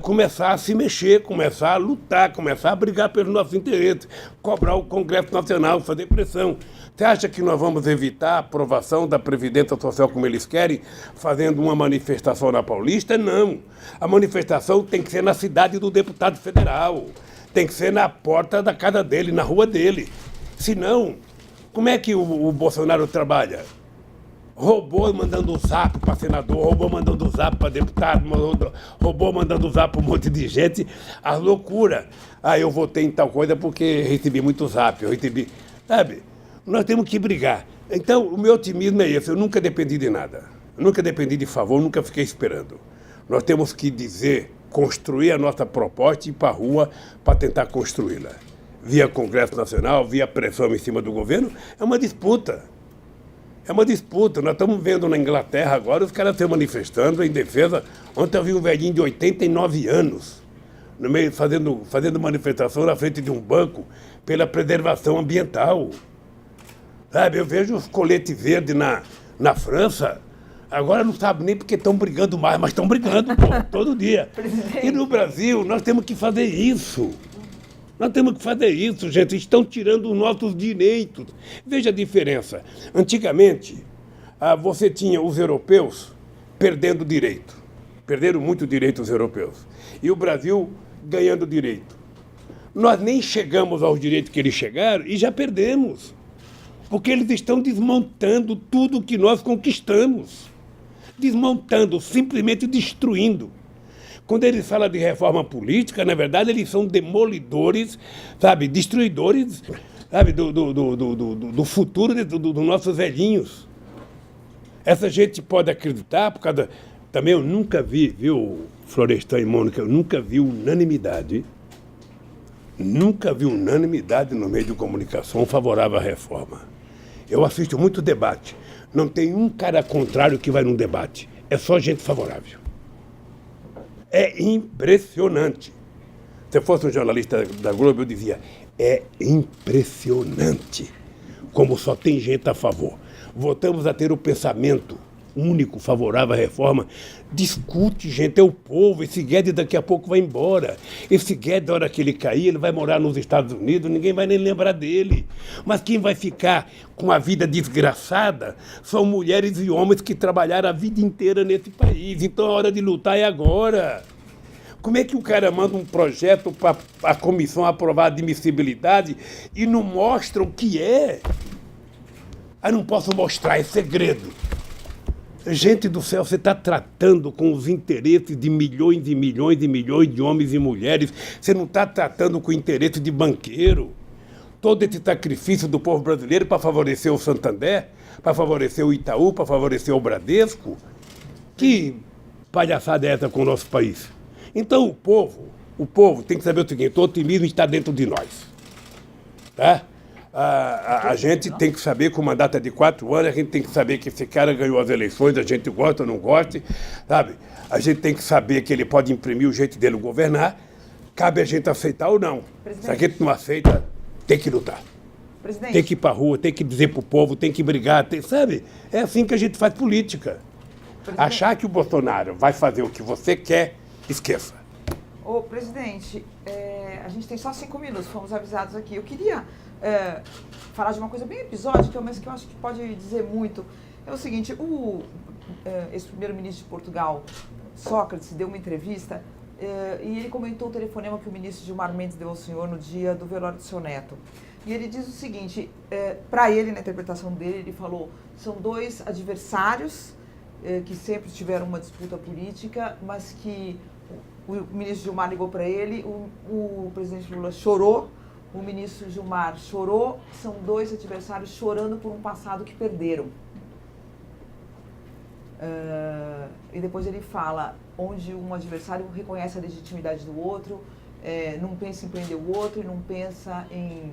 começar a se mexer, começar a lutar, começar a brigar pelos nossos interesses, cobrar o Congresso Nacional, fazer pressão. Você acha que nós vamos evitar a aprovação da Previdência Social como eles querem, fazendo uma manifestação na Paulista? Não. A manifestação tem que ser na cidade do deputado federal, tem que ser na porta da casa dele, na rua dele. Senão, como é que o Bolsonaro trabalha? Robô mandando zap para senador, robô mandando zap para deputado, robô mandando zap para um monte de gente. A loucura. Eu votei em tal coisa porque recebi muito zap, Sabe? Nós temos que brigar. Então, o meu otimismo é esse. Eu nunca dependi de nada. Eu nunca dependi de favor, nunca fiquei esperando. Nós temos que construir a nossa proposta e ir para a rua para tentar construí-la. Via Congresso Nacional, via pressão em cima do governo, é uma disputa. É uma disputa. Nós estamos vendo na Inglaterra agora os caras se manifestando em defesa. Ontem eu vi um velhinho de 89 anos no meio, fazendo manifestação na frente de um banco pela preservação ambiental. Sabe, eu vejo os coletes verdes na França, agora não sabe nem porque estão brigando mais, mas estão brigando, todo dia. E no Brasil, nós temos que fazer isso. Nós temos que fazer isso, gente. Estão tirando os nossos direitos. Veja a diferença. Antigamente, você tinha os europeus perdendo direito. Perderam muito direito os europeus. E o Brasil ganhando direito. Nós nem chegamos aos direitos que eles chegaram e já perdemos. Porque eles estão desmontando tudo que nós conquistamos. Desmontando, simplesmente destruindo. Quando eles falam de reforma política, na verdade, eles são demolidores, sabe, destruidores, sabe, do futuro dos nossos velhinhos. Essa gente pode acreditar, por causa... Também eu nunca vi, viu, Florestan e Mônica, eu nunca vi unanimidade. Nunca vi unanimidade no meio de comunicação favorável à reforma. Eu assisto muito debate. Não tem um cara contrário que vai num debate. É só gente favorável. É impressionante. Se eu fosse um jornalista da Globo, eu dizia, é impressionante como só tem gente a favor. Voltamos a ter o pensamento único, favorável à reforma. Discute, gente, é o povo. Esse Guedes daqui a pouco vai embora. Esse Guedes, na hora que ele cair, ele vai morar nos Estados Unidos, ninguém vai nem lembrar dele. Mas quem vai ficar com a vida desgraçada são mulheres e homens que trabalharam a vida inteira nesse país. Então a hora de lutar é agora. Como é que o cara manda um projeto para a comissão aprovar a admissibilidade e não mostra o que é? Eu não posso mostrar, é segredo. Gente do céu, você está tratando com os interesses de milhões e milhões e milhões de homens e mulheres. Você não está tratando com o interesse de banqueiro. Todo esse sacrifício do povo brasileiro para favorecer o Santander, para favorecer o Itaú, para favorecer o Bradesco. Que palhaçada é essa com o nosso país? Então o povo tem que saber o seguinte, o otimismo está dentro de nós. Tá? A gente tem que saber que o mandato é de 4 anos, a gente tem que saber que esse cara ganhou as eleições, a gente gosta ou não gosta, sabe? A gente tem que saber que ele pode imprimir o jeito dele governar, cabe a gente aceitar ou não. Presidente. Se a gente não aceita, tem que lutar. Presidente. Tem que ir para a rua, tem que dizer para o povo, tem que brigar, sabe? É assim que a gente faz política. Presidente. Achar que o Bolsonaro vai fazer o que você quer, esqueça. Ô, presidente, a gente tem só 5 minutos, fomos avisados aqui. Eu queria falar de uma coisa bem episódica, mas que eu acho que pode dizer muito. É o seguinte, o ex-primeiro-ministro de Portugal, Sócrates, deu uma entrevista e ele comentou o telefonema que o ministro Gilmar Mendes deu ao senhor no dia do velório do seu neto. E ele diz o seguinte, para ele, na interpretação dele, ele falou, são 2 adversários que sempre tiveram uma disputa política, mas que o ministro Gilmar ligou para ele, o presidente Lula chorou, o ministro Gilmar chorou, são 2 adversários chorando por um passado que perderam. E depois ele fala, onde um adversário reconhece a legitimidade do outro, não pensa em prender o outro e não pensa em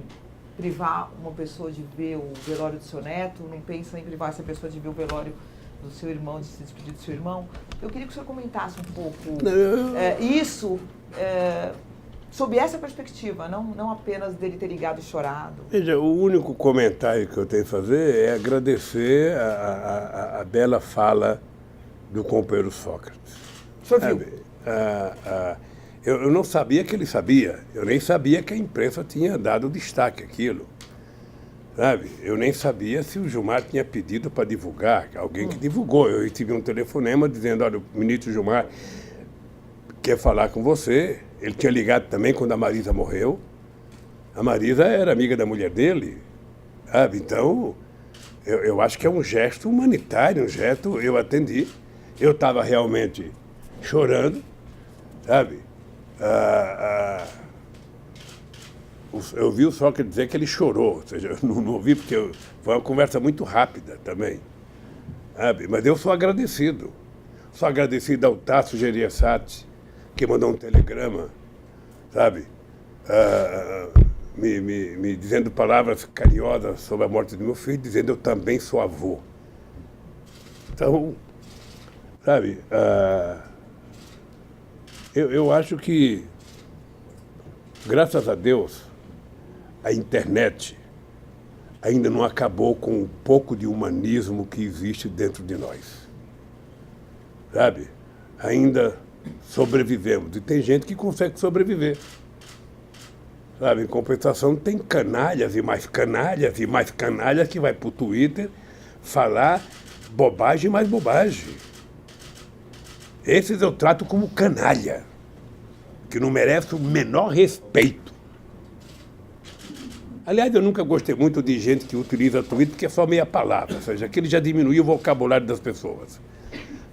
privar uma pessoa de ver o velório do seu neto, não pensa em privar essa pessoa de ver o velório do seu irmão, de se despedir do seu irmão. Eu queria que o senhor comentasse um pouco isso sob essa perspectiva, não apenas dele ter ligado e chorado. Veja, o único comentário que eu tenho a fazer é agradecer a bela fala do companheiro Sócrates. O senhor viu? Eu não sabia que ele sabia, eu nem sabia que a imprensa tinha dado destaque àquilo. Sabe? Eu nem sabia se o Gilmar tinha pedido para divulgar, alguém que divulgou. Eu recebi um telefonema dizendo, olha, o ministro Gilmar quer falar com você. Ele tinha ligado também quando a Marisa morreu. A Marisa era amiga da mulher dele, sabe? Então, eu acho que é um gesto humanitário, um gesto, eu atendi. Eu estava realmente chorando, sabe? Eu vi o Sócrates dizer que ele chorou, ou seja, eu não ouvi porque foi uma conversa muito rápida também, sabe? Mas eu sou agradecido ao Tasso Gereissati, que mandou um telegrama, sabe? Me dizendo palavras carinhosas sobre a morte do meu filho, dizendo eu também sou avô. Então, sabe, eu acho que, graças a Deus, a internet ainda não acabou com um pouco de humanismo que existe dentro de nós. Sabe? Ainda sobrevivemos. E tem gente que consegue sobreviver. Sabe? Em compensação, tem canalhas e mais canalhas e mais canalhas que vai para o Twitter falar bobagem e mais bobagem. Esses eu trato como canalha, que não merece o menor respeito. Aliás, eu nunca gostei muito de gente que utiliza Twitter porque é só meia palavra, ou seja, aquele já diminuiu o vocabulário das pessoas,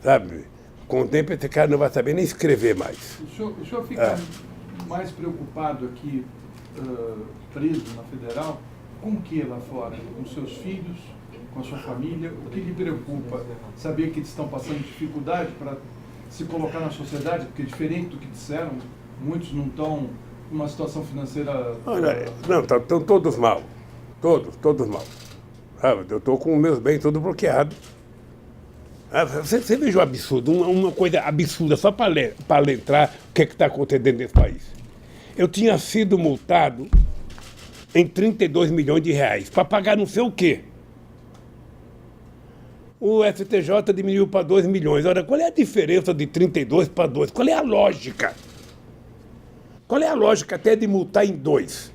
sabe? Com o tempo esse cara não vai saber nem escrever mais. O senhor fica mais preocupado aqui, preso na Federal, com o que lá fora? Com seus filhos, com a sua família? O que lhe preocupa? Saber que eles estão passando dificuldade para se colocar na sociedade? Porque diferente do que disseram, muitos não estão numa situação financeira... Não, estão todos mal. Todos mal. Eu estou com os meus bens todos bloqueados. Você veja o absurdo, uma coisa absurda, só para lembrar o que está acontecendo nesse país. Eu tinha sido multado em 32 milhões de reais para pagar não sei o quê. O STJ diminuiu para 2 milhões. Ora, qual é a diferença de 32 para 2? Qual é a lógica? Qual é a lógica até de multar em 2?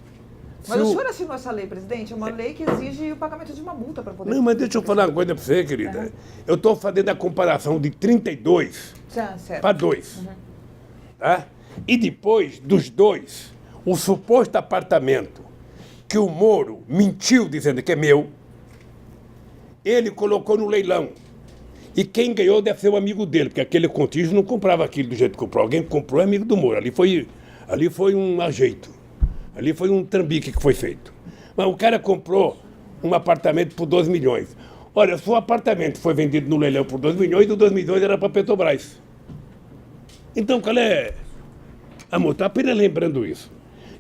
Mas o senhor assinou essa lei, presidente? É uma lei que exige o pagamento de uma multa para poder... Não, mas deixa eu falar uma coisa para você, querida. Eu estou fazendo a comparação de 32 para 2. Tá? E depois dos 2, o suposto apartamento que o Moro mentiu dizendo que é meu, ele colocou no leilão. E quem ganhou deve ser o amigo dele, porque aquele contígio não comprava aquilo do jeito que comprou. Alguém que comprou é amigo do Moro. Ali foi um ajeito. Ali foi um trambique que foi feito. Mas o cara comprou um apartamento por 2 milhões. Olha, se o apartamento foi vendido no leilão por 2 milhões, o 2 milhões era para Petrobras. Então, qual é... Amor, está apenas lembrando isso.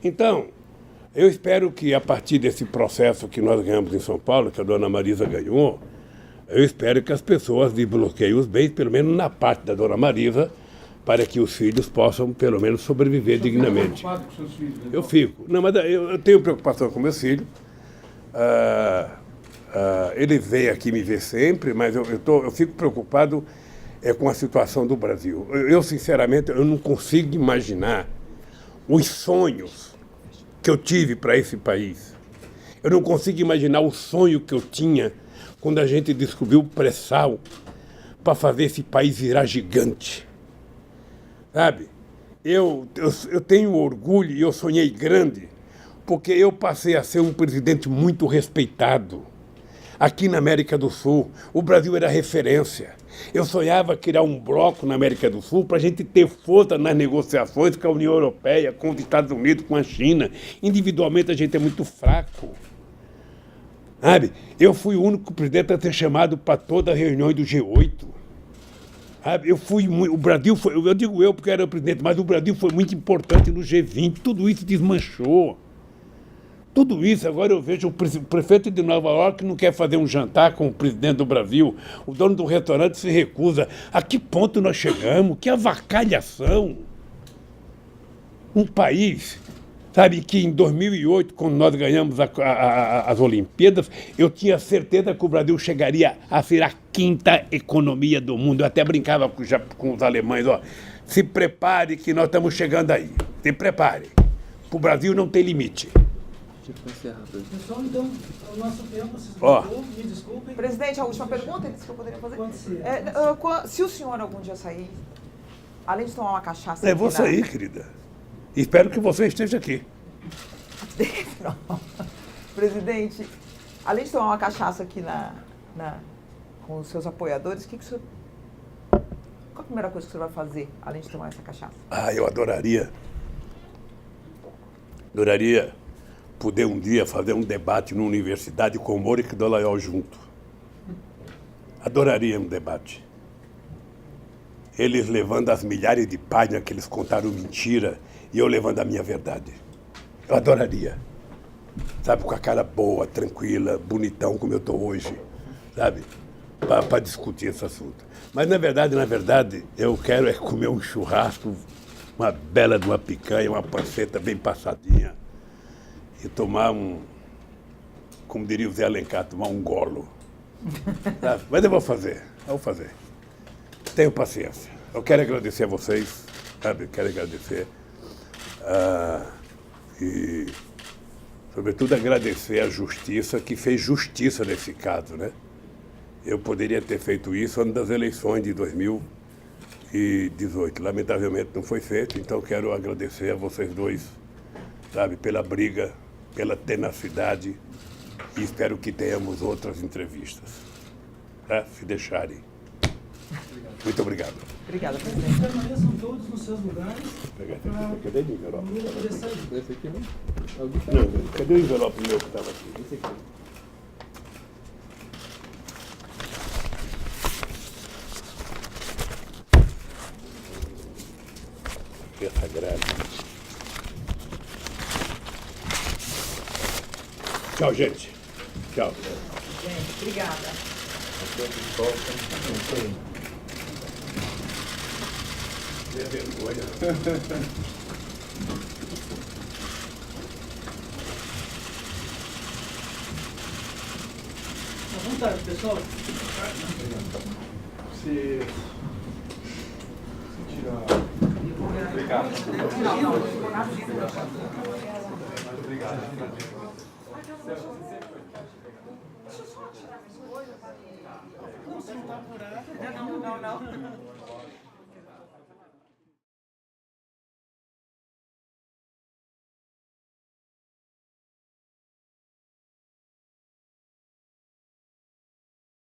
Então, eu espero que a partir desse processo que nós ganhamos em São Paulo, que a dona Marisa ganhou, eu espero que as pessoas desbloqueiem os bens, pelo menos na parte da dona Marisa, para que os filhos possam, pelo menos, sobreviver dignamente. Preocupado com seus filhos, então? Eu fico. Não, mas eu tenho preocupação com meus filhos. Eles vêm aqui me ver sempre, mas eu fico preocupado com a situação do Brasil. Eu, sinceramente, eu não consigo imaginar os sonhos que eu tive para esse país. Eu não consigo imaginar o sonho que eu tinha quando a gente descobriu o pré-sal para fazer esse país virar gigante. Sabe, eu tenho orgulho e eu sonhei grande, porque eu passei a ser um presidente muito respeitado. Aqui na América do Sul, o Brasil era referência. Eu sonhava criar um bloco na América do Sul para a gente ter força nas negociações com a União Europeia, com os Estados Unidos, com a China. Individualmente a gente é muito fraco. Sabe, eu fui o único presidente a ser chamado para todas as reuniões do G8. O Brasil foi, eu digo eu porque eu era o presidente, mas o Brasil foi muito importante no G20, tudo isso desmanchou. Tudo isso, agora eu vejo o prefeito de Nova York não quer fazer um jantar com o presidente do Brasil, o dono do restaurante se recusa. A que ponto nós chegamos? Que avacalhação! Um país, sabe, que em 2008, quando nós ganhamos as Olimpíadas, eu tinha certeza que o Brasil chegaria a ser a 5ª economia do mundo. Eu até brincava com os alemães, ó, se prepare que nós estamos chegando aí. Se prepare. O Brasil não tem limite. Pessoal, então, o nosso tempo se esgotou, me desculpem. Presidente, a última pergunta que eu poderia fazer. Se o senhor algum dia sair, além de tomar uma cachaça... Eu vou sair, querida. Espero que você esteja aqui. Não. Presidente, além de tomar uma cachaça aqui com os seus apoiadores, qual a primeira coisa que você vai fazer, além de tomar essa cachaça? Eu adoraria poder um dia fazer um debate numa universidade com o Moro e com o Dallagnol junto. Adoraria um debate. Eles levando as milhares de páginas que eles contaram mentira e eu levando a minha verdade. Eu adoraria. Sabe, com a cara boa, tranquila, bonitão como eu estou hoje, sabe? Para discutir esse assunto. Mas, na verdade, eu quero comer um churrasco, uma bela de uma picanha, uma panceta bem passadinha e tomar como diria o Zé Alencar, tomar um golo. Sabe? Mas eu vou fazer. Tenho paciência. Eu quero agradecer a vocês, sabe? Eu quero agradecer. E, sobretudo, agradecer à Justiça, que fez justiça nesse caso, né? Eu poderia ter feito isso antes das eleições de 2018. Lamentavelmente não foi feito, então quero agradecer a vocês dois, sabe, pela briga pela tenacidade e espero que tenhamos outras entrevistas. Tá? Se deixarem. Muito obrigado. Obrigada, presidente. Permaneçam todos nos seus lugares. Cadê o envelope? Lula poder sair. Esse aqui não? Não, cadê o envelope meu que estava aqui? Esse aqui. Essa grade. Tchau, gente. Tchau. Gente, obrigada. À vontade, pessoal. Se tirar. Obrigado. Não, você não está apurado. Não.